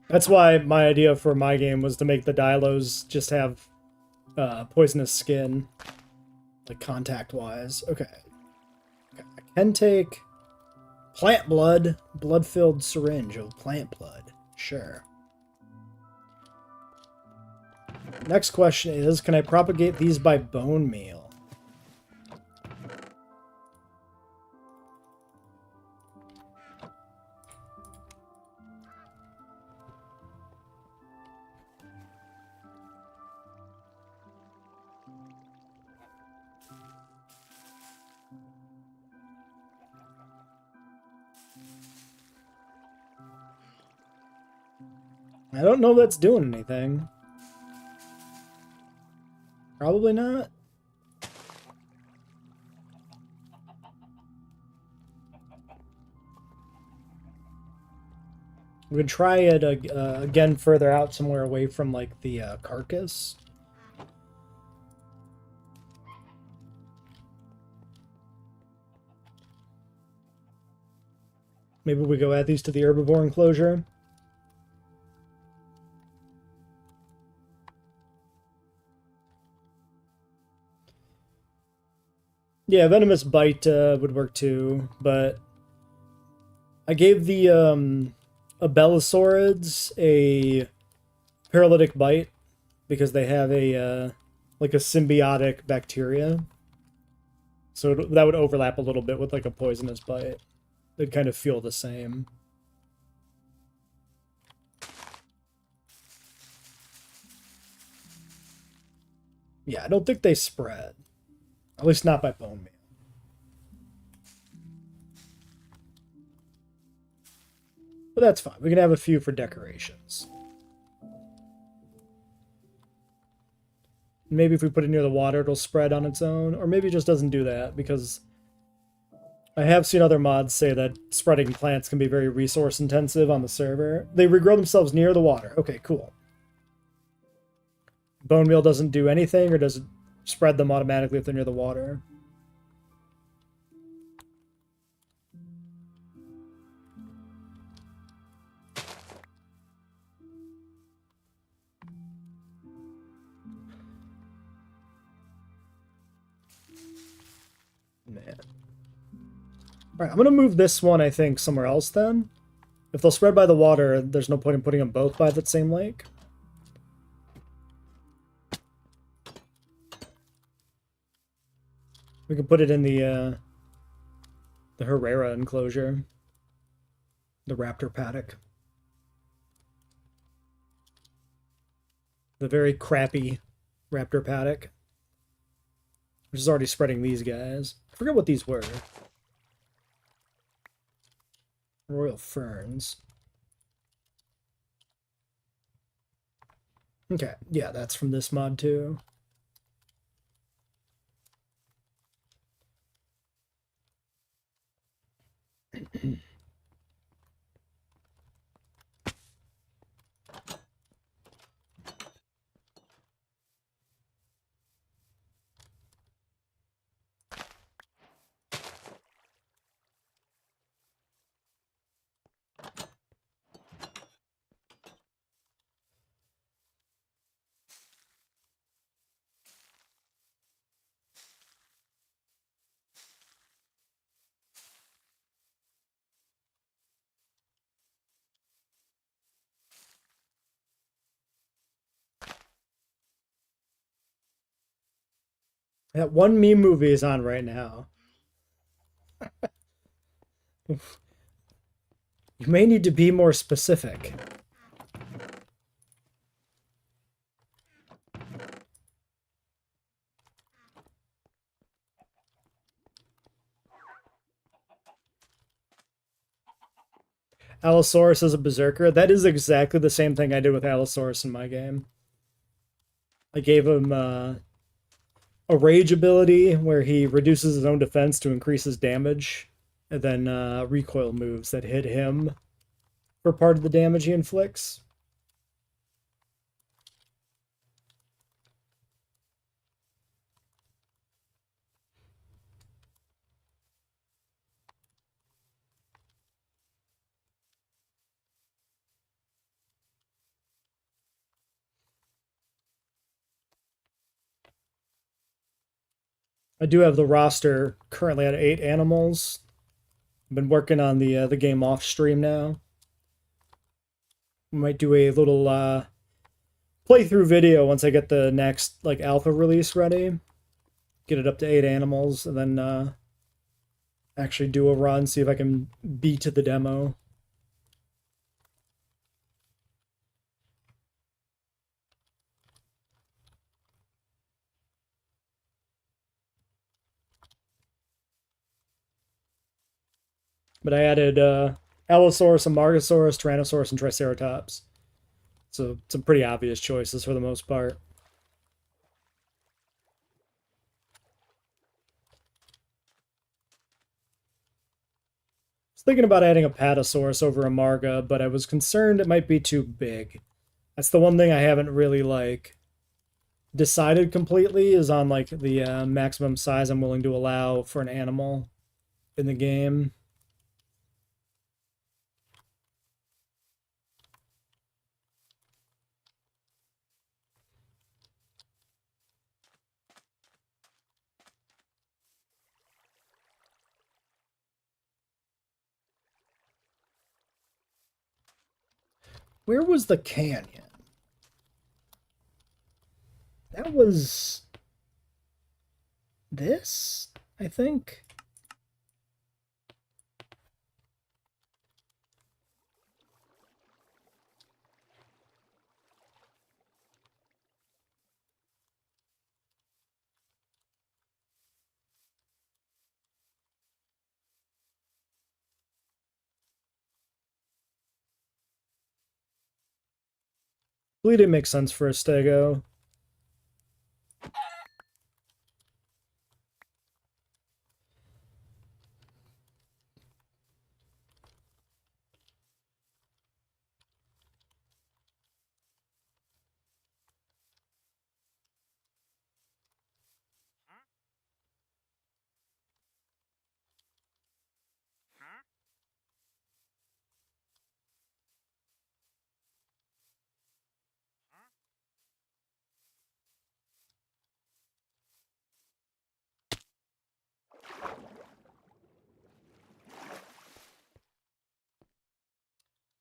That's why my idea for my game was to make the Dilos just have poisonous skin, like contact-wise. Okay. I can take plant blood, blood-filled syringe of plant blood. Sure. Next question is, can I propagate these by bone meal? I don't know if that's doing anything. Probably not. We could try it again further out, somewhere away from like the carcass. Maybe we go add these to the herbivore enclosure. Yeah, venomous bite would work too, but I gave the Abelisaurids a paralytic bite because they have a like a symbiotic bacteria. So that would overlap a little bit with like a poisonous bite. They'd kind of feel the same. Yeah, I don't think they spread. At least not by bone meal. But that's fine. We can have a few for decorations. Maybe if we put it near the water, it'll spread on its own. Or maybe it just doesn't do that, because I have seen other mods say that spreading plants can be very resource intensive on the server. They regrow themselves near the water. Okay, cool. Bone meal doesn't do anything, or does it spread them automatically if they're near the water? Man. Alright, I'm going to move this one, I think, somewhere else then. If they'll spread by the water, there's no point in putting them both by that same lake. We can put it in the Herrera enclosure. The raptor paddock. The very crappy raptor paddock. Which is already spreading these guys. I forget what these were. Royal ferns. Okay, yeah, that's from this mod too. That one meme movie is on right now. You may need to be more specific. Allosaurus is a berserker. That is exactly the same thing I did with Allosaurus in my game. I gave him a rage ability where he reduces his own defense to increase his damage, and then recoil moves that hit him for part of the damage he inflicts. I do have the roster currently at 8 animals. I've been working on the game off stream now. We might do a little playthrough video once I get the next like alpha release ready. Get it up to 8 animals, and then actually do a run, see if I can beat the demo. But I added Allosaurus, Amargasaurus, Tyrannosaurus, and Triceratops. So some pretty obvious choices for the most part. I was thinking about adding a Patasaurus over Amarga, but I was concerned it might be too big. That's the one thing I haven't really like decided completely, is on like the maximum size I'm willing to allow for an animal in the game. Where was the canyon? That was this, I think. Really didn't make sense for a stego.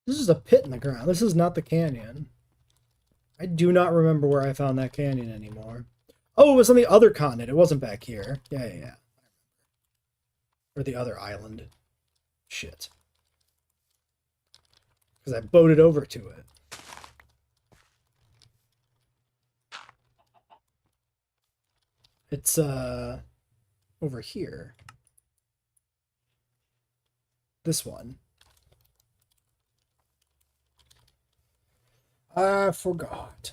This is a pit in the ground. This is not the canyon. I do not remember where I found that canyon anymore. Oh, it was on the other continent. It wasn't back here. Yeah. Or the other island. Shit. Because I boated over to it. It's, over here. This one. I forgot.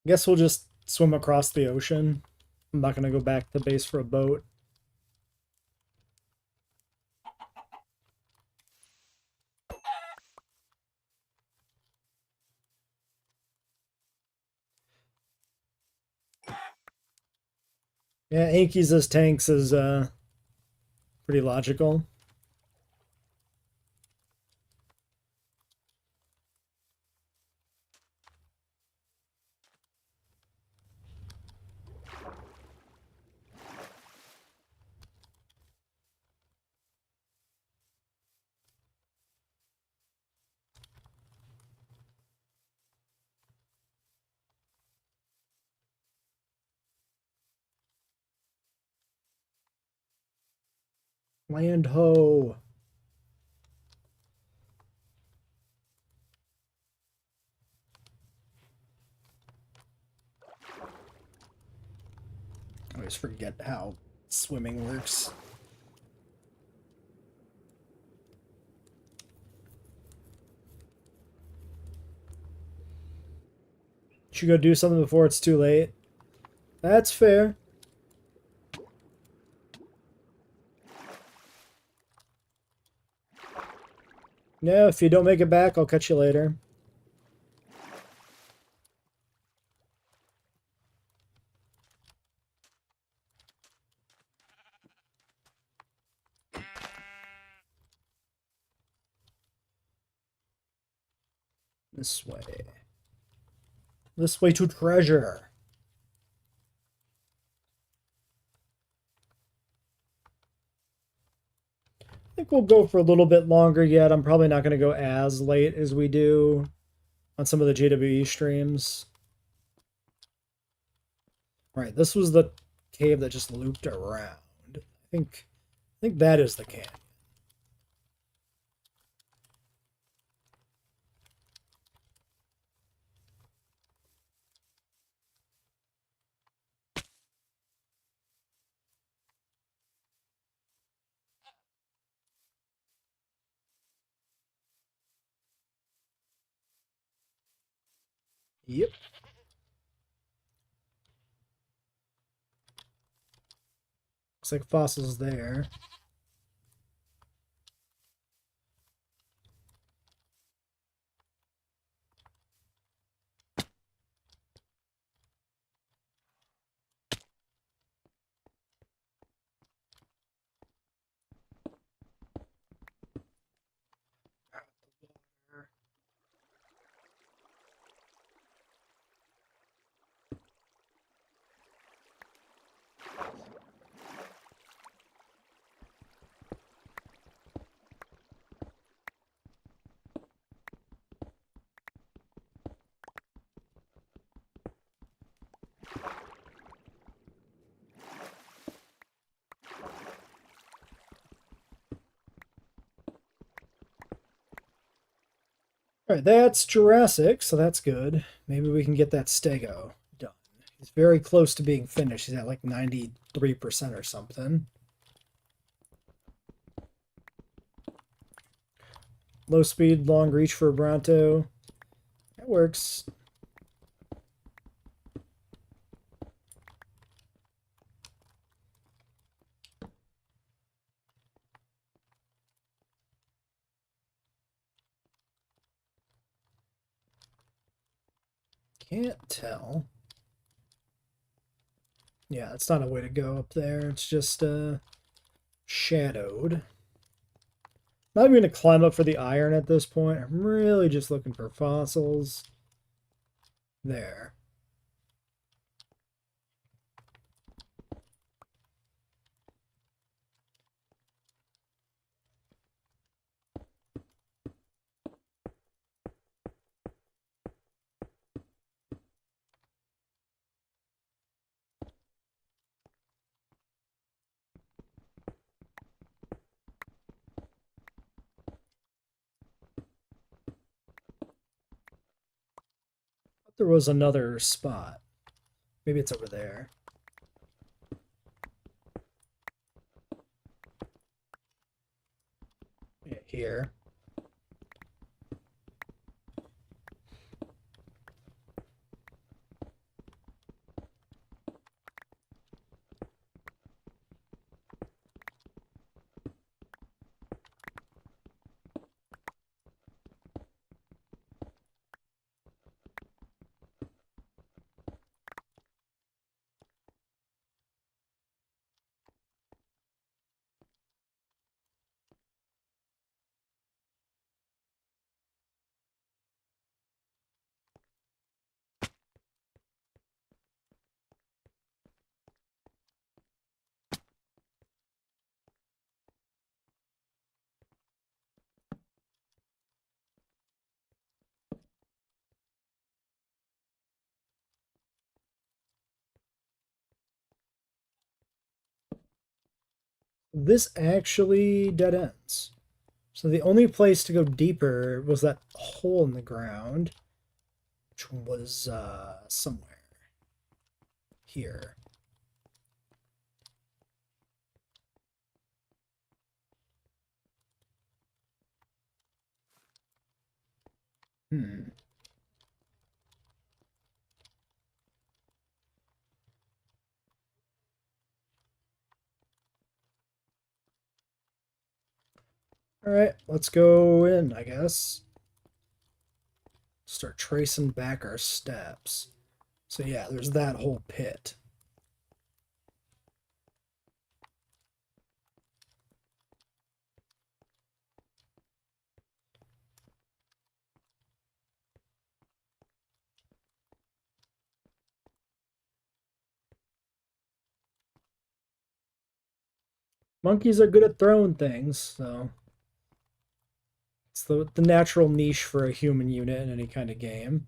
Guess we'll just swim across the ocean. I'm not going to go back to base for a boat. Yeah, Anki's as tanks is pretty logical. Land ho. I always forget how swimming works. Should go do something before it's too late. That's fair. No, if you don't make it back, I'll catch you later. This way. This way to treasure. I think we'll go for a little bit longer yet. I'm probably not going to go as late as we do on some of the JWE streams. Right, this was the cave that just looped around. I think that is the canyon. Yep. Looks like fossils there. Alright, that's Jurassic, so that's good. Maybe we can get that stego done. He's very close to being finished. He's at like 93% or something. Low speed, long reach for Bronto. That works. Can't tell. Yeah, it's not a way to go up there. It's just shadowed. Not even going to climb up for the iron at this point. I'm really just looking for fossils. There. There was another spot. Maybe it's over there. Yeah, here. this actually dead ends. So the only place to go deeper was that hole in the ground, which was somewhere here. Hmm. All right, let's go in, I guess. Start tracing back our steps. So yeah, there's that whole pit. Monkeys are good at throwing things, so it's the natural niche for a human unit in any kind of game.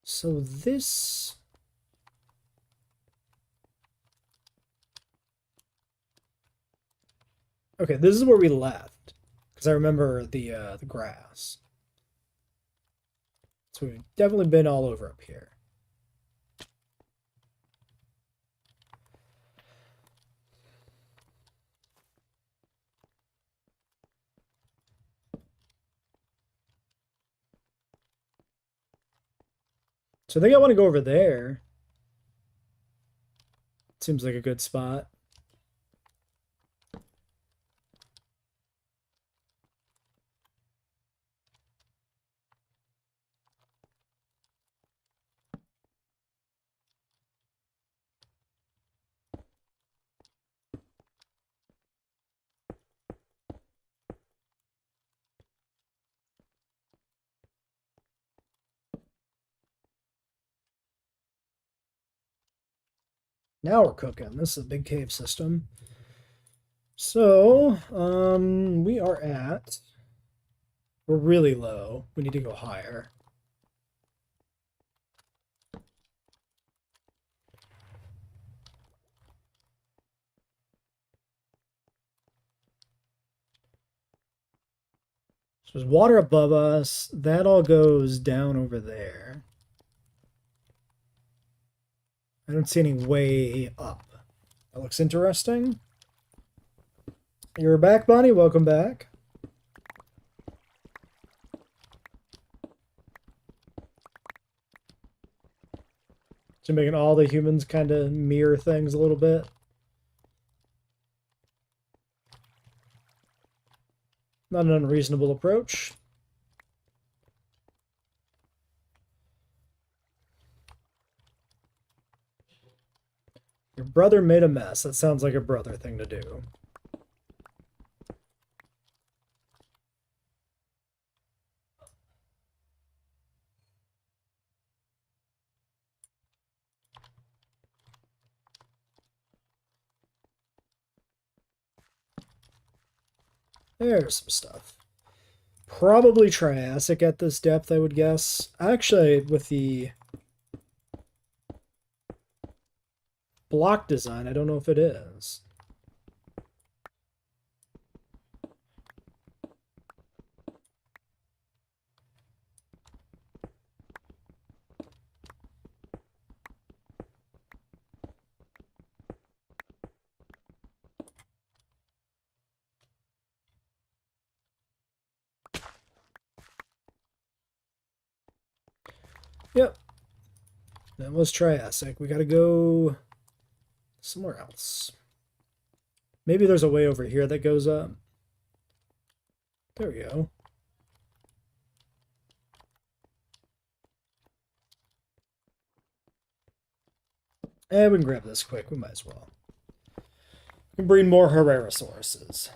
So this... Okay, this is where we left. Because I remember the grass. So we've definitely been all over up here. So I think I want to go over there. Seems like a good spot. Now we're cooking. This is a big cave system. So, we are at... We're really low. We need to go higher. So there's water above us. That all goes down over there. I don't see any way up. That looks interesting. You're back, Bonnie. Welcome back. So making all the humans kind of mirror things a little bit. Not an unreasonable approach. Your brother made a mess. That sounds like a brother thing to do. There's some stuff. Probably Triassic at this depth, I would guess. Actually, with the block design, I don't know if it is. Yep. That was Triassic. We gotta go somewhere else. Maybe there's a way over here that goes up. There we go. And we can grab this quick. We might as well. We can breed more Herrerasauruses.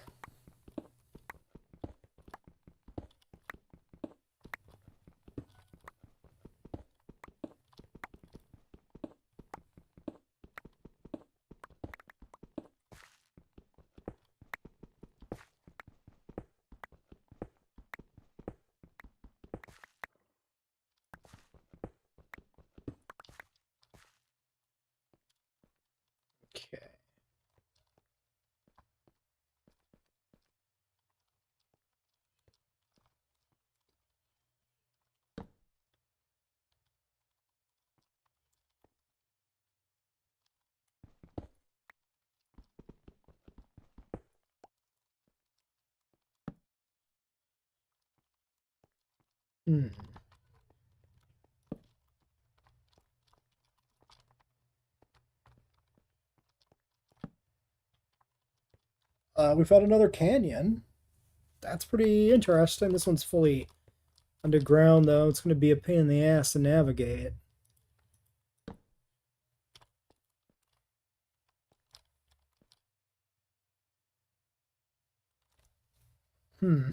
Hmm. We found another canyon. That's pretty interesting. This one's fully underground, though. It's going to be a pain in the ass to navigate. Hmm.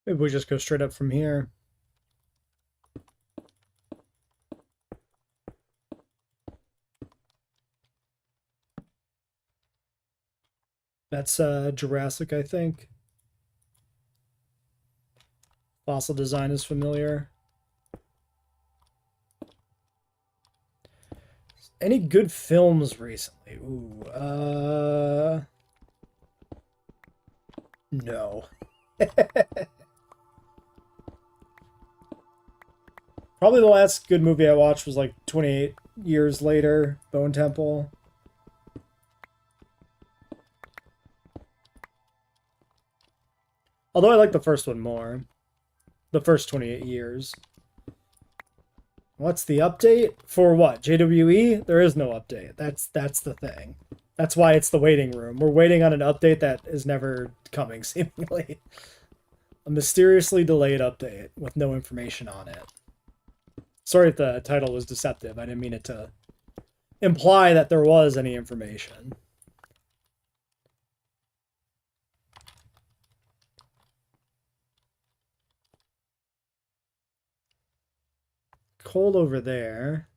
Maybe we just go straight up from here. That's Jurassic, I think. Fossil design is familiar. Any good films recently? Ooh, no. Probably the last good movie I watched was like 28 Years Later, Bone Temple. Although I like the first one more. The first 28 years. What's the update? For what? JWE? There is no update. That's the thing. That's why it's the waiting room. We're waiting on an update that is never coming, seemingly. A mysteriously delayed update with no information on it. Sorry if the title was deceptive. I didn't mean it to imply that there was any information. Cold over there.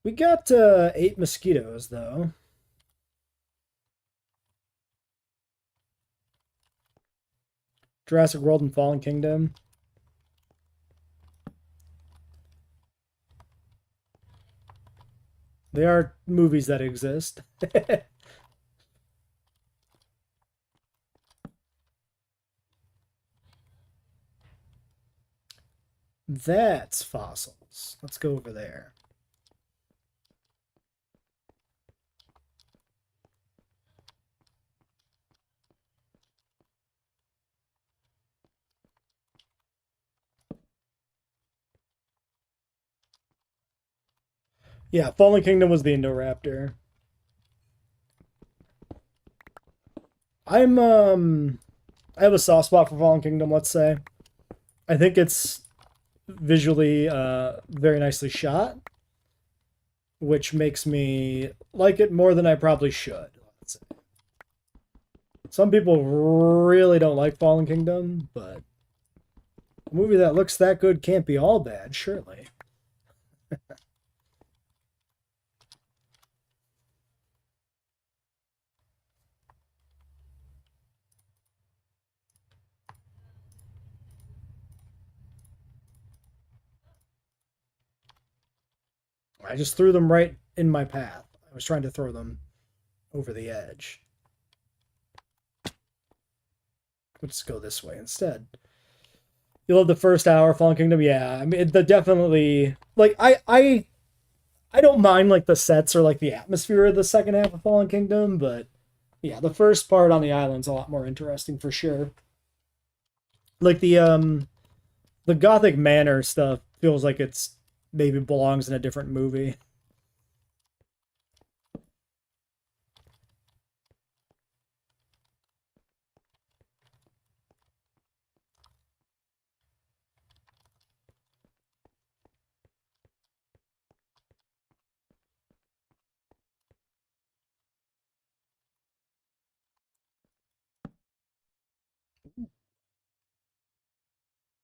We got 8 mosquitoes, though. Jurassic World and Fallen Kingdom. They are movies that exist. That's fossils. Let's go over there. Yeah, Fallen Kingdom was the Indoraptor. I have a soft spot for Fallen Kingdom, let's say. I think it's visually very nicely shot, which makes me like it more than I probably should. Some people really don't like Fallen Kingdom, but a movie that looks that good can't be all bad, surely. I just threw them right in my path. I was trying to throw them over the edge. Let's go this way instead. You love the first hour, Fallen Kingdom? Yeah, I mean, the definitely like I don't mind like the sets or like the atmosphere of the second half of Fallen Kingdom, but yeah, the first part on the island's a lot more interesting for sure. Like the Gothic Manor stuff feels like it's maybe belongs in a different movie.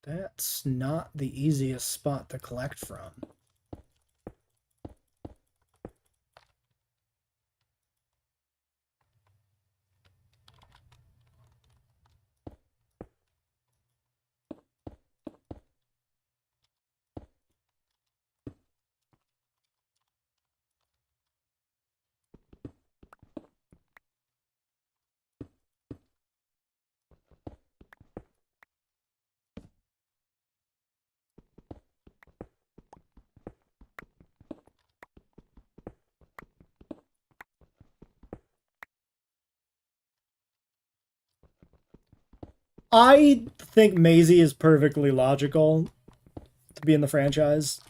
That's not the easiest spot to collect from. I think Maisie is perfectly logical to be in the franchise.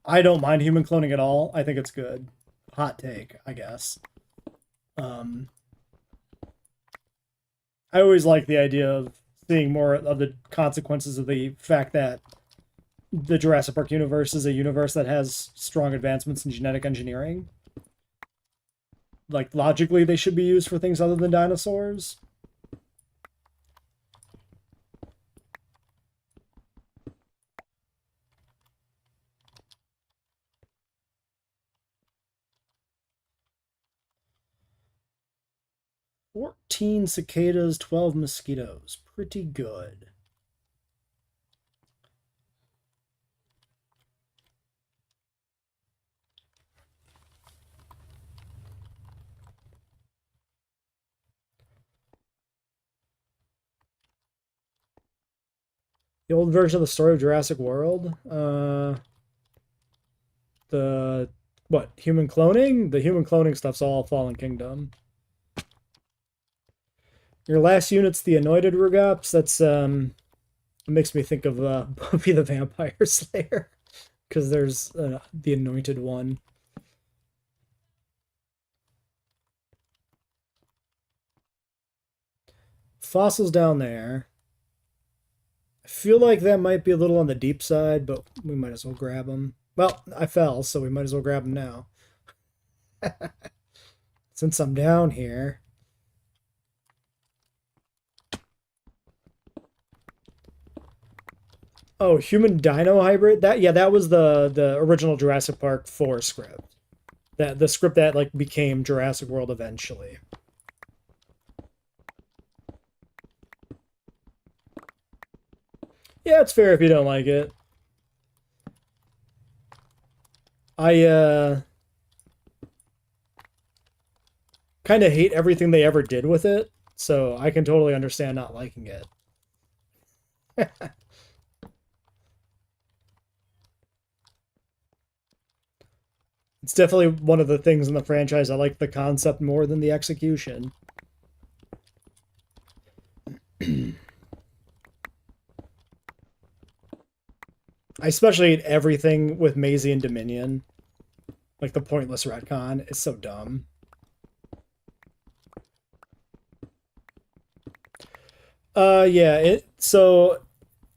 I don't mind human cloning at all. I think it's good. Hot take, I guess. Um, I always like the idea of seeing more of the consequences of the fact that the Jurassic Park universe is a universe that has strong advancements in genetic engineering. Like, logically, they should be used for things other than dinosaurs. "14 cicadas, 12 mosquitoes. Pretty good." The old version of the story of Jurassic World? The what? Human cloning? The human cloning stuff's all Fallen Kingdom. Your last unit's the Anointed Rugops. That's it makes me think of Buffy the Vampire Slayer because there's the Anointed one. Fossils down there. I feel like that might be a little on the deep side, but we might as well grab them. Well, I fell, so we might as well grab them now. Since I'm down here. Oh, human dino hybrid? That was the original Jurassic Park 4 script. That the script that like became Jurassic World eventually. Yeah, it's fair if you don't like it. I kind of hate everything they ever did with it, so I can totally understand not liking it. It's definitely one of the things in the franchise I like the concept more than the execution. I especially hate everything with Maisie and Dominion. Like the pointless retcon. It's so dumb. So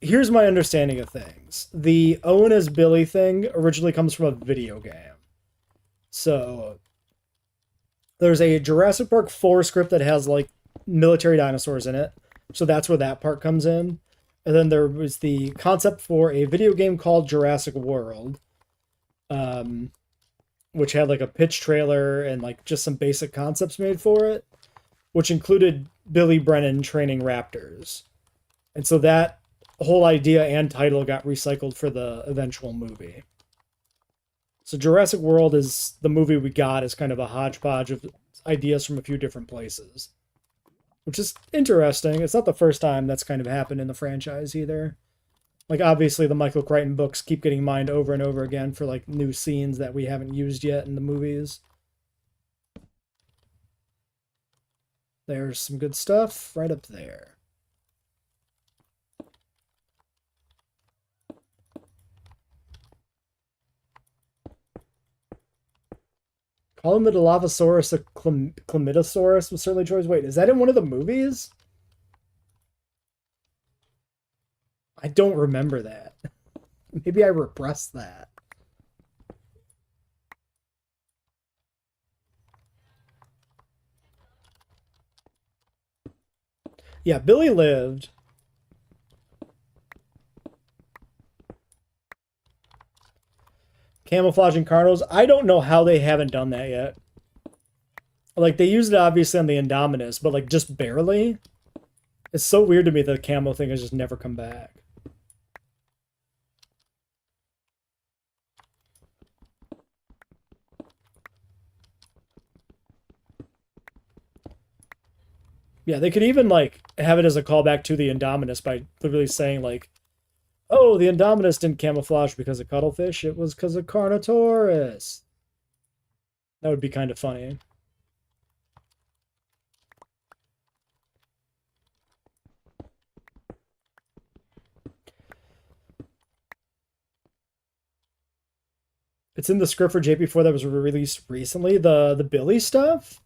here's my understanding of things. The Owen as Billy thing originally comes from a video game. So there's a Jurassic Park 4 script that has like military dinosaurs in it. So that's where that part comes in. And then there was the concept for a video game called Jurassic World, which had like a pitch trailer and like just some basic concepts made for it, which included Billy Brennan training raptors. And so that whole idea and title got recycled for the eventual movie. So Jurassic World is the movie we got as kind of a hodgepodge of ideas from a few different places, which is interesting. It's not the first time that's kind of happened in the franchise either. Like, obviously, the Michael Crichton books keep getting mined over and over again for, like, new scenes that we haven't used yet in the movies. There's some good stuff right up there. Call him the Dilophosaurus, a Chlamydosaurus was certainly choice. Wait, is that in one of the movies? I don't remember that. Maybe I repressed that. Yeah, Billy lived. Camouflaging Carnos. I don't know how they haven't done that yet. Like, they used it obviously on the Indominus, but like just barely. It's so weird to me that the camo thing has just never come back. Yeah, they could even like have it as a callback to the Indominus by literally saying like, "Oh, the Indominus didn't camouflage because of cuttlefish; it was because of Carnotaurus." That would be kind of funny. It's in the script for JP4 that was released recently. The Billy stuff.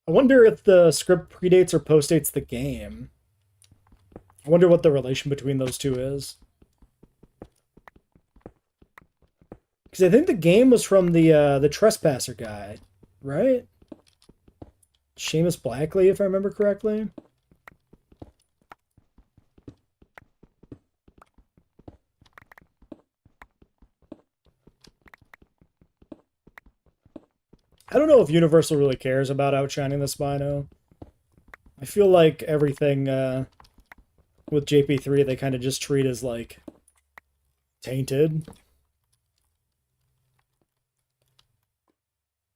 I wonder if the script predates or postdates the game. I wonder what the relation between those two is. Because I think the game was from the Trespasser guy, right? Seamus Blackley, if I remember correctly. I don't know if Universal really cares about outshining the Spino. I feel like everything with JP3 they kind of just treat as like tainted.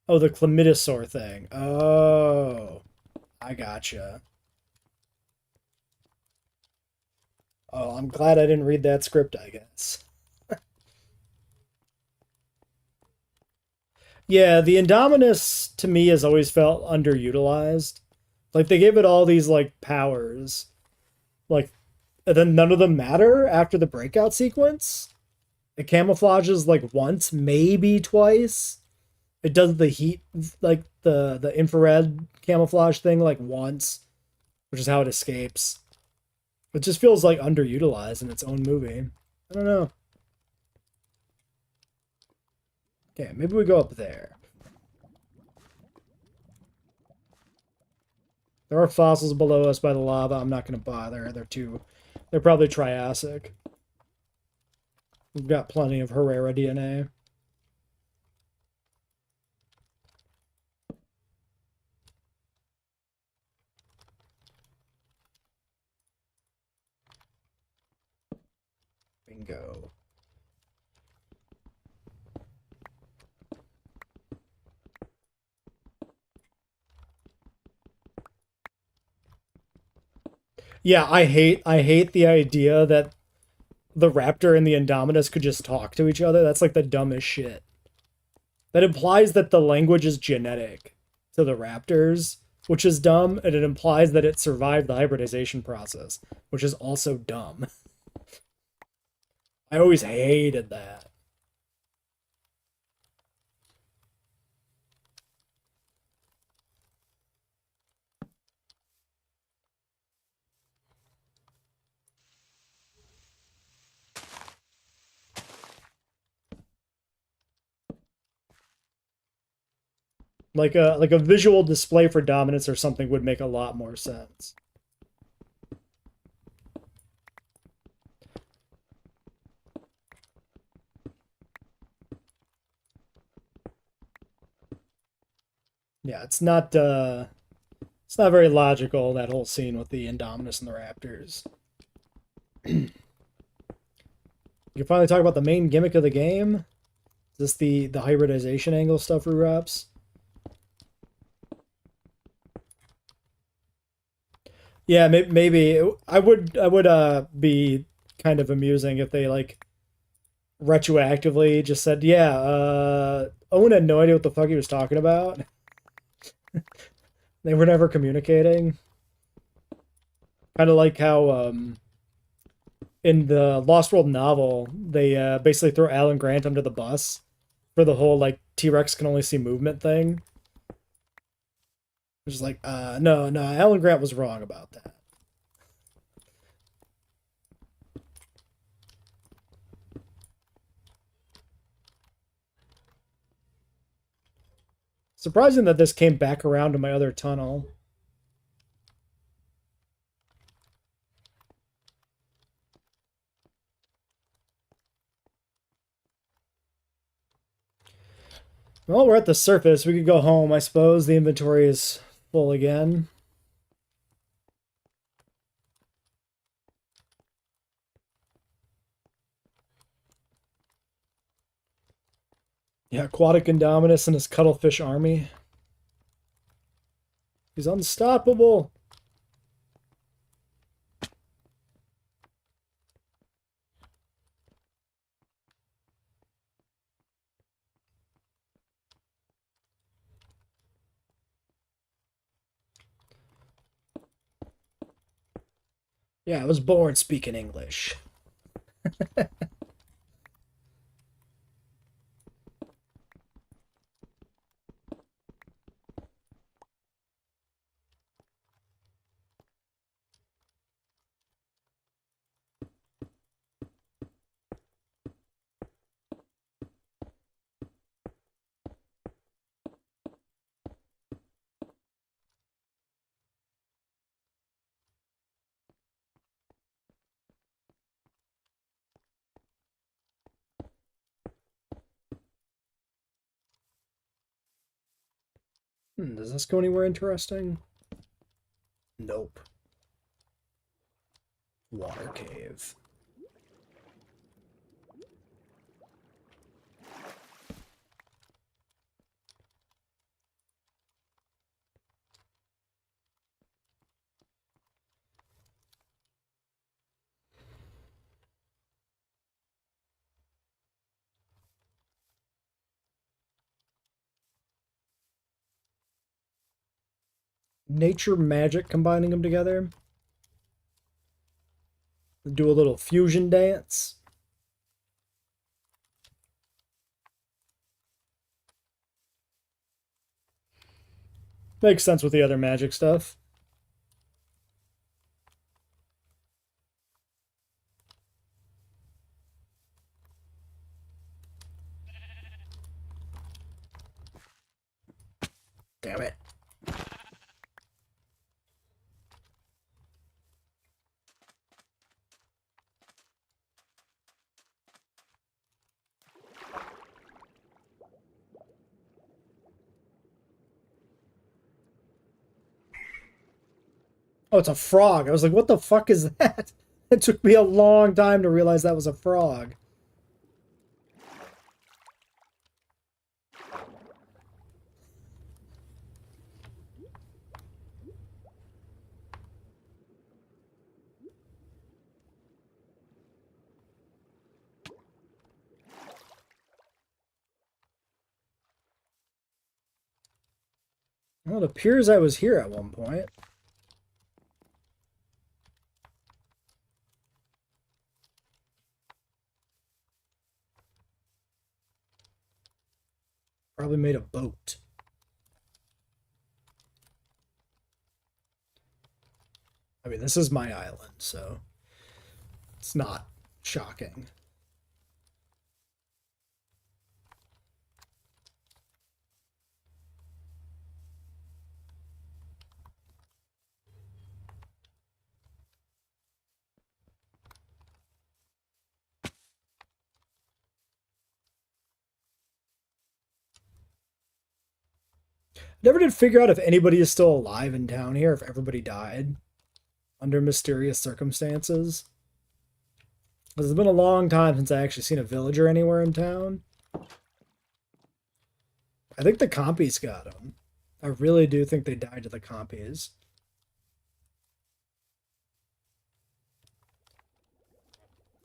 Oh, the chlamydosaur thing. Oh, I gotcha. Oh, I'm glad I didn't read that script, I guess. Yeah, the Indominus to me has always felt underutilized. Like they gave it all these like powers, like and then none of them matter after the breakout sequence. It camouflages like once, maybe twice. It does the heat like the infrared camouflage thing like once, which is how it escapes. It just feels like underutilized in its own movie. I don't know. Okay, maybe we go up there. There are fossils below us by the lava. I'm not going to bother. They're probably Triassic. We've got plenty of Herrera DNA. Bingo. Yeah, I hate the idea that the raptor and the Indominus could just talk to each other. That's like the dumbest shit. That implies that the language is genetic to the raptors, which is dumb, and it implies that it survived the hybridization process, which is also dumb. I always hated that. Like a visual display for dominance or something would make a lot more sense. Yeah, it's not very logical, that whole scene with the Indominus and the Raptors. You can finally talk about the main gimmick of the game. Is this the hybridization angle stuff reps? Yeah, maybe I would be kind of amusing if they like retroactively just said, yeah, Owen had no idea what the fuck he was talking about. They were never communicating. Kind of like how in the Lost World novel, they basically throw Alan Grant under the bus for the whole like T-Rex can only see movement thing. It's just like, no, Alan Grant was wrong about that. Surprising that this came back around to my other tunnel. Well, we're at the surface. We could go home, I suppose. The inventory is full again. Yeah, Aquatic Indominus and his Cuttlefish army. He's unstoppable. Yeah, I was born speaking English. Does this go anywhere interesting? Nope. Water cave. Nature magic combining them together. Do a little fusion dance. Makes sense with the other magic stuff. Damn it. Oh, it's a frog. I was like, what the fuck is that? It took me a long time to realize that was a frog. Well, it appears I was here at one point. Probably made a boat. I mean, this is my island, so it's not shocking. Never did figure out if anybody is still alive in town here, if everybody died under mysterious circumstances. Because it's been a long time since I actually seen a villager anywhere in town. I think the compies got them. I really do think they died to the compies.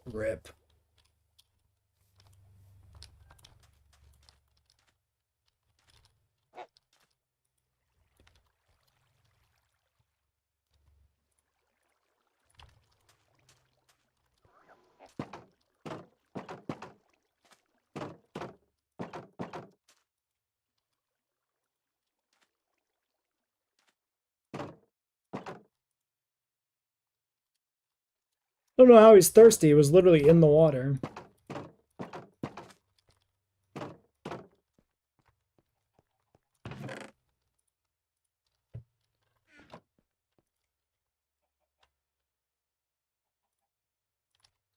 Rip. I don't know how he's thirsty. He was literally in the water.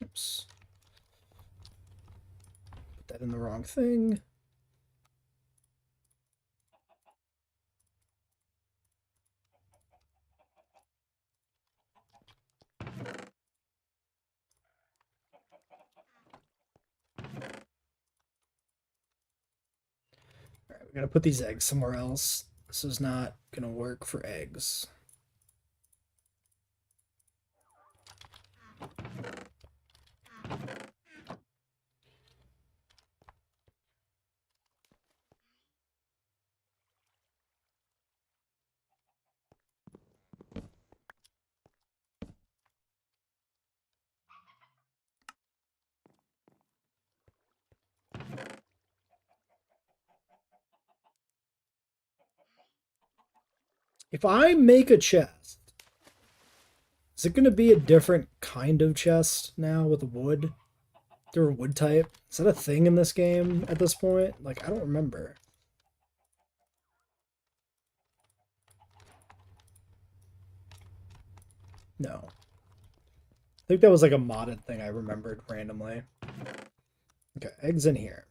Oops. Put that in the wrong thing. Alright, we gotta put these eggs somewhere else. This is not gonna work for eggs. If I make a chest, is it going to be a different kind of chest now with wood? Different wood type? Is that a thing in this game at this point? Like, I don't remember. No. I think that was like a modded thing I remembered randomly. Okay, eggs in here.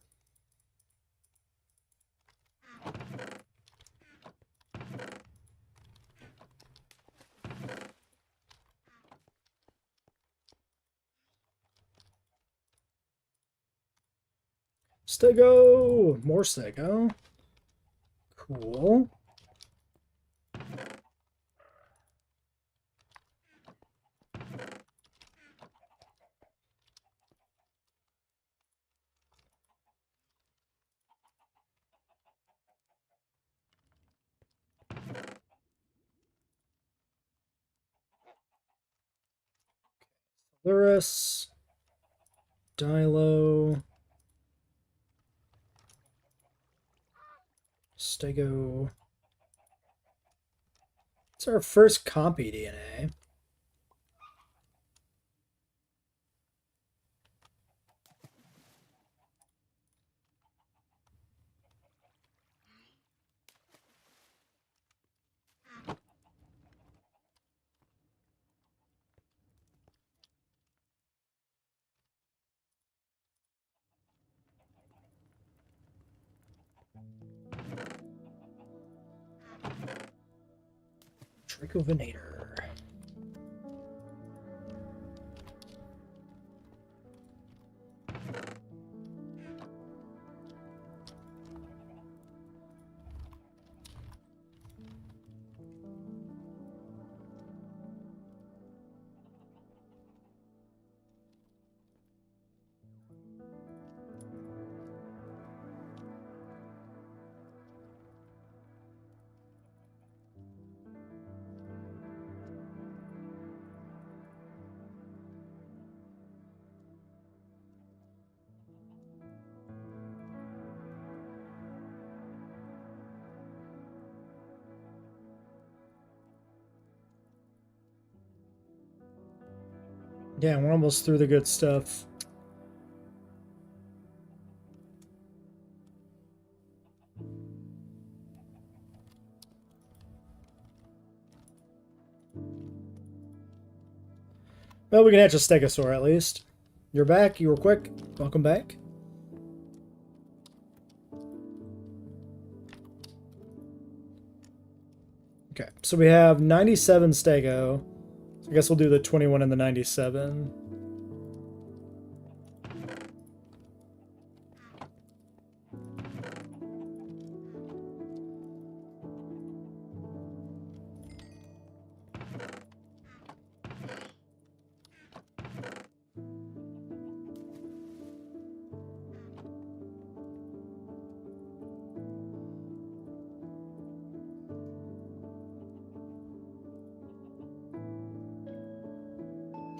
Stego! More Stego. Cool. Luris. Dilo. Stego. It's our first compy DNA. Trichovinator. Yeah, we're almost through the good stuff. Well, we can hatch a Stegosaur at least. You're back. You were quick. Welcome back. Okay, so we have 97 Stego. So I guess we'll do the 21 and the 97.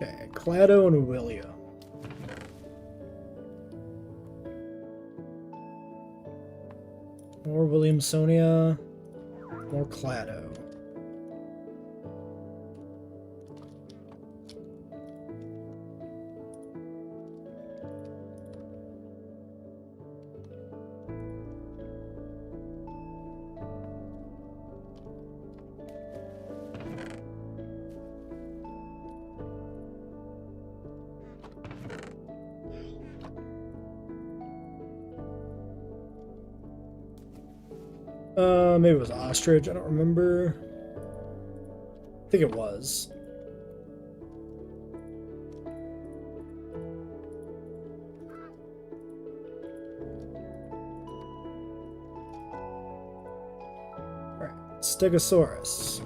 Okay, Clado and William. More Williamsonia. More Clado. Maybe it was Ostrich. I don't remember. I think it was. Alright, Stegosaurus.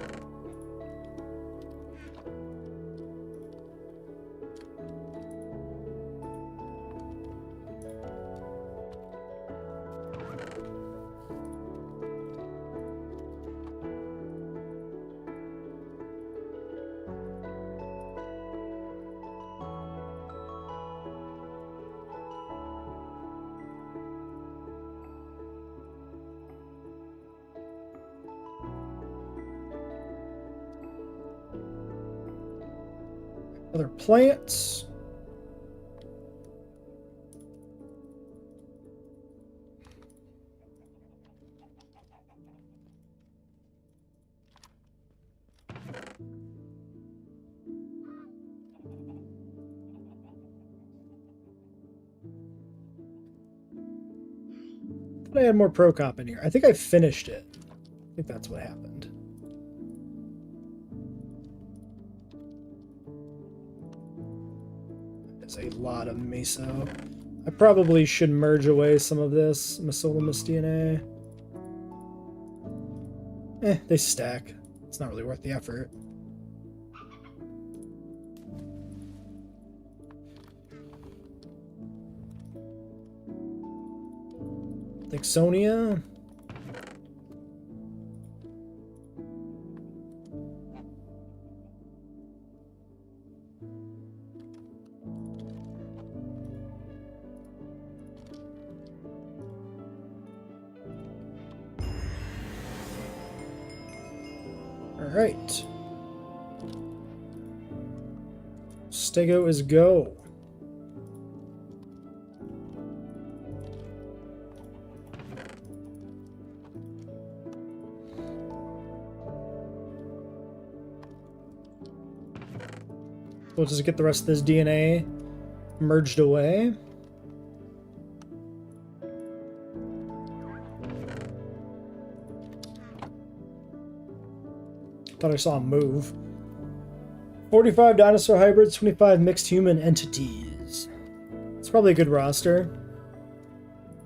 Other plants. I had more pro comp in here. I think I finished it. I think that's what happened. There's a lot of meso. I probably should merge away some of this Misolamus DNA. They stack. It's not really worth the effort. Dixonia. Alright. Stego is go. We'll just get the rest of this DNA merged away. Thought I saw him move. 45 dinosaur hybrids, 25 mixed human entities. It's probably a good roster.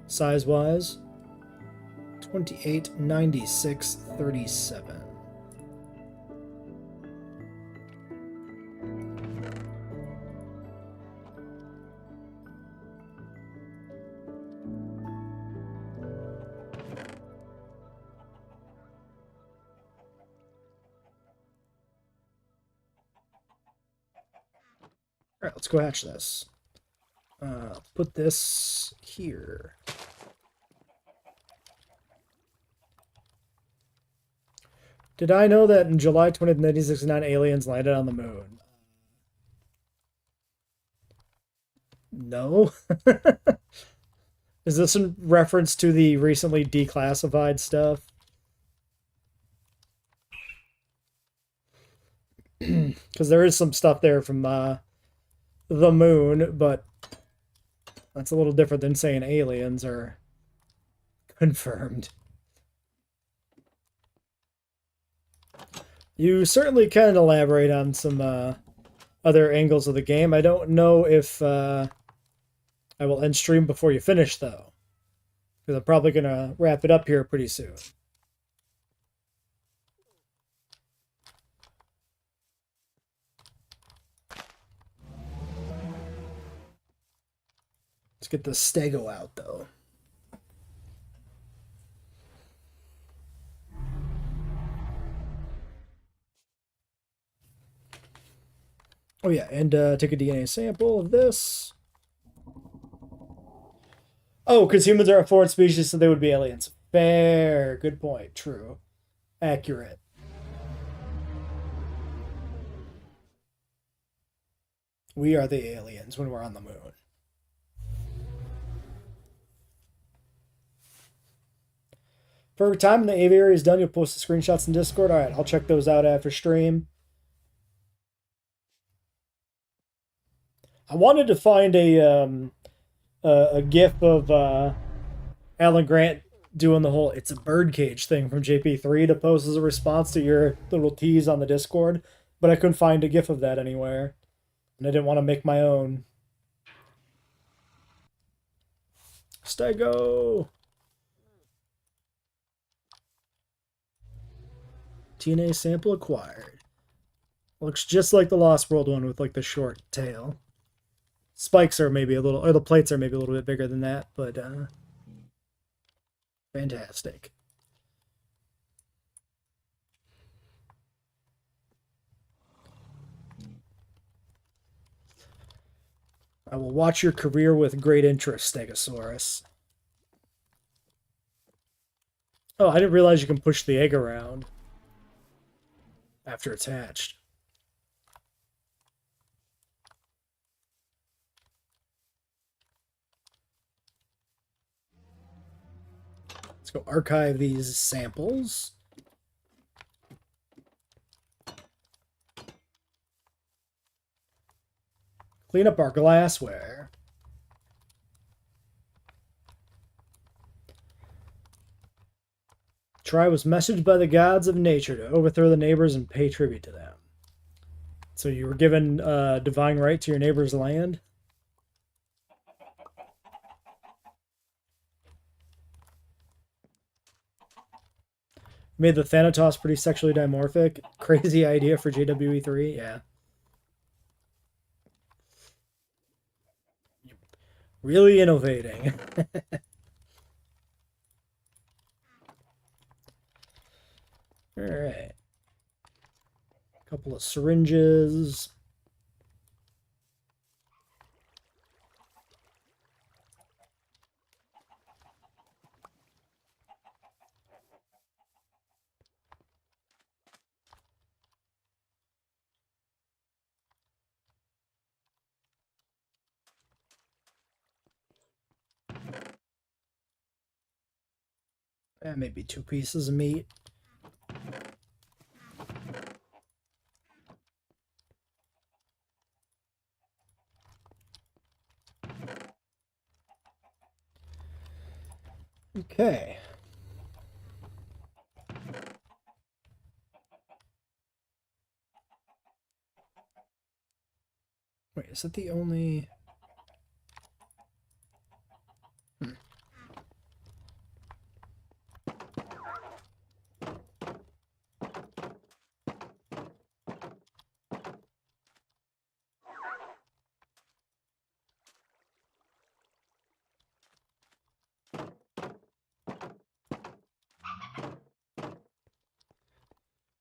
Size-wise. 28, 96, 37. Alright, let's go hatch this. Put this here. Did I know that in July 20th, 1969, aliens landed on the moon? No. Is this in reference to the recently declassified stuff? Because there is some stuff there from the moon, but that's a little different than saying aliens are confirmed. You certainly can elaborate on some other angles of the game. I don't know if I will end stream before you finish, though, because I'm probably going to wrap it up here pretty soon. Let's get the Stego out, though. Oh yeah, and take a DNA sample of this. Oh, because humans are a foreign species, so they would be aliens. Fair. Good point. True. Accurate. We are the aliens when we're on the moon. Perfect time. The aviary is done. You'll post the screenshots in Discord. All right, I'll check those out after stream. I wanted to find a GIF of Alan Grant doing the whole "it's a birdcage" thing from JP3 to post as a response to your little tease on the Discord, but I couldn't find a GIF of that anywhere, and I didn't want to make my own. Stego! DNA sample acquired. Looks just like the Lost World one with like the short tail. Spikes are maybe a little, or the plates are maybe a little bit bigger than that, but fantastic. I will watch your career with great interest, Stegosaurus. Oh, I didn't realize you can push the egg around after it's hatched. Let's go archive these samples. Clean up our glassware. Try was messaged by the gods of nature to overthrow the neighbors and pay tribute to them. So you were given divine right to your neighbor's land? Made the Thanatos pretty sexually dimorphic. Crazy idea for JWE3, yeah. Really innovating. Alright. Couple of syringes. And maybe 2 pieces of meat. Okay. Wait, is that the only...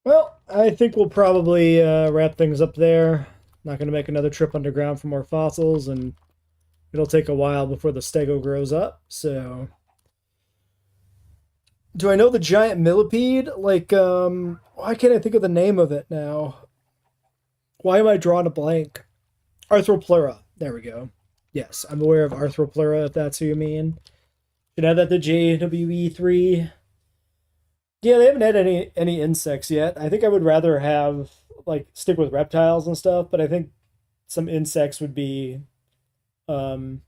Well, I think we'll probably wrap things up there. Not going to make another trip underground for more fossils, and it'll take a while before the stego grows up, so... Do I know the giant millipede? Like, why can't I think of the name of it now? Why am I drawing a blank? Arthropleura. There we go. Yes, I'm aware of Arthropleura, if that's who you mean. Should add that to JWE3. Yeah, they haven't had any insects yet. I think I would rather have like stick with reptiles and stuff, but I think some insects would be um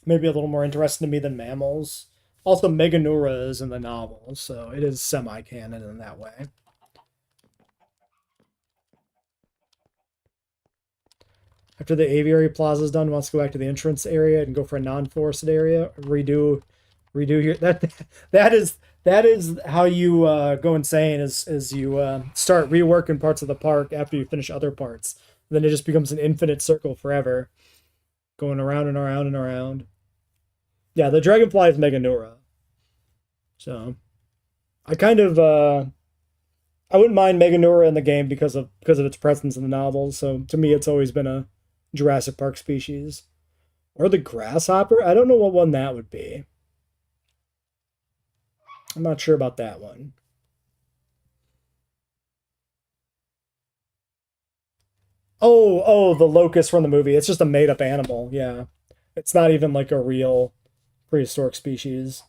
maybe a little more interesting to me than mammals. Also, Meganura is in the novel, so it is semi-canon in that way. After the aviary plaza is done, wants to go back to the entrance area and go for a non-forested area. Redo your that is how you go insane. Is you start reworking parts of the park after you finish other parts. Then it just becomes an infinite circle forever, going around and around and around. Yeah, the dragonfly is Meganura. So I kind of I wouldn't mind Meganura in the game because of its presence in the novels. So to me, it's always been a Jurassic Park species. Or the grasshopper. I don't know what one that would be. I'm not sure about that one. Oh, the locust from the movie. It's just a made up animal. Yeah. It's not even like a real prehistoric species.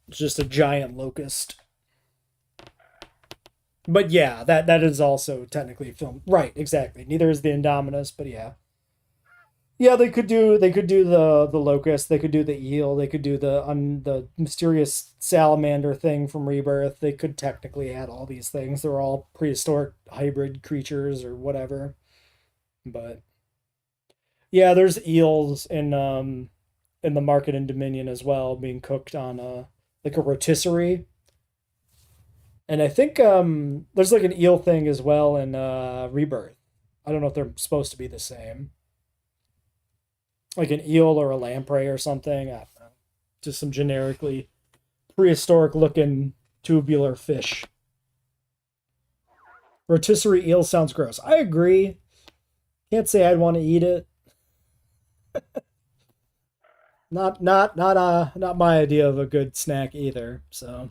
It's just a giant locust. But yeah, that is also technically film. Right, exactly. Neither is the Indominus, but yeah. Yeah, they could do the locust, they could do the eel, they could do the mysterious salamander thing from Rebirth. They could technically add all these things. They're all prehistoric hybrid creatures or whatever. But yeah, there's eels in the market in Dominion as well, being cooked on a like a rotisserie. And I think there's like an eel thing as well in Rebirth. I don't know if they're supposed to be the same. Like an eel or a lamprey or something. I don't know. Just some generically prehistoric looking tubular fish. Rotisserie eel sounds gross. I agree. Can't say I'd want to eat it. Not my idea of a good snack either. So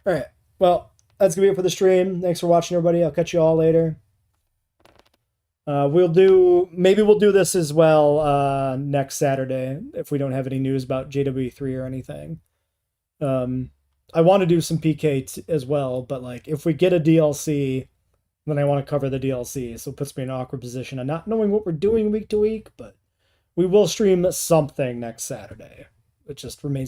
all right. Well, that's gonna be it for the stream. Thanks for watching, everybody. I'll catch you all later. We'll do this as well next Saturday if we don't have any news about JW3 or anything. I want to do some PK as well, but like if we get a DLC, then I want to cover the DLC, so it puts me in an awkward position of not knowing what we're doing week to week, but we will stream something next Saturday. It just remains